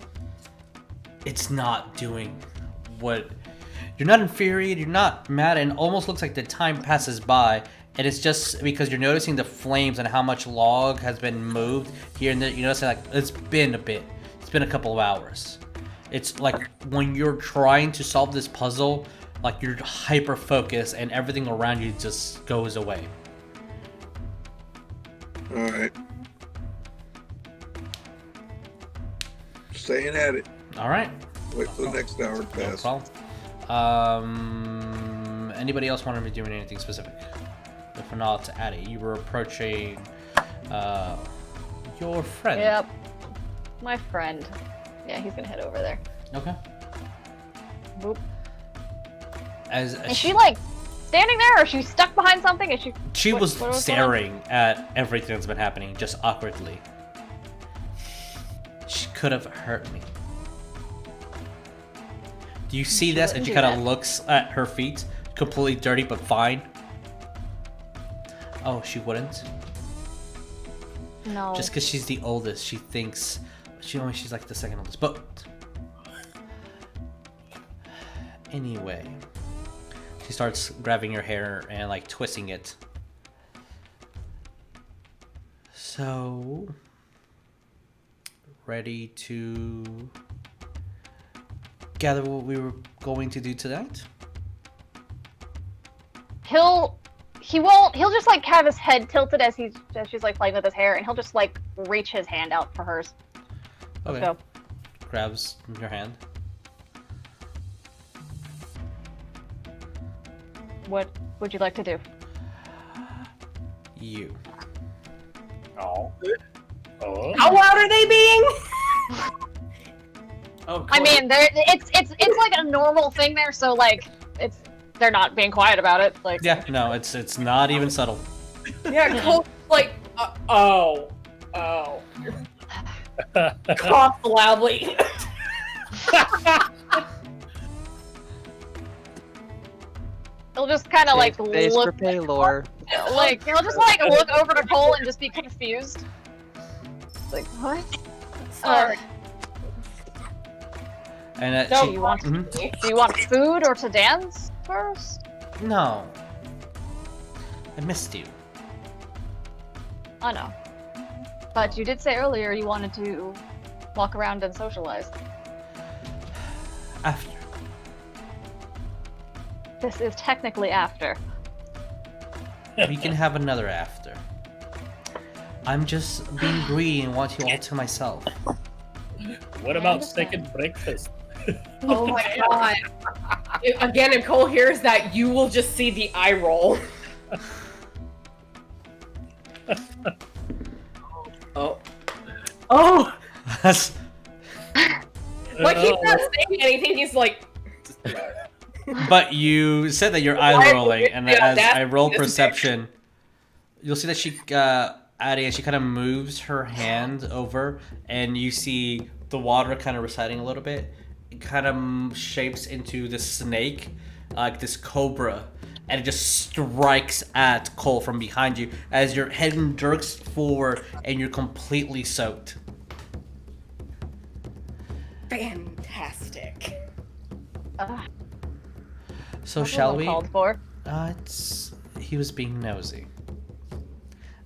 not doing what... You're not infuriated, you're not mad, and it almost looks like the time passes by, and it's just because you're noticing the flames and how much log has been moved here and there. You notice like it's been a bit. It's been a couple of hours. It's like when you're trying to solve this puzzle, like you're hyper focused and everything around you just goes away. All right. Staying at it. All right. Wait for the next hour to No pass. problem. Anybody else want to be doing anything specific? If not, Addie, you were approaching your friend. Yep. My friend. Yeah, he's gonna head over there. Okay. Boop. As Is she like standing there, or is she stuck behind something? Is she? She was going on? staring at everything that's been happening, just awkwardly. She could have hurt me. Do you see this? And she kind of looks at her feet, completely dirty but fine. Oh, she wouldn't? No. Just because she's the oldest, she thinks she's like the second oldest. But anyway, she starts grabbing your hair and like twisting it. So, ready to gather what we were going to do tonight? He'll just like have his head tilted as she's like playing with his hair, and he'll just like reach his hand out for hers. Okay. Let's go. Grabs your hand. What would you like to do? You. Oh. Oh. How loud are they being? Oh, I mean, it's like a normal thing there, so like they're not being quiet about it. Like yeah, no, it's not even subtle. Yeah, Cole's like, oh. Cough loudly. he'll just kind of like Face look, for Paylor. like he'll just like look over to Cole and just be confused. Like what? Sorry. And No, Do you want Mhm. do you want food or to dance first? No. I missed you. I know. But you did say earlier you wanted to walk around and socialize. After. This is technically after. We can have another after. I'm just being greedy and want you all to myself. What about steak and breakfast? Oh my god. Again, if Cole hears that, you will just see the eye roll. Oh. Oh! That's- Like, he's not saying anything, he's like... but you said that you're eye rolling, and Yeah, as that's- I roll that's perception, you'll see that she, Addie, she kind of moves her hand over, and you see the water kind of receding a little bit. It kind of shapes into this snake, like this cobra, and it just strikes at Cole from behind you as your head jerks forward and you're completely soaked. Fantastic. So That's shall what we? I'm called for. He was being nosy.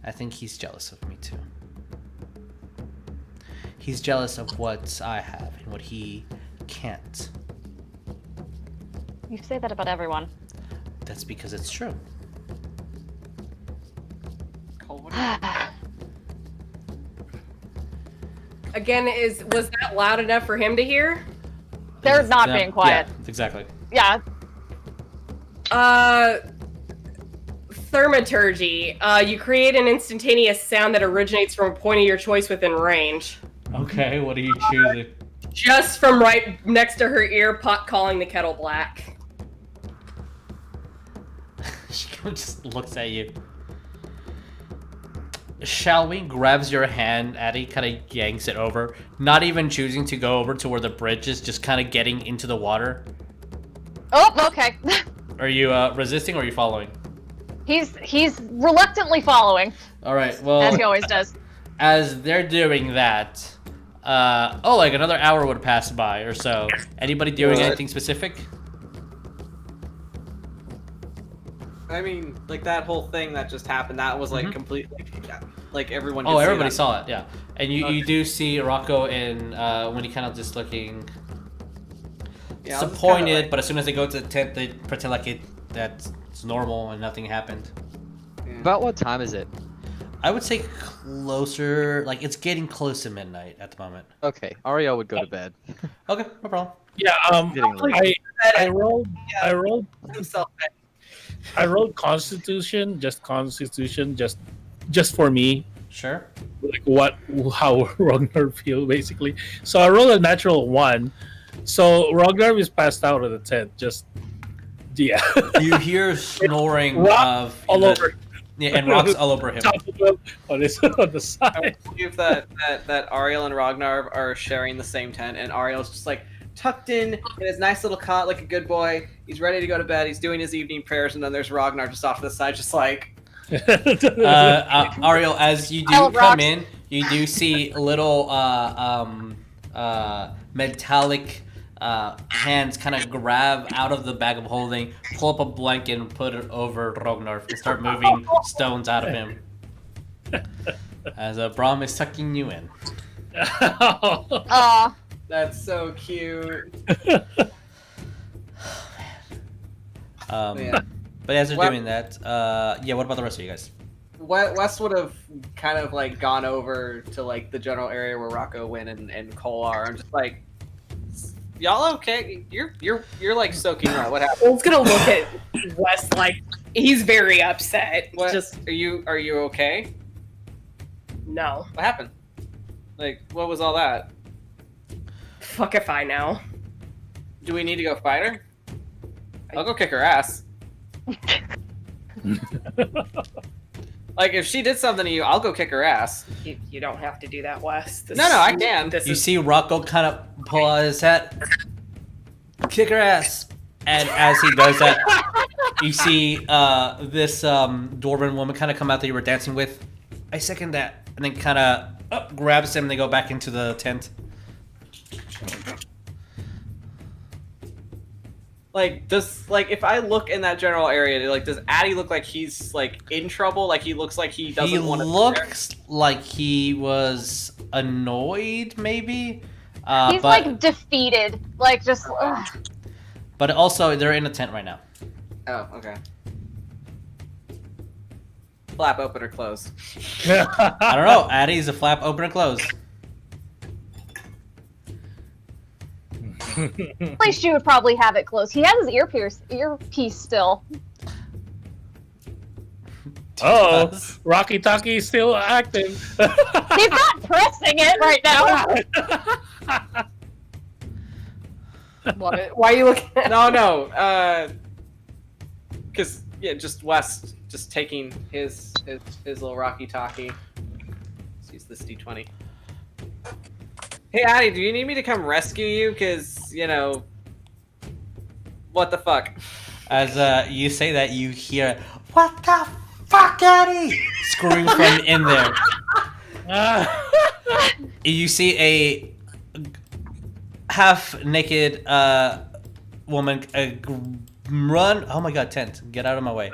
I think he's jealous of me too. He's jealous of what I have and what he can't. You say that about everyone. That's because it's true. Again, was that loud enough for him to hear? They're not being quiet. Yeah, exactly. Yeah. Thermaturgy. You create an instantaneous sound that originates from a point of your choice within range. Okay, what are you choosing? Just from right next to her ear, pot calling the kettle black. She just looks at you. Shall we? Grabs your hand, Addie kind of yanks it over. Not even choosing to go over to where the bridge is, just kind of getting into the water. Oh, okay. Are you resisting or are you following? He's reluctantly following. All right, well, As he always does. as they're doing that, like another hour would pass by or so. Anybody doing anything specific? I mean, like that whole thing that just happened, that was like completely, like everyone. Oh, could see everybody that. saw it, yeah. And you do see Rocco and when he kind of just looking Yeah, I was just disappointed, kinda like- but as soon as they go to the tent, they pretend like that's normal and nothing happened. About what time is it? I would say closer, like it's getting close to midnight at the moment. Okay, Ariell would go to bed. Okay, no problem. Yeah, Getting late. I rolled Himself. I rolled Constitution, just for me, Sure. like how Rognarv feel basically. So I rolled a natural 1. So Rognarv is passed out of the tent. Yeah, You hear snoring Rock all over. Yeah, and rocks all over him. Top of him on the I side. believe that Ariel and Rognarv are sharing the same tent, and Ariel's just like tucked in his nice little cot like a good boy. He's ready to go to bed. He's doing his evening prayers, and then there's Ragnar just off to the side, just like. Ariel, as you do I love come rocks. in, you do see little metallic hands kind of grab out of the bag of holding, pull up a blanket and put it over Rognarv and start moving stones out of him. As Brahm is tucking you in. Aw. That's so cute. Yeah. But as they're What- doing that, what about the rest of you guys? Wes would have kind of like gone over to like the general area where Rocco went and Cole are. I'm just like, y'all okay? You're like soaking wet. What happened? Cole's gonna look at Wes like he's very upset. What? Just Are you okay? no. What happened? Like, what was all that? Fuck if I know. Do we need to go fight her? I'll go kick her ass. Like, if she did something to you, I'll go kick her ass. You don't have to do that, Wes. No, I can. This You is see Rocco kind of pull out his hat, kick her ass, and as he does that, you see this dwarven woman kind of come out that you were dancing with. I second that, and then kind of grabs him and they go back into the tent. Like, if I look in that general area, like, does Addy look like he's like in trouble? Like, he looks like he doesn't He want to. looks like he was annoyed, maybe. He's like defeated. Like just. Ugh. But also, they're in a tent right now. Oh, okay. Flap open or close. I don't know. Addie's a flap open and close. At least you would probably have it closed. He has his earpiece still. Oh, Rocky Talkie is still active. He's not pressing it right now. what? Why are you looking at No. Because just West just taking his little Rocky Talkie. Let's use this D20. Hey, Addy, do you need me to come rescue you? Because, what the fuck? As you say that, you hear, "What the fuck, Eddie?" screaming from in there. You see a half-naked woman run. Oh my god, tent! Get out of my way!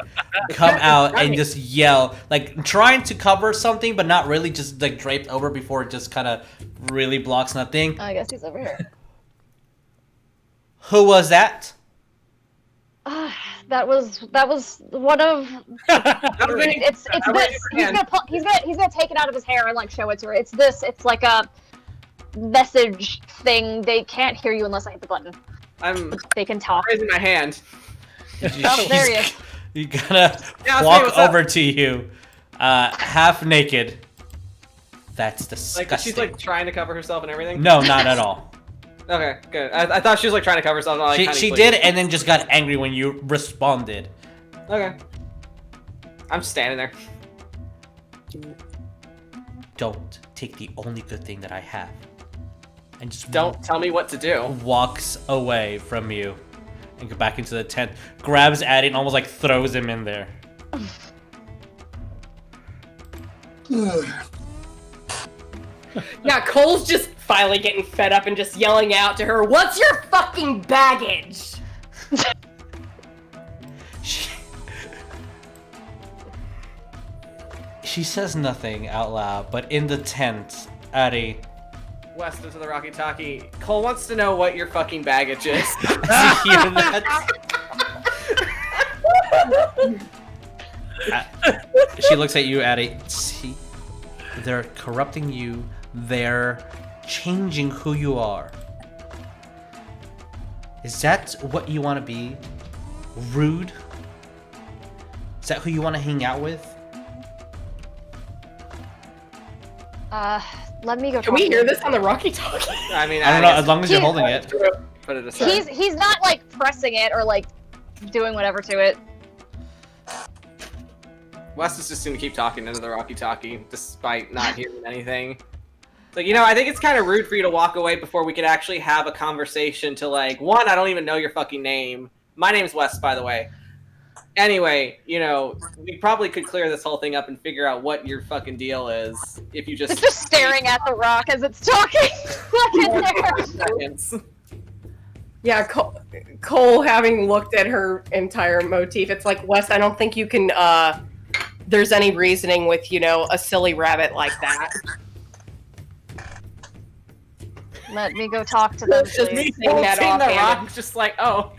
Come out and just yell, like trying to cover something, but not really, just like draped over before it just kind of really blocks nothing. I guess he's over here. Who was that? That was one of. It's this. He's gonna take it out of his hair and like show it to her. It's this. It's like a. message thing. They can't hear you unless I hit the button. They can talk. raising my hand. Oh, there he is. You gotta Yeah, walk what's up? over to you, half naked. That's disgusting. Like she's like trying to cover herself and everything. No, not at all. Okay, good. I thought she was like trying to cover herself. Not, like, She kinda did, and then just got angry when you responded. Okay. I'm standing there. Don't take the only good thing that I have. And just Don't tell me what to do. walks away from you and go back into the tent. Grabs Addy and almost like throws him in there. Yeah, Cole's just finally getting fed up and just yelling out to her, "What's your fucking baggage?" She says nothing out loud, but in the tent, Addy, West into the Rocky Talkie. Cole wants to know what your fucking baggage is. does he hear that? She looks at you, Addy. See, they're corrupting you. They're changing who you are. Is that what you want to be? Rude? Is that who you want to hang out with? Let me go. Can we hear this on the Rocky Talkie? I mean, I don't know, as long as you're holding it. Put it aside. He's not like pressing it or like doing whatever to it. Wes is just gonna keep talking into the Rocky Talkie, despite not hearing anything. It's like, I think it's kind of rude for you to walk away before we could actually have a conversation to like, one, I don't even know your fucking name. My name's Wes, by the way. Anyway, we probably could clear this whole thing up and figure out what your fucking deal is if you just... It's just staring at the rock as it's talking. Look at there. Yeah, Cole, having looked at her entire motif, it's like, Wes, I don't think you can, there's any reasoning with, a silly rabbit like that. Let me go talk to them. Just me please. saying that the offhanded. rock, just like, oh.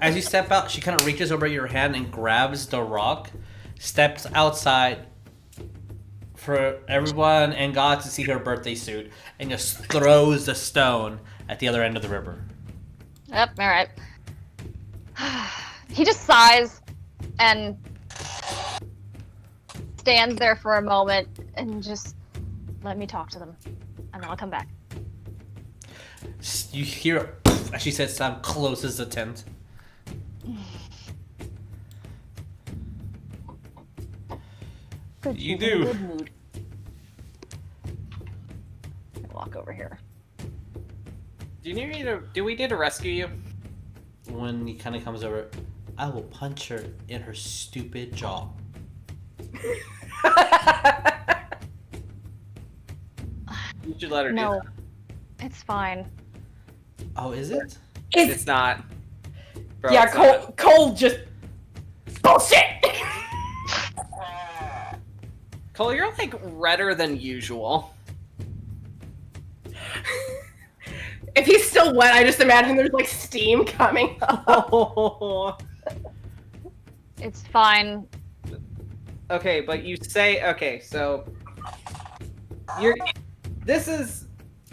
As you step out, she kind of reaches over your hand and grabs the rock, steps outside for everyone and God to see her birthday suit, and just throws the stone at the other end of the river. Yep, alright. He just sighs and stands there for a moment and just let me talk to them. And then I'll come back. You hear, as she says, Sam closes the tent. Good, You she's in a do. good mood. I walk over here. Do we need to rescue you? When he kind of comes over, I will punch her in her stupid jaw. You should let her do No, that. it's fine. Oh, is it? It's not. Bro, Yeah, it's not. Cole just... Bullshit! Cole, you're like redder than usual. If he's still wet, I just imagine there's like steam coming up. It's fine. Okay, but you say so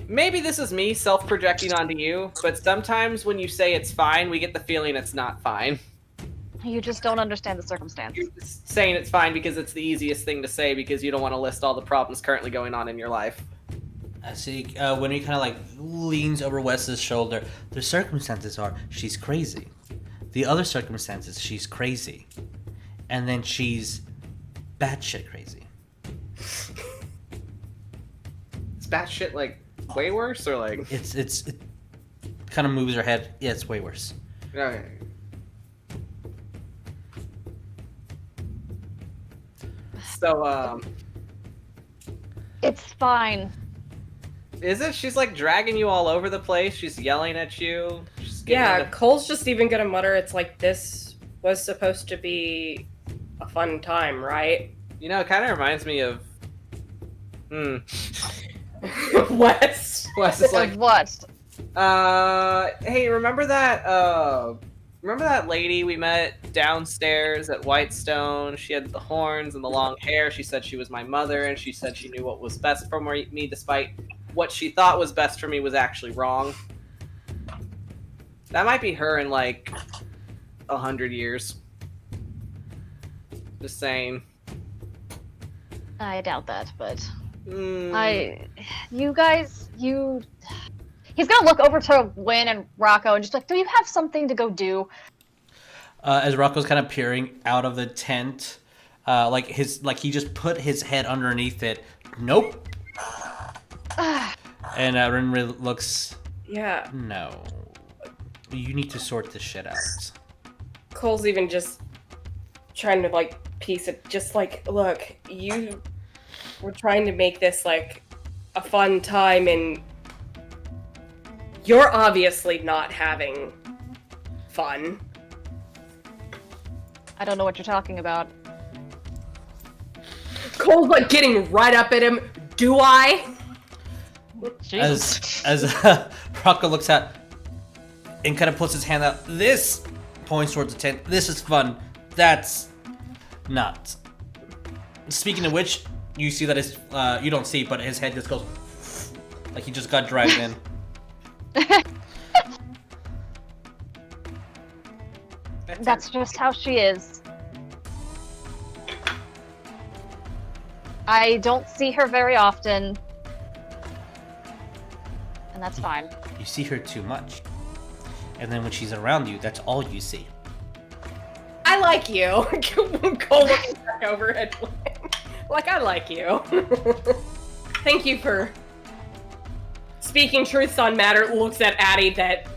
maybe this is me self-projecting onto you, but sometimes when you say it's fine, we get the feeling it's not fine. You just don't understand the circumstance. You're just saying it's fine because it's the easiest thing to say because you don't want to list all the problems currently going on in your life. I see. When he kind of like leans over Wes's shoulder, the circumstances are she's crazy. The other circumstances, she's crazy, and then she's batshit crazy. Is batshit like way worse or like? It kind of moves her head. Yeah, it's way worse. Okay. So It's fine. is it? She's like dragging you all over the place. She's yelling at you. She's getting Yeah, into- Cole's just even gonna mutter, it's like, this was supposed to be a fun time, right? it kind of reminds me of. Wes. Wes is like, Of what? hey, remember that lady we met downstairs at Whitestone? She had the horns and the long hair. She said she was my mother, and she said she knew what was best for me despite what she thought was best for me was actually wrong. That might be her in like 100 years. Just saying. I doubt that, but Mm. He's gonna look over to Wynn and Rocco and just like, do you have something to go do? As Rocco's kind of peering out of the tent, like he just put his head underneath it. Nope. And Rinri looks. Yeah. No. You need to sort this shit out. Cole's even just trying to like piece it. Just like, look, we're trying to make this like a fun time, and you're obviously not having fun. I don't know what you're talking about. Cole's like getting right up at him. Do I? Jesus. As Rocco looks out and kind of puts his hand out, this points towards the tent. This is fun. That's not. Speaking of which, you see that his you don't see, but his head just goes like he just got dragged in. That's just how she is. I don't see her very often. And that's fine. You see her too much. And then when she's around you, that's all you see. I like you. Cole looking back over at Wynn. Like, I like you. Thank you for speaking truths on matter. Looks at Addie that...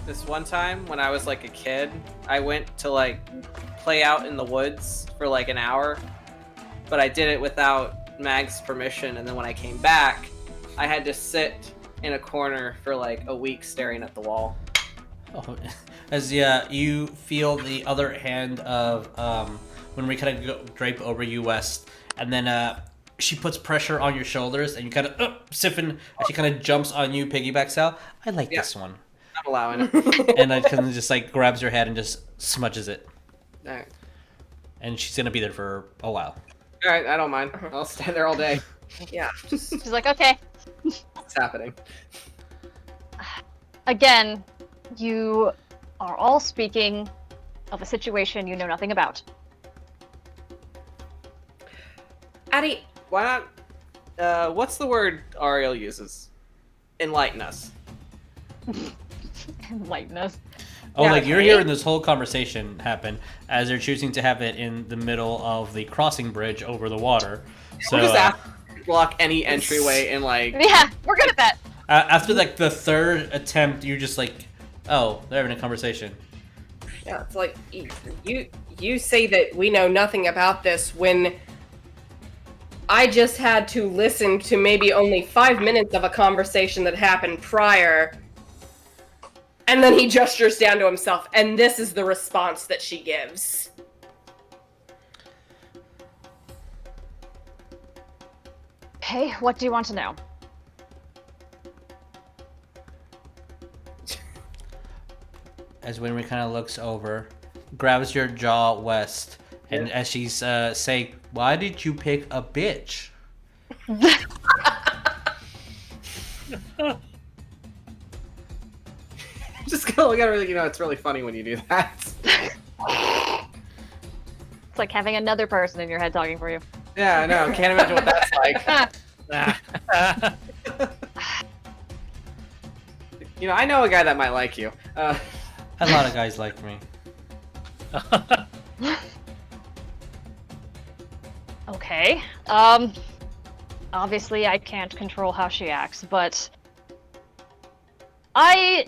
This one time when I was like a kid, I went to like play out in the woods for like an hour, but I did it without Mag's permission, and then when I came back, I had to sit in a corner for like a week staring at the wall. Oh, as you feel the other hand of when we kind of drape over you west, and then she puts pressure on your shoulders, and you kind of siphon, and she kind of jumps on you, piggybacks out. I like this one. I'm allowing it. And I kind of just like grabs your head and just smudges it. All right. And she's gonna be there for a while. All right, I don't mind. I'll stand there all day. Yeah. She's like, okay. What's happening? Again, you are all speaking of a situation you know nothing about. Addie, Why not? What's the word Ariell uses? Enlighten us. Enlighten us. Oh, Yeah, like you're okay. hearing this whole conversation happen as they're choosing to have it in the middle of the crossing bridge over the water. So We'll just have to block any entryway and like. Yeah, we're good at that. after like the third attempt, you're just like, oh, they're having a conversation. yeah, it's like you say that we know nothing about this when I just had to listen to maybe only 5 minutes of a conversation that happened prior. And then he gestures down to himself, and this is the response that she gives. Okay, what do you want to know? As Winry kind of looks over, grabs your jaw west, and as she's saying, "Why did you pick a bitch?" Just gonna look at her, it's really funny when you do that. It's like having another person in your head talking for you. Yeah, I know. Can't imagine what that's like. I know a guy that might like you. A lot of guys like me. Okay. Obviously I can't control how she acts, but I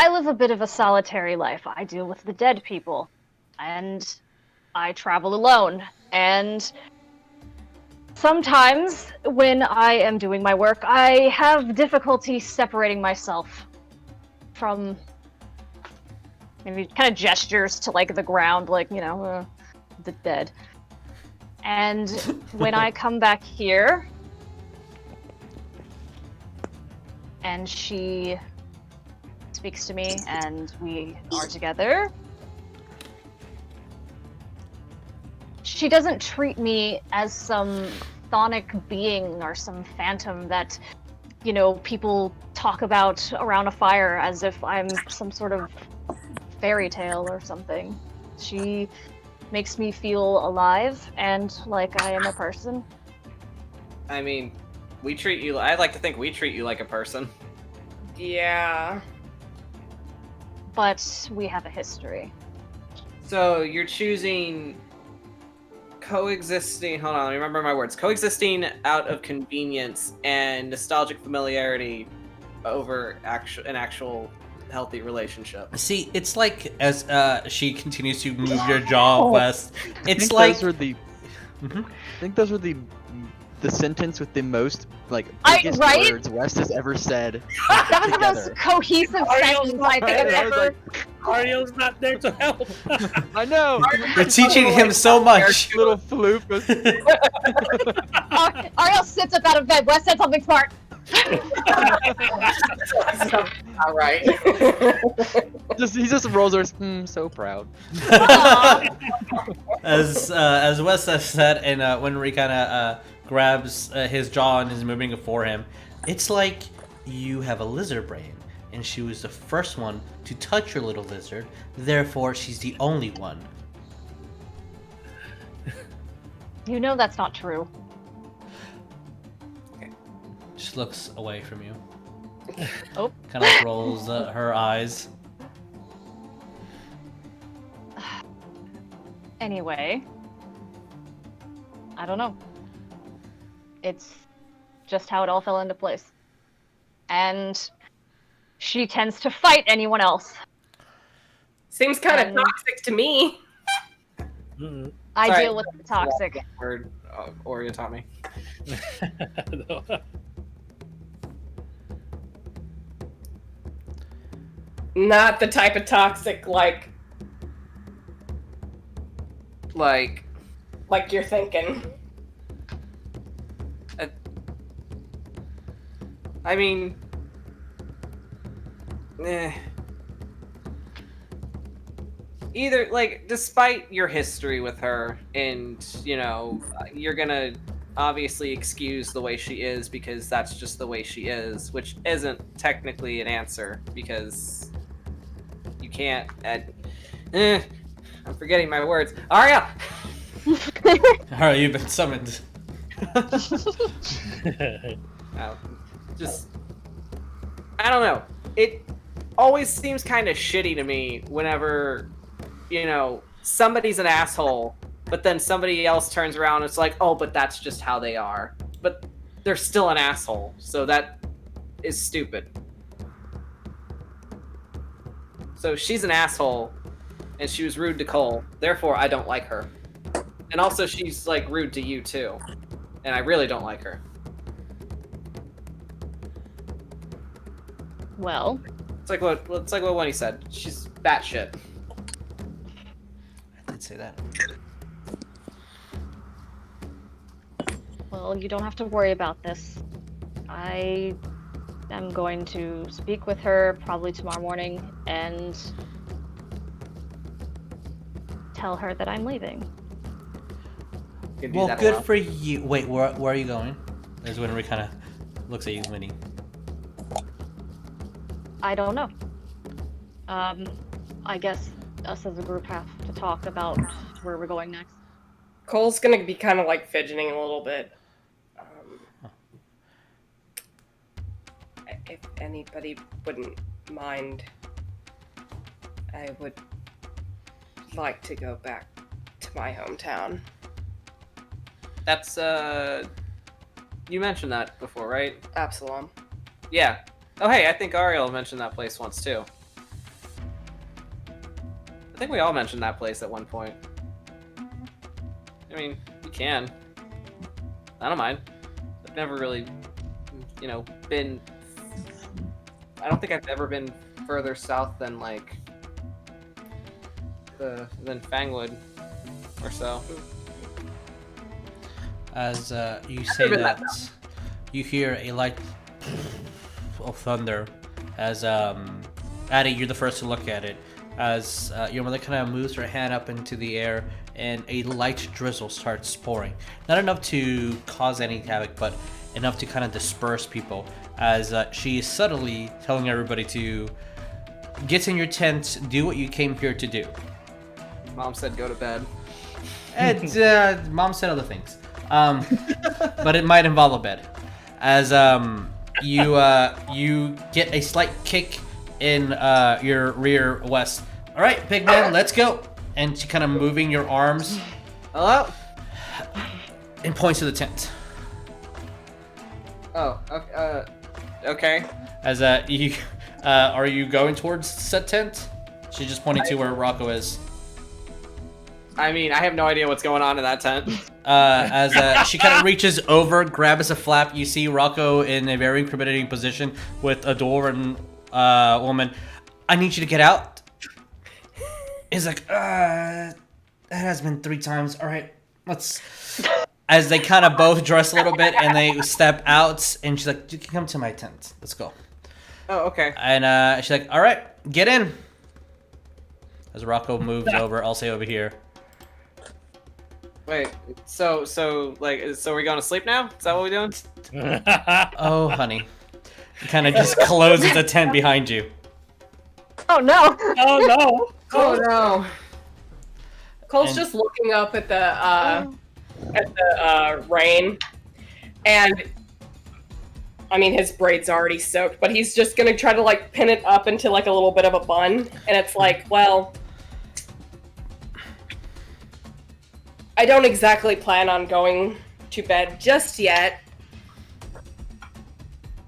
live a bit of a solitary life. I deal with the dead people, and I travel alone, and sometimes when I am doing my work, I have difficulty separating myself from maybe kind of gestures to like the ground, like, the dead. And when I come back here, and she speaks to me, and we are together, she doesn't treat me as some chthonic being or some phantom that, you know, people talk about around a fire as if I'm some sort of fairy tale or something. She makes me feel alive and like I am a person. I mean, I'd like to think we treat you like a person. Yeah. But we have a history. So you're choosing coexisting, hold on, let me remember my words. Coexisting out of convenience and nostalgic familiarity over an actual healthy relationship. See, it's like as she continues to move your jaw west, it's like those were the. Mhm. I think those were the sentence with the most like I- biggest right? words West has ever said. That was the together. most cohesive sentence I think I've I was ever. like, Ariel's not there to help. I know. you're teaching him so much. Little floof. Ariel sits up out of bed. Wes said something smart. All right. He just rolls her. So proud. As Wes says that, and when Ree kind of grabs his jaw and is moving it for him, it's like you have a lizard brain, and she was the first one to touch your little lizard. Therefore, she's the only one. You know that's not true. She looks away from you. Oh. Kind of rolls her eyes. Anyway, I don't know. It's just how it all fell into place. And she tends to fight anyone else. Seems kind of toxic to me. I Sorry. deal with the toxic. Word Oria taught me. Not the type of toxic like you're thinking. I mean, either like, despite your history with her, and you know, you're gonna obviously excuse the way she is because that's just the way she is, which isn't technically an answer because you can't. I'm forgetting my words. Ariell. Alright, you've been summoned. Just, I don't know. It always seems kind of shitty to me whenever, you know, somebody's an asshole, but then somebody else turns around and it's like, oh, but that's just how they are. But they're still an asshole, so that is stupid. So she's an asshole, and she was rude to Cole, therefore I don't like her. And also she's, like, rude to you, too. And I really don't like her. Well, It's like what Winnie said. She's batshit. I did say that. well, you don't have to worry about this. I am going to speak with her probably tomorrow morning and tell her that I'm leaving. You can do Well, that good alone. for you. Wait, where are you going? There's when Ree kind of looks at you, Winnie. I don't know. I guess us as a group have to talk about where we're going next. Cole's gonna be kind of like fidgeting a little bit. If anybody wouldn't mind, I would like to go back to my hometown. That's you mentioned that before, right? Absalom. Yeah. Oh hey, I think Ariell mentioned that place once too. I think we all mentioned that place at one point. I mean, you can. I don't mind. I've never really, you know, been. I don't think I've ever been further south than like than Fangwood or so. As you say been that, that you hear a light of thunder. As Addie, you're the first to look at it. As your mother kind of moves her hand up into the air and a light drizzle starts pouring. Not enough to cause any havoc, but enough to kind of disperse people, as she is subtly telling everybody to get in your tent, do what you came here to do. Mom said go to bed. And Mom said other things, but it might involve a bed, as you get a slight kick in your rear west. All right, big man, let's go. And she kind of moving your arms. Hello? And points to the tent. Oh, okay. As you are you going towards said tent? She's just pointing to where Rocco is. I mean, I have no idea what's going on in that tent. As she kind of reaches over, grabs a flap, you see Rocco in a very incriminating position with a dwarven woman. I need you to get out. He's like, that has been 3 times. All right, let's. As they kind of both dress a little bit and they step out, and she's like, you can come to my tent. Let's go. Oh, okay. And she's like, all right, get in. As Rocco moves over, I'll say over here. Wait, so we're going to sleep now? Is that what we're doing? Oh, honey. He kind of just closes the tent behind you. Oh no! Oh no! Oh no. Cole's And- just looking up at the rain, and I mean his braid's already soaked, but he's just gonna try to like pin it up into like a little bit of a bun, and it's like, well, I don't exactly plan on going to bed just yet,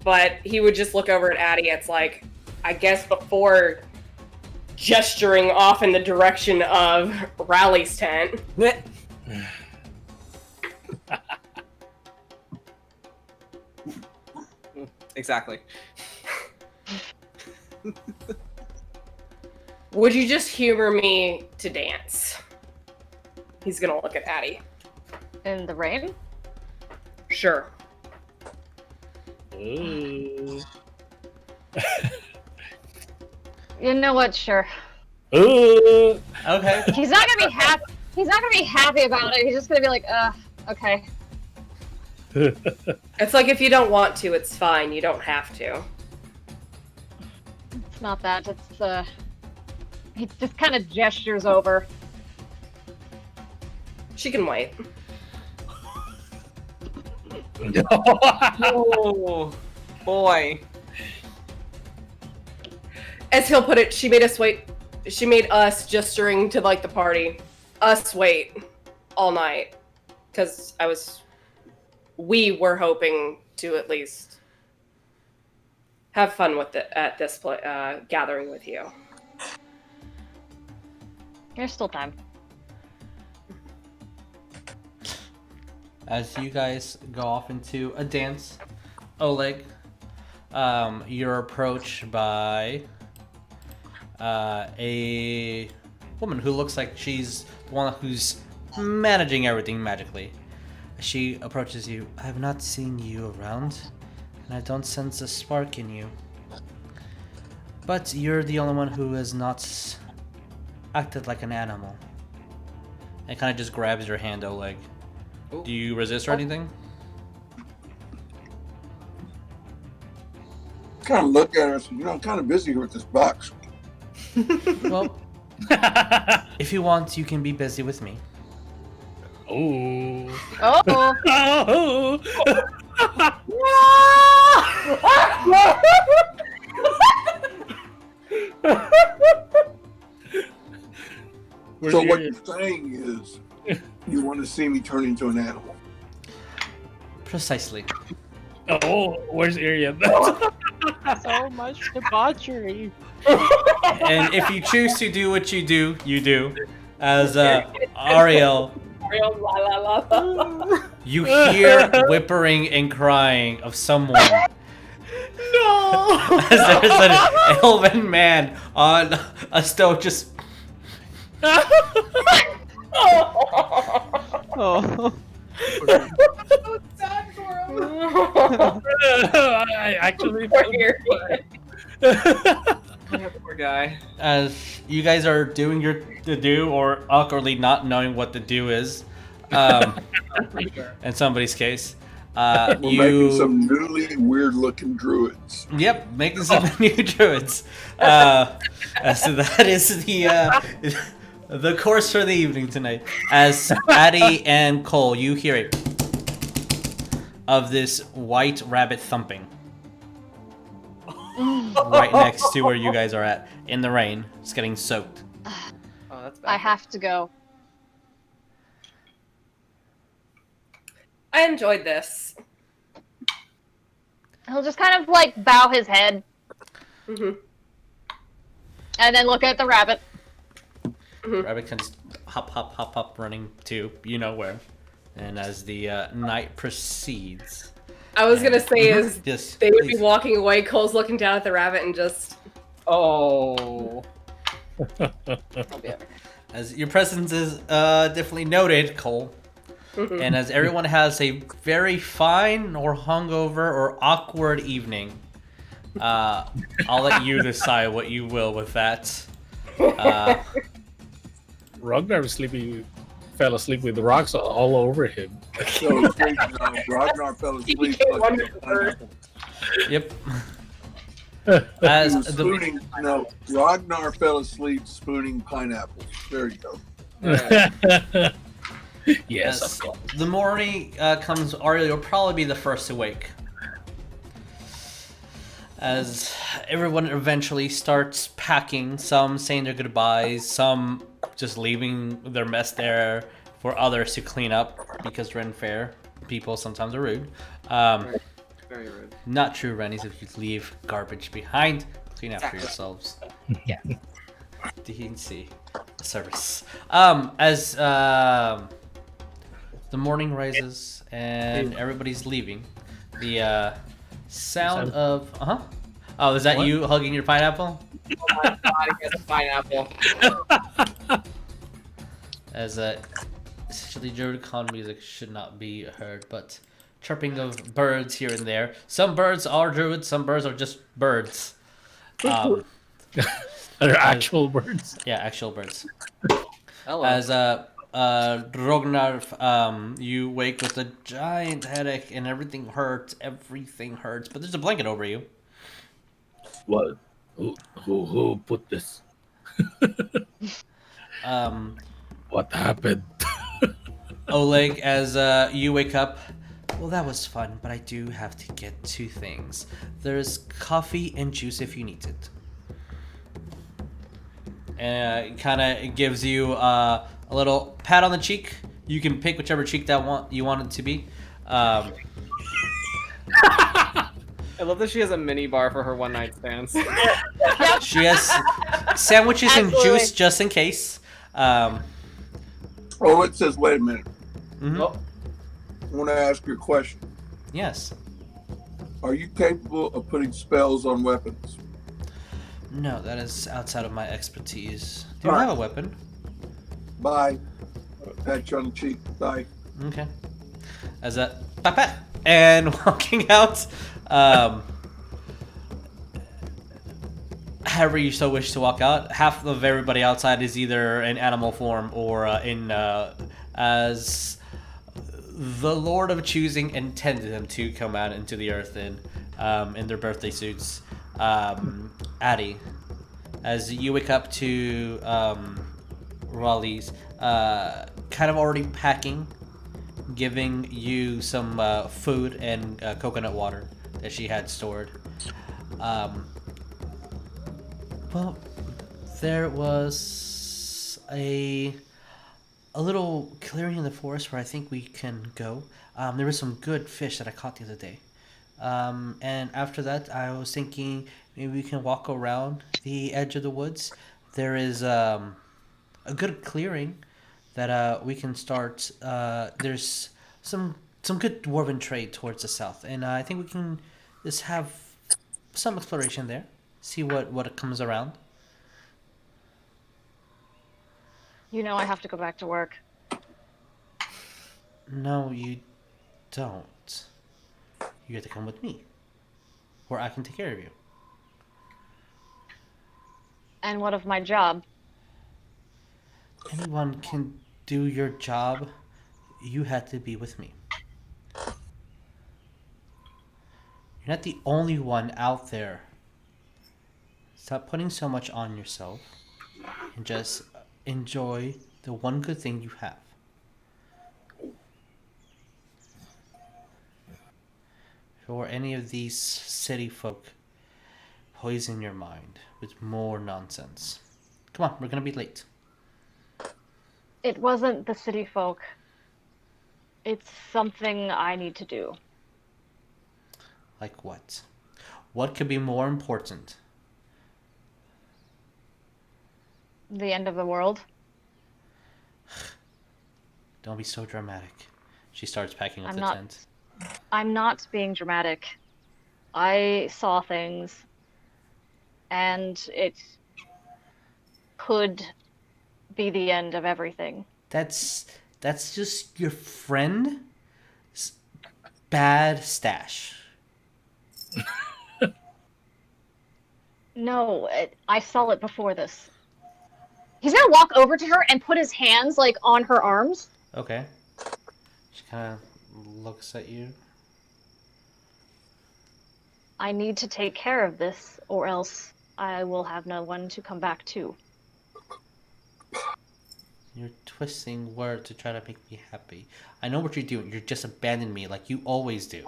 but he would just look over at Addie. It's like, I guess before gesturing off in the direction of Rally's tent. Exactly. Would you just humor me to dance? He's gonna look at Addie. In the rain? Sure. Ooh. You know what? Sure. Ooh. Okay. He's not gonna be happy. He's not gonna be happy about it. He's just gonna be like, okay. It's like if you don't want to, it's fine. You don't have to. It's not that. It's he just kind of gestures over. She can wait. Oh, boy. As he'll put it, she made us wait. She made us gesturing to like the party. Us wait all night. Because we were hoping to at least have fun with it at this gathering with you. There's still time. As you guys go off into a dance, Oleg, you're approached by a woman who looks like she's the one who's managing everything magically. She approaches you. I have not seen you around, and I don't sense a spark in you. But you're the only one who has not acted like an animal. And kind of just grabs your hand, Oleg. Ooh. Do you resist or anything? Kind of look at her and say, I'm kind of busy here with this box. Well, if you want, you can be busy with me. Ooh. Oh. Where's So your- what you're saying is you want to see me turn into an animal. Precisely. Oh, where's Ariell? So much debauchery. And if you choose to do what you do, you do. As Ariell, Real la la la la. you hear whimpering and crying of someone. No! As there's an elven man on a stone just... Oh. So sad for him. I actually Poor feel Ariell. Yeah, poor guy. As you guys are doing the do, or awkwardly not knowing what the do is, in somebody's case, We're you making some newly weird-looking druids. Yep, making some new druids. So that is the course for the evening tonight. As Addie and Cole, you hear it of this white rabbit thumping right next to where you guys are at in the rain. It's getting soaked. Oh, that's bad. I have to go. I enjoyed this. He'll just kind of like bow his head Mm-hmm. and then look at the rabbit. Rabbit can just hop, running to you know where. And as the night proceeds, I was gonna say is yes, they would please. be walking away. Cole's looking down at the rabbit and just. Oh. As your presence is definitely noted, Cole. And as everyone has a very fine or hungover or awkward evening, I'll let you decide what you will with that. Rognarv fell asleep with the rocks all over him. So Ragnar fell asleep. Yep. As the Spooning, no, Ragnar fell asleep spooning pineapples. There you go. Yes, as of course. the morning comes, Ariell will probably be the first to wake. As everyone eventually starts packing, some saying their goodbyes, some just leaving their mess there for others to clean up because Ren Fair people sometimes are rude. Very rude. Not true, Rennies. If you leave garbage behind, clean after yourselves. Yeah. DNC service. As the morning rises and everybody's leaving, the sound of oh, is that What? you hugging your pineapple? Oh my god, he has a pineapple. As essentially Druidicon music should not be heard, but chirping of birds here and there. Some birds are druids, some birds are just birds. They're actual birds. Yeah, actual birds. Hello. As Rognarv, you wake with a giant headache and everything hurts, but there's a blanket over you. What? Who put this? What happened? Oleg, as you wake up, well, that was fun, but I do have to get two things. There's coffee and juice if you need it. And it kind of gives you a little pat on the cheek. You can pick whichever cheek you want it to be. I love that she has a mini bar for her one night stands. She has sandwiches and Absolutely. juice just in case. Oh, it says, wait a minute. Mhm. I want to ask you a question. Yes. Are you capable of putting spells on weapons? No, that is outside of my expertise. Do you Alright. have a weapon? Bye. Pat you on the cheek. Bye. Okay. As a papa and walking out, however you so wish to walk out. Half of everybody outside is either in animal form or as the Lord of Choosing intended them to come out into the earth in their birthday suits. Addie, as you wake up to Raleigh's kind of already packing, giving you some food and coconut water that she had stored. Well, there was a little clearing in the forest where I think we can go. There was some good fish that I caught the other day. And after that, I was thinking maybe we can walk around the edge of the woods. There is a good clearing that we can start. There's some good dwarven trade towards the south, and I think we can just have some exploration there. See what comes around. You know I have to go back to work. No, you don't. You have to come with me, or I can take care of you. And what of my job? Anyone can do your job. You had to be with me. You're not the only one out there. Stop putting so much on yourself and just enjoy the one good thing you have. Or any of these city folk poison your mind with more nonsense. Come on, we're gonna be late. It wasn't the city folk. It's something I need to do. Like what? What could be more important? The end of the world. Don't be so dramatic. She starts packing up I'm the not- tent. I'm not being dramatic. I saw things, and it could be the end of everything. That's just your friend's bad stash. No, I saw it before this. He's gonna walk over to her and put his hands, like, on her arms. Okay. She kind of looks at you. I need to take care of this, or else I will have no one to come back to. You're twisting words to try to make me happy. I know what you're doing. You're just abandoning me like you always do.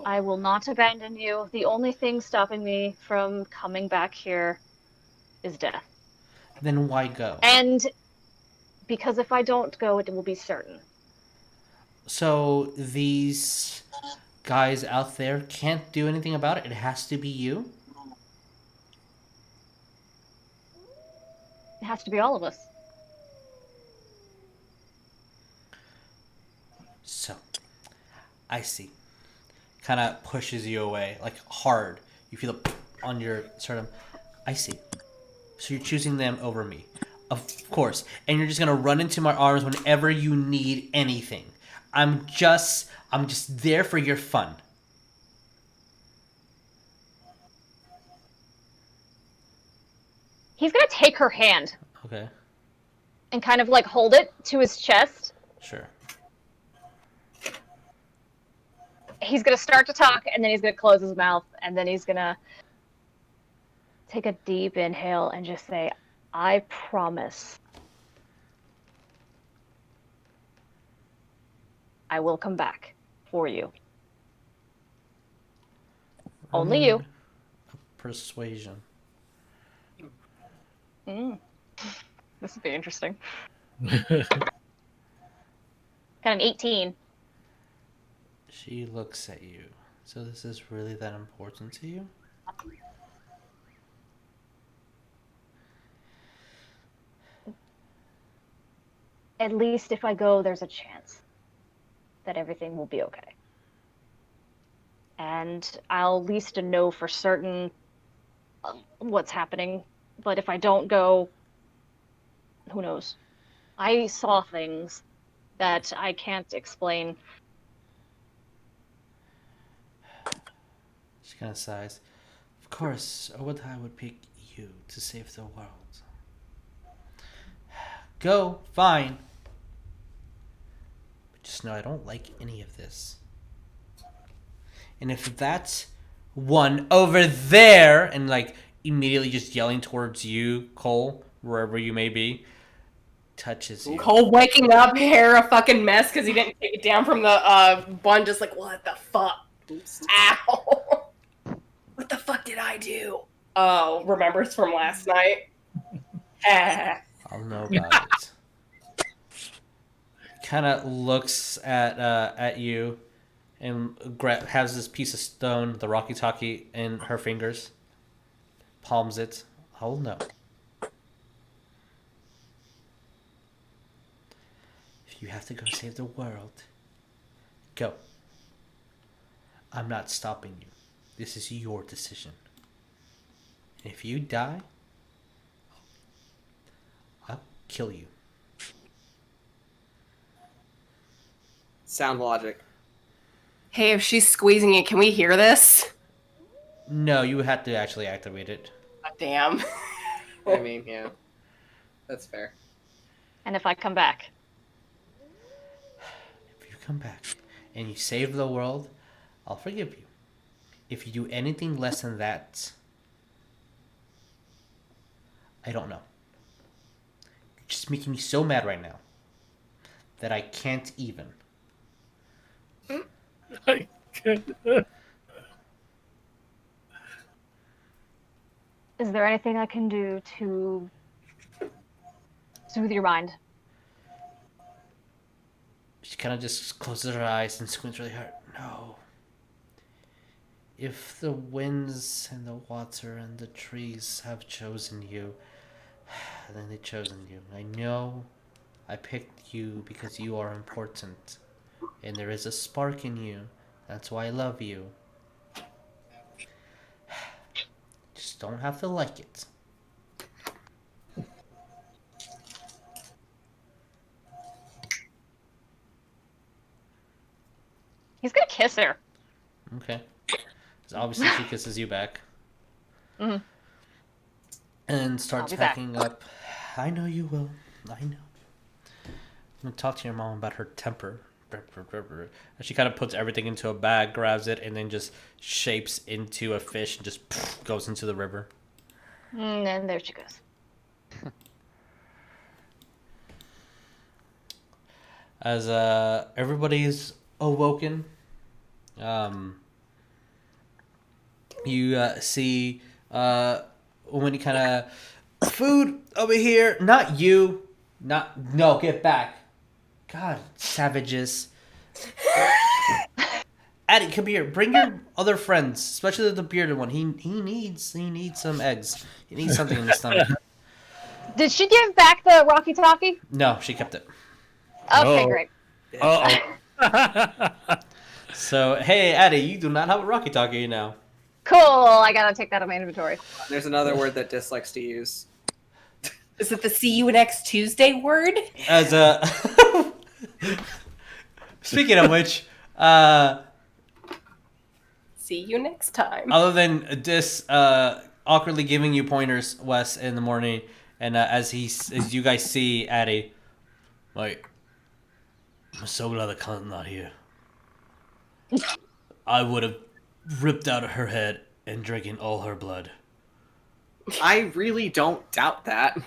I will not abandon you. The only thing stopping me from coming back here is death. Then why go? And because if I don't go, it will be certain. So these guys out there can't do anything about it? It has to be you? It has to be all of us. So, I see. Kind of pushes you away, like hard. You feel it on your sternum. I see. So you're choosing them over me. Of course. And you're just going to run into my arms whenever you need anything. I'm just there for your fun. He's gonna take her hand Okay. and kind of like hold it to his chest. Sure. He's gonna start to talk, and then he's gonna close his mouth, and then he's gonna take a deep inhale and just say, I promise I will come back for you. Only you. Persuasion. This would be interesting. Got an 18. She looks at you. So this is really that important to you? At least if I go, there's a chance that everything will be okay. And I'll at least know for certain what's happening. But if I don't go, who knows? I saw things that I can't explain. She kind of sighs. Of course, I would pick you to save the world. Go, fine. But just know I don't like any of this. And if that one over there, and like immediately just yelling towards you, Cole, wherever you may be, touches you. Cole waking up, hair a fucking mess because he didn't take it down from the bun, just like, what the fuck? Ow. What the fuck did I do? Oh, remembers from last night? I'll know about it. Kind of looks at you and has this piece of stone, the Rocky Talkie, in her fingers. Palms it. I'll know. If you have to go save the world, go. I'm not stopping you. This is your decision. And if you die, I'll kill you. Sound logic. Hey, if she's squeezing it, can we hear this? No, you have to actually activate it. God damn. I mean, yeah, that's fair. And if I come back, If you come back and you save the world, I'll forgive you. If you do anything less than that, I don't know. You're just making me so mad right now that I can't even. is there anything I can do to soothe your mind? She kind of just closes her eyes and squints really hard. No. If the winds and the water and the trees have chosen you, then they've chosen you. I know I picked you because you are important. And there is a spark in you. That's why I love you. Just don't have to like it. He's gonna kiss her. Okay. Because obviously she kisses you back. Mhm. And starts I'll be back. packing up. I know you will. I know. I'm gonna talk to your mom about her temper. And she kind of puts everything into a bag, grabs it, and then just shapes into a fish and just goes into the river. And there she goes. As everybody's awoken, you see when kind of food over here. Not you. No, get back. God, savages. Addie, come here. Bring your other friends, especially the bearded one. He needs some eggs. He needs something in his stomach. Did she give back the Rocky Talkie? No, she kept it. Okay, Oh. great. So, hey, Addie, you do not have a Rocky Talkie now. Cool. I gotta take that out of my inventory. There's another word that dislikes to use. Is it the see you next Tuesday word? As speaking of which, See you next time. other than this awkwardly giving you pointers, Wes, in the morning, and as you guys see Addie, like, I'm so glad the cunt's not here. I would have ripped out her head and drinking all her blood. I really don't doubt that.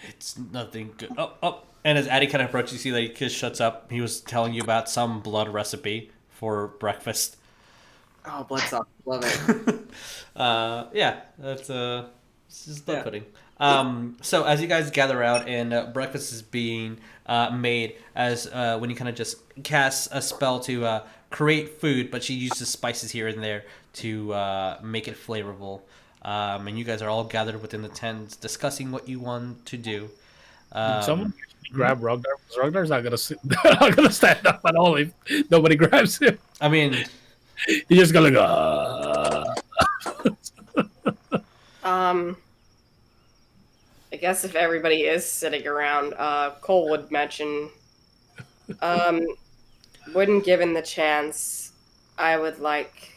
It's nothing good. Oh. And as Addie kind of approaches, you see that he just shuts up. He was telling you about some blood recipe for breakfast. Oh, blood sauce. Love it. Yeah, that's it's just blood pudding. So as you guys gather out and breakfast is being made, as when you kind of just cast a spell to create food, but she uses spices here and there to make it flavorful. And you guys are all gathered within the tent discussing what you want to do. Someone grab Rognarv. Rognarv's not gonna stand up at all if nobody grabs him. I mean, He's just gonna go. I guess if everybody is sitting around, Cole would mention, when given the chance, I would like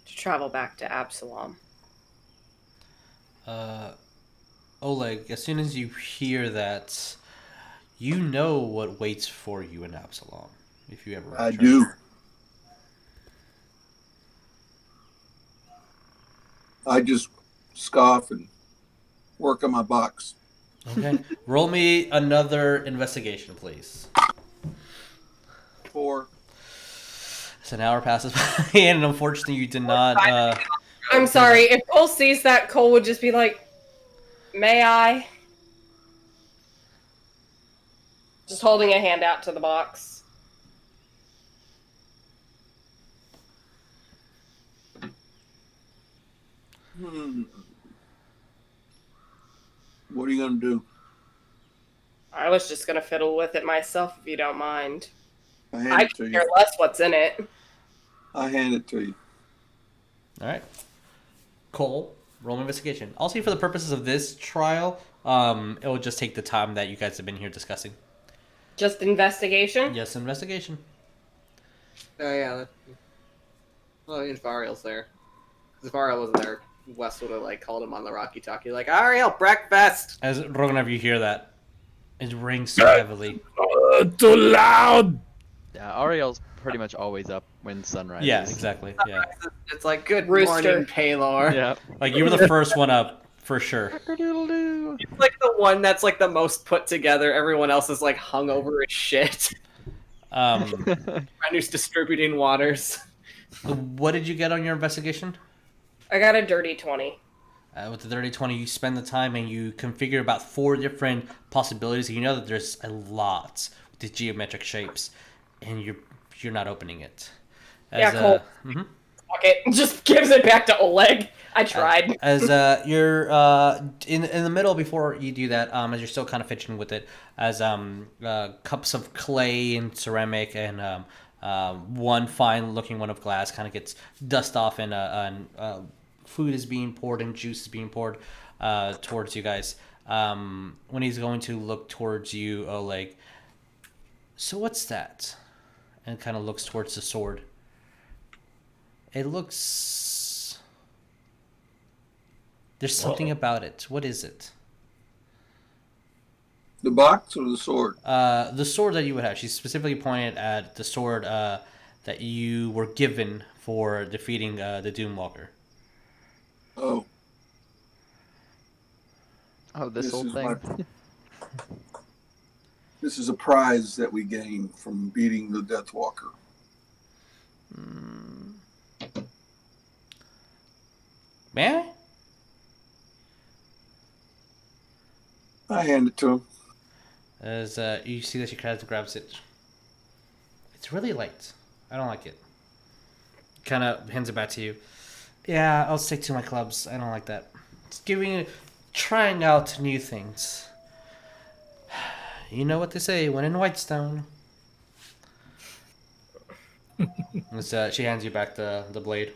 to travel back to Absalom. Oleg, as soon as you hear that, you know what waits for you in Absalom. If you ever I return. do. I just scoff and work on my box. Okay. Roll me another investigation, please. 4. As an hour passes by, and unfortunately you did not... I'm sorry, if Cole sees that, Cole would just be like, may I? Just holding a hand out to the box. What are you going to do? I was just gonna fiddle with it myself, if you don't mind. I hand I it to could you. care less what's in it. I hand it to you. Alright. Cole, roll me investigation. Also, for the purposes of this trial, it will just take the time that you guys have been here discussing. Just investigation? Yes, investigation. Oh, yeah. Well, I mean, if Ariel's there. Because if Ariel wasn't there, Wes would have like called him on the walkie-talkie, like, Ariell, breakfast. As Rognarv, you hear that. It rings so heavily. Too loud. Yeah, Ariel's pretty much always up when sun rises. Yeah, exactly. Yeah. It's like, good Rooster. morning, Paylor. Yeah. Like, you were the first one up, for sure. It's like the one that's like the most put together. Everyone else is like hungover as shit. Who's distributing waters. What did you get on your investigation? I got a dirty 20. With the dirty 20, you spend the time and you configure about 4 different possibilities. You know that there's a lot with the geometric shapes, and you're not opening it. Yeah, cool. Okay, just gives it back to Oleg. I tried. As you're in the middle before you do that, as you're still kind of fidgeting with it, as cups of clay and ceramic and one fine-looking one of glass kind of gets dust off, and food is being poured and juice is being poured towards you guys. When he's going to look towards you, Oleg, so what's that? And kind of looks towards the sword. It looks... There's something about it. What is it? The box or the sword? The sword that you would have. She specifically pointed at the sword that you were given for defeating the Doomwalker. Oh. Oh, this whole thing. This is a prize that we gain from beating the Deathwalker. Man? I hand it to him. As you see that she kind of grabs it. It's really light. I don't like it. Kind of hands it back to you. Yeah, I'll stick to my clubs. I don't like that. It's trying out new things. You know what they say, when in Whitestone. She hands you back the blade.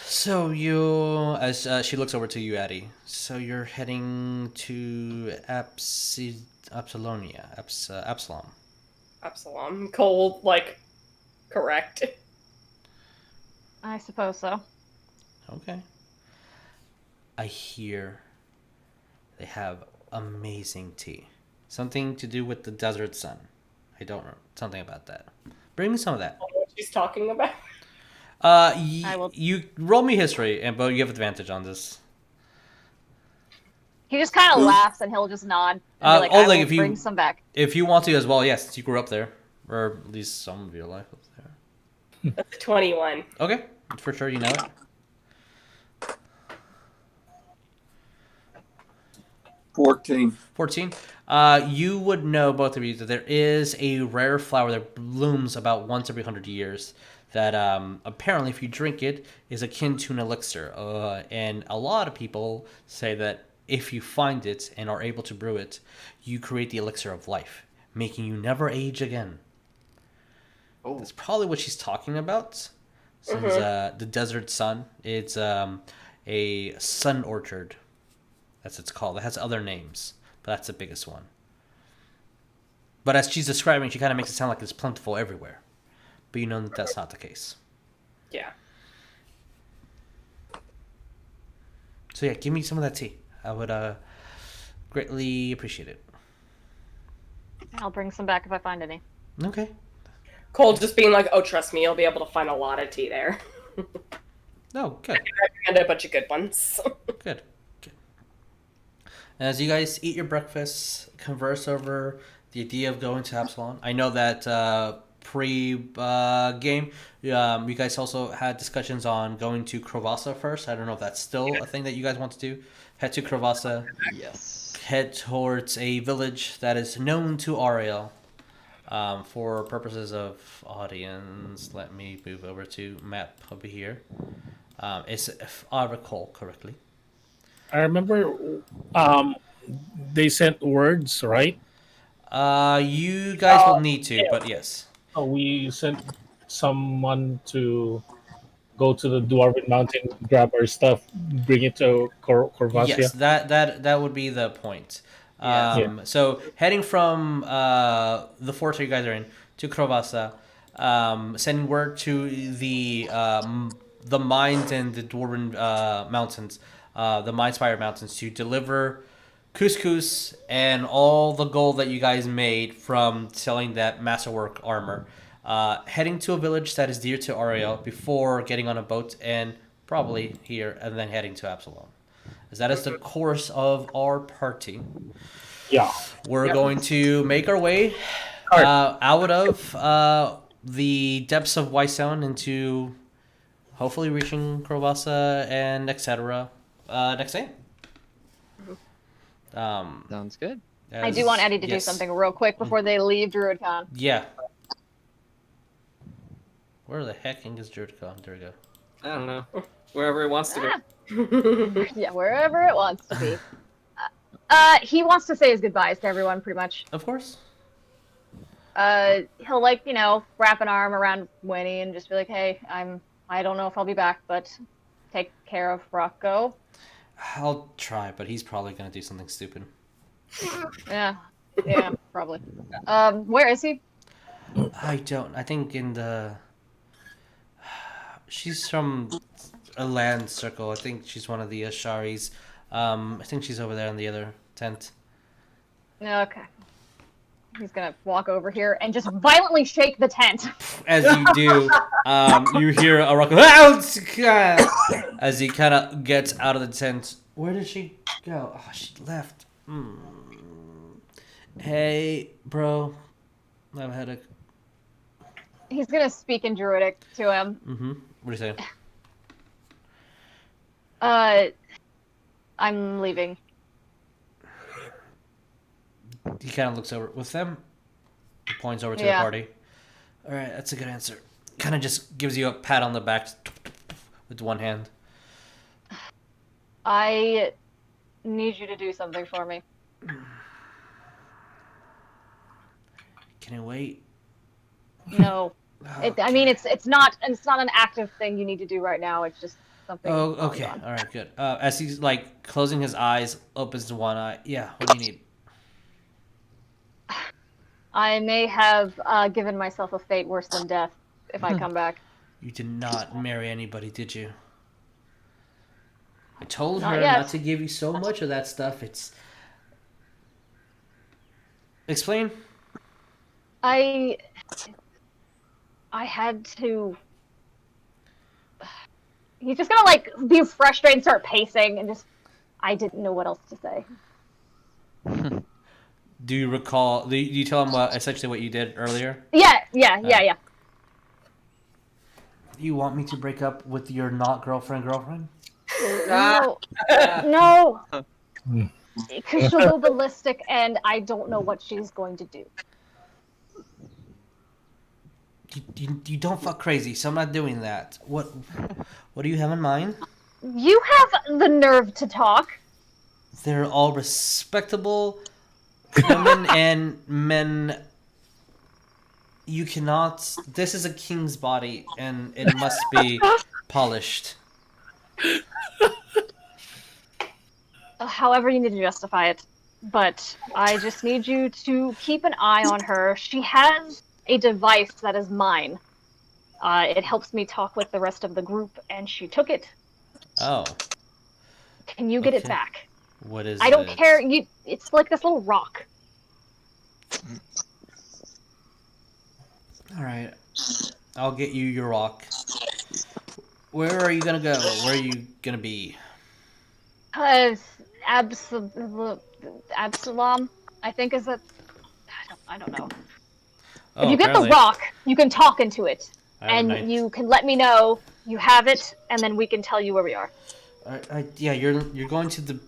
So as she looks over to you, Addie. So you're heading to Absalom. Absalom. Cole, like, correct. I suppose so. Okay. I hear they have amazing tea. Something to do with the desert sun. I don't know. Something about that. Bring me some of that. I don't know what she's talking about. You roll me history, but you have advantage on this. He just kind of laughs and he'll just nod. And be like, Oleg, I will bring some back. If you want to as well, yes, you grew up there, or at least some of your life up there. That's a 21. Okay, for sure, you know it. 14. You would know, both of you, that there is a rare flower that blooms about once every 100 years that apparently, if you drink it, is akin to an elixir. And a lot of people say that if you find it and are able to brew it, you create the elixir of life, making you never age again. Oh. That's probably what she's talking about. Since the desert sun, it's a sun orchard. That's what it's called. It has other names, but that's the biggest one. But as she's describing, she kind of makes it sound like it's plentiful everywhere. But you know that that's not the case. Yeah. So yeah, give me some of that tea. I would greatly appreciate it. I'll bring some back if I find any. Okay. Cole just being like, oh, trust me, you'll be able to find a lot of tea there. Oh, good. And a bunch of good ones. Good. As you guys eat your breakfast, converse over the idea of going to Absalom. I know that pre-game, you guys also had discussions on going to Krovasa first. I don't know if that's still a thing that you guys want to do. Head to Krovasa. Yes. Head towards a village that is known to Ariell. For purposes of audience, let me move over to map over here. If I recall correctly. I remember they sent words, right? You guys will need to, but yes. Oh, we sent someone to go to the Dwarven Mountain, grab our stuff, bring it to Corvasia. Yes, that would be the point. So heading from the fort you guys are in to Krovasa, sending word to the mines and the Dwarven mountains, the Mindspire mountains, to deliver couscous and all the gold that you guys made from selling that masterwork armor. Heading to a village that is dear to Ariell before getting on a boat and probably here and then heading to Absalom. As that is the course of our party. Yeah. We're going to make our way out of the depths of Whitestone into hopefully reaching Crowassa and etc. Next day. Sounds good. I do want Eddie to do something real quick before they leave DruidCon. Yeah. Where the heck is DruidCon? There we go. I don't know. Wherever it wants to be. Yeah, wherever it wants to be. He wants to say his goodbyes to everyone, pretty much. Of course. He'll wrap an arm around Winnie and just be like, "Hey, I don't know if I'll be back, but take care of Rocco." I'll try, but he's probably gonna do something stupid. Yeah, probably. Where is he? I don't. I think in the. She's from a land circle. I think she's one of the Asharis. I think she's over there in the other tent. Okay. He's gonna walk over here and just violently shake the tent. As you do, you hear a rock as he kind of gets out of the tent. Where did she go? Oh, she left. Hey, bro. I have a headache. He's gonna speak in Druidic to him. Mm-hmm. What are you saying? I'm leaving. He kind of looks over with them. He points over to the party. All right, that's a good answer. Kind of just gives you a pat on the back with one hand. I need you to do something for me. Can I wait? No. It's not an active thing you need to do right now. It's just something. Oh, okay. All right, good. As he's closing his eyes, opens to one eye. Yeah. What do you need? I may have given myself a fate worse than death if I come back. You did not marry anybody, did you? I told Not her yet. not to give you so much of that stuff. It's. Explain. I had to. He's just gonna be frustrated and start pacing and just. I didn't know what else to say. Do you recall? Do you tell him essentially what you did earlier? Yeah. You want me to break up with your not girlfriend? No. Because she'll go ballistic, and I don't know what she's going to do. You don't fuck crazy, so I'm not doing that. What do you have in mind? You have the nerve to talk. They're all respectable women and men. You cannot. This is a king's body, and it must be polished. However you need to justify it. But I just need you to keep an eye on her. She has a device that is mine. It helps me talk with the rest of the group, and she took it. Oh. Can you get it back? What is I don't it? care. It's like this little rock. Alright. I'll get you your rock. Where are you gonna go? Where are you gonna be? Absalom, I think is it. I don't know. Oh, if you get the apparently. rock, you can talk into it. I have a And knife. you can let me know you have it, and then we can tell you where we are. Yeah, you're going to the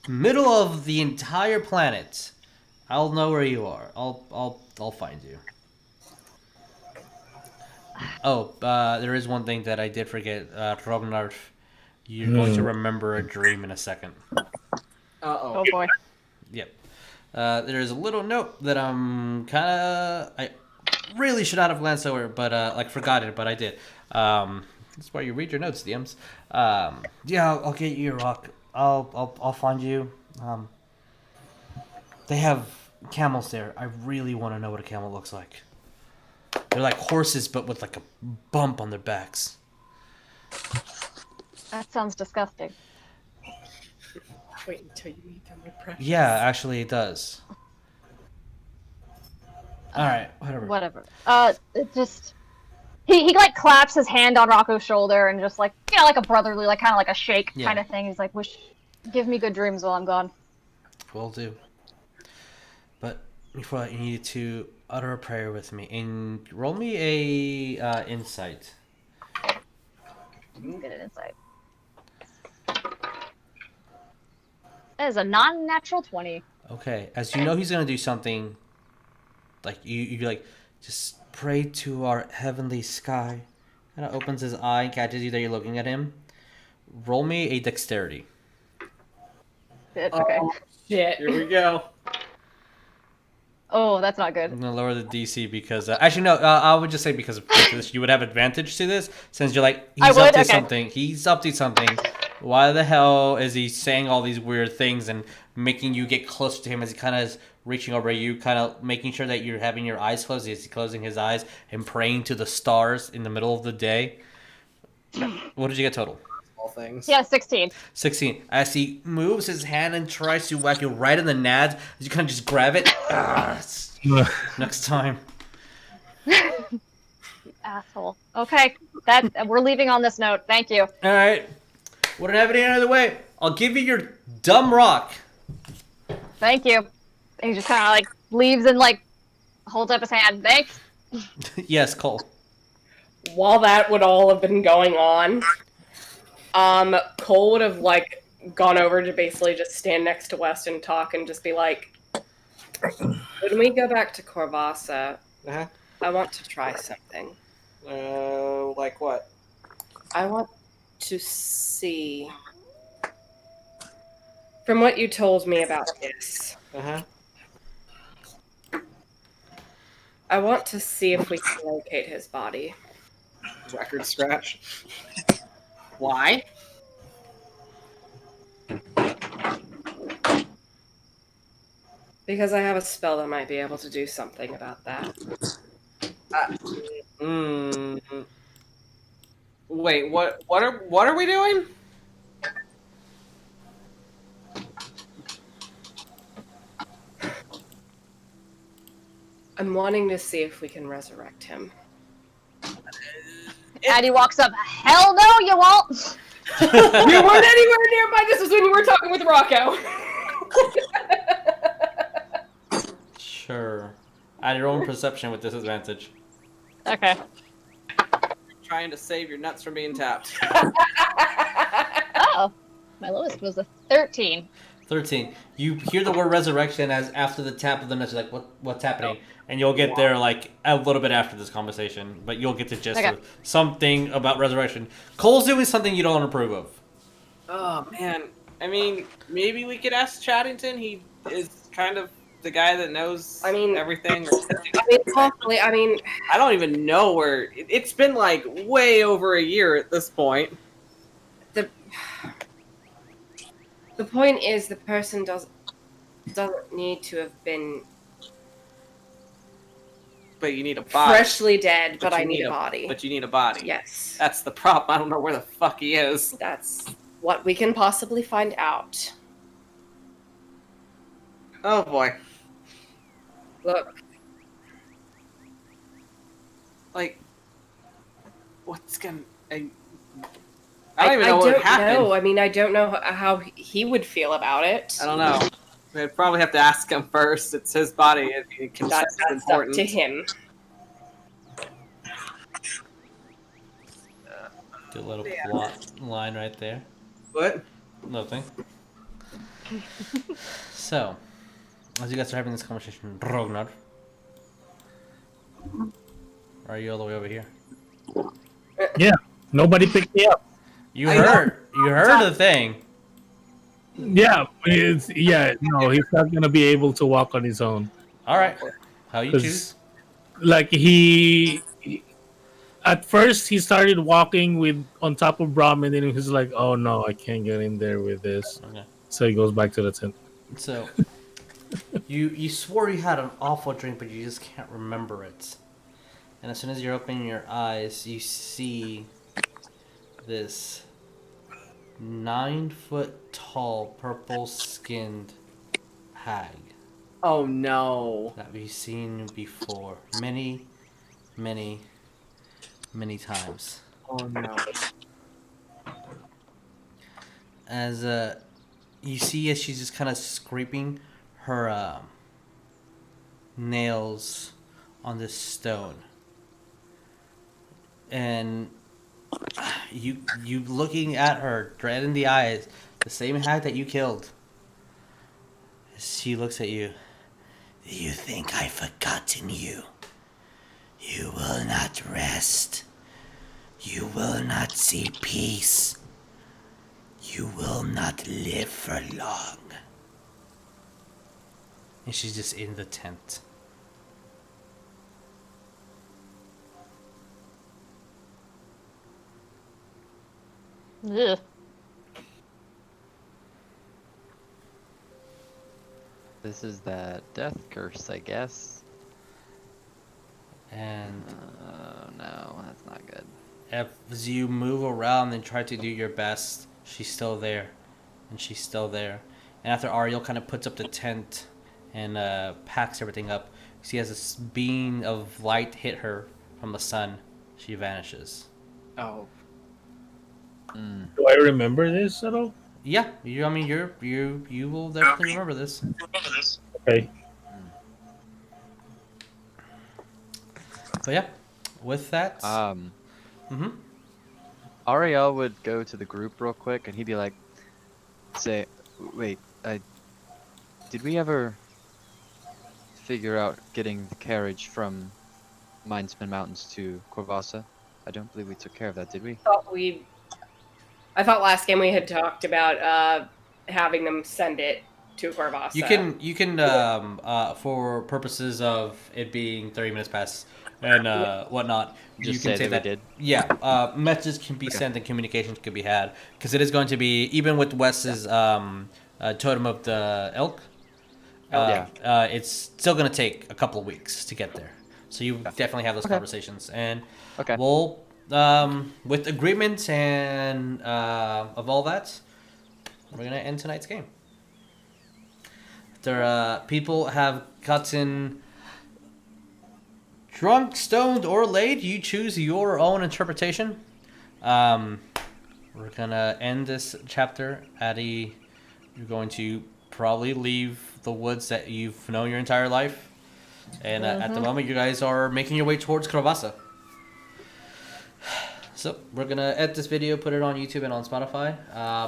middle of the entire planet. I'll know where you are. I'll find you. Oh, there is one thing that I did forget. Rognarv, you're going to remember a dream in a second. Oh boy. Yep. There's a little note that I really should not have glanced over, but forgot it, but I did. That's why you read your notes, DMs. Yeah, I'll get you your rock. I'll find you. They have camels there. I really want to know what a camel looks like. They're like horses, but with like a bump on their backs. That sounds disgusting. Wait until you meet them, my precious. Yeah, actually, it does. All right, Whatever. It just he like claps his hand on Rocco's shoulder and just like like a brotherly, like kind of like a shake kind of thing. He's like, give me good dreams while I'm gone. Will do. But before that, you need to utter a prayer with me and roll me a insight. Get an insight. That is a non-natural 20. Okay, as you know, he's gonna do something. Like you like just pray to our heavenly sky. Kind of opens his eye and catches you that you're looking at him. Roll me a dexterity. Okay. Shit. Here we go. Oh, that's not good. I'm gonna lower the DC because actually no, I would just say because of this, you would have advantage to this since you're like he's up to something. He's up to something. Why the hell is he saying all these weird things and making you get closer to him as he kind of is reaching over you, kind of making sure that you're having your eyes closed? Is he closing his eyes and praying to the stars in the middle of the day? What did you get total? All things. Yeah, 16. 16. As he moves his hand and tries to whack you right in the nads, as you kind of just grab it. Next time. Asshole. Okay, we're leaving on this note. Thank you. All right. Wouldn't have it any other way. I'll give you your dumb rock. Thank you. And he just kind of like leaves and like holds up his hand. Thanks. Yes, Cole. While that would all have been going on, Cole would have like gone over to basically just stand next to West and talk and just be like, when we go back to Corvassa, I want to try something. Like what? I want to see, from what you told me about this, I want to see if we can locate his body. Record scratch. Why? Because I have a spell that might be able to do something about that. Wait, what are we doing? I'm wanting to see if we can resurrect him. Addie walks up. Hell no, you won't. You weren't anywhere nearby. This was when you were talking with Rocco. Sure. Add your own perception with disadvantage. Okay. Trying to save your nuts from being tapped. Oh, my lowest was a 13. 13. You hear the word resurrection as after the tap of the nuts, you're like, what's happening? And you'll get there like a little bit after this conversation, but you'll get the gist of something about resurrection. Cole's doing something you don't approve of. Oh man, I mean, maybe we could ask Chaddington. He is kind of the guy that knows. Everything. Hopefully, I don't even know where. It's been like way over a year at this point. The point is, the person doesn't need to have been. But you need a body. Freshly dead, but I need a body. But you need a body. Yes. That's the problem. I don't know where the fuck he is. That's what we can possibly find out. Oh boy. Look. Like, what's gonna... I don't even know what would happen. I don't know how he would feel about it. I don't know. We'd probably have to ask him first. It's his body. That's important. Up to him. Good little plot line right there. What? Nothing. So, as you guys are having this conversation, Rognarv, are you all the way over here? Yeah, nobody picked me up. You heard the thing. Yeah, he's not gonna be able to walk on his own. All right, how you choose? Like at first he started walking on top of Brom, and then he was like, "Oh no, I can't get in there with this." Okay. So he goes back to the tent. So you swore you had an awful dream, but you just can't remember it. And as soon as you're opening your eyes, you see this 9-foot tall, purple-skinned hag Oh no. that we've seen before many, many, many times. Oh no. As you see, as she's just kind of scraping her nails on this stone, and you looking at her, dread in the eyes, the same hag that you killed. She looks at you. Do you think I've forgotten you? You will not rest. You will not see peace. You will not live for long. And she's just in the tent. Ugh. This is that death curse, I guess. And Oh no, that's not good. as you move around and try to do your best, she's still there. And she's still there. And after Ariell kind of puts up the tent and packs everything up, she has this beam of light hit her from the sun. She vanishes. Oh. Do I remember this at all? Yeah, you will definitely remember this. Okay. But yeah, with that, Ariell would go to the group real quick, and he'd be like, "Say, wait, did we ever figure out getting the carriage from Mindspin Mountains to Corvassa? I don't believe we took care of that, did we?" I thought last game we had talked about having them send it to Corvassa. you can for purposes of it being 30 minutes past and whatnot, Just you can say say that that. we did. Yeah, messages can be sent and communications can be had, because it is going to be, even with Wes's totem of the elk. It's still going to take a couple of weeks to get there, so you definitely have those conversations, and we'll with agreements and of all that, we're gonna end tonight's game. After people have gotten drunk, stoned, or laid, you choose your own interpretation. We're gonna end this chapter. You're going to probably leave the woods that you've known your entire life, and at the moment, you guys are making your way towards Corvassa. So we're gonna edit this video, put it on YouTube and on Spotify.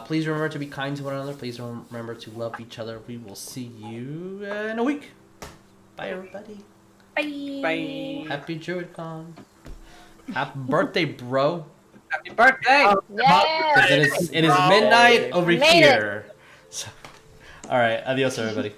Please remember to be kind to one another. Please remember to love each other. We will see you in a week. Bye, everybody. Bye. Bye. Happy DruidCon. Happy birthday, bro. Happy birthday! Yeah. 'Cause it is midnight over Made it. here. So, all right, adios, everybody.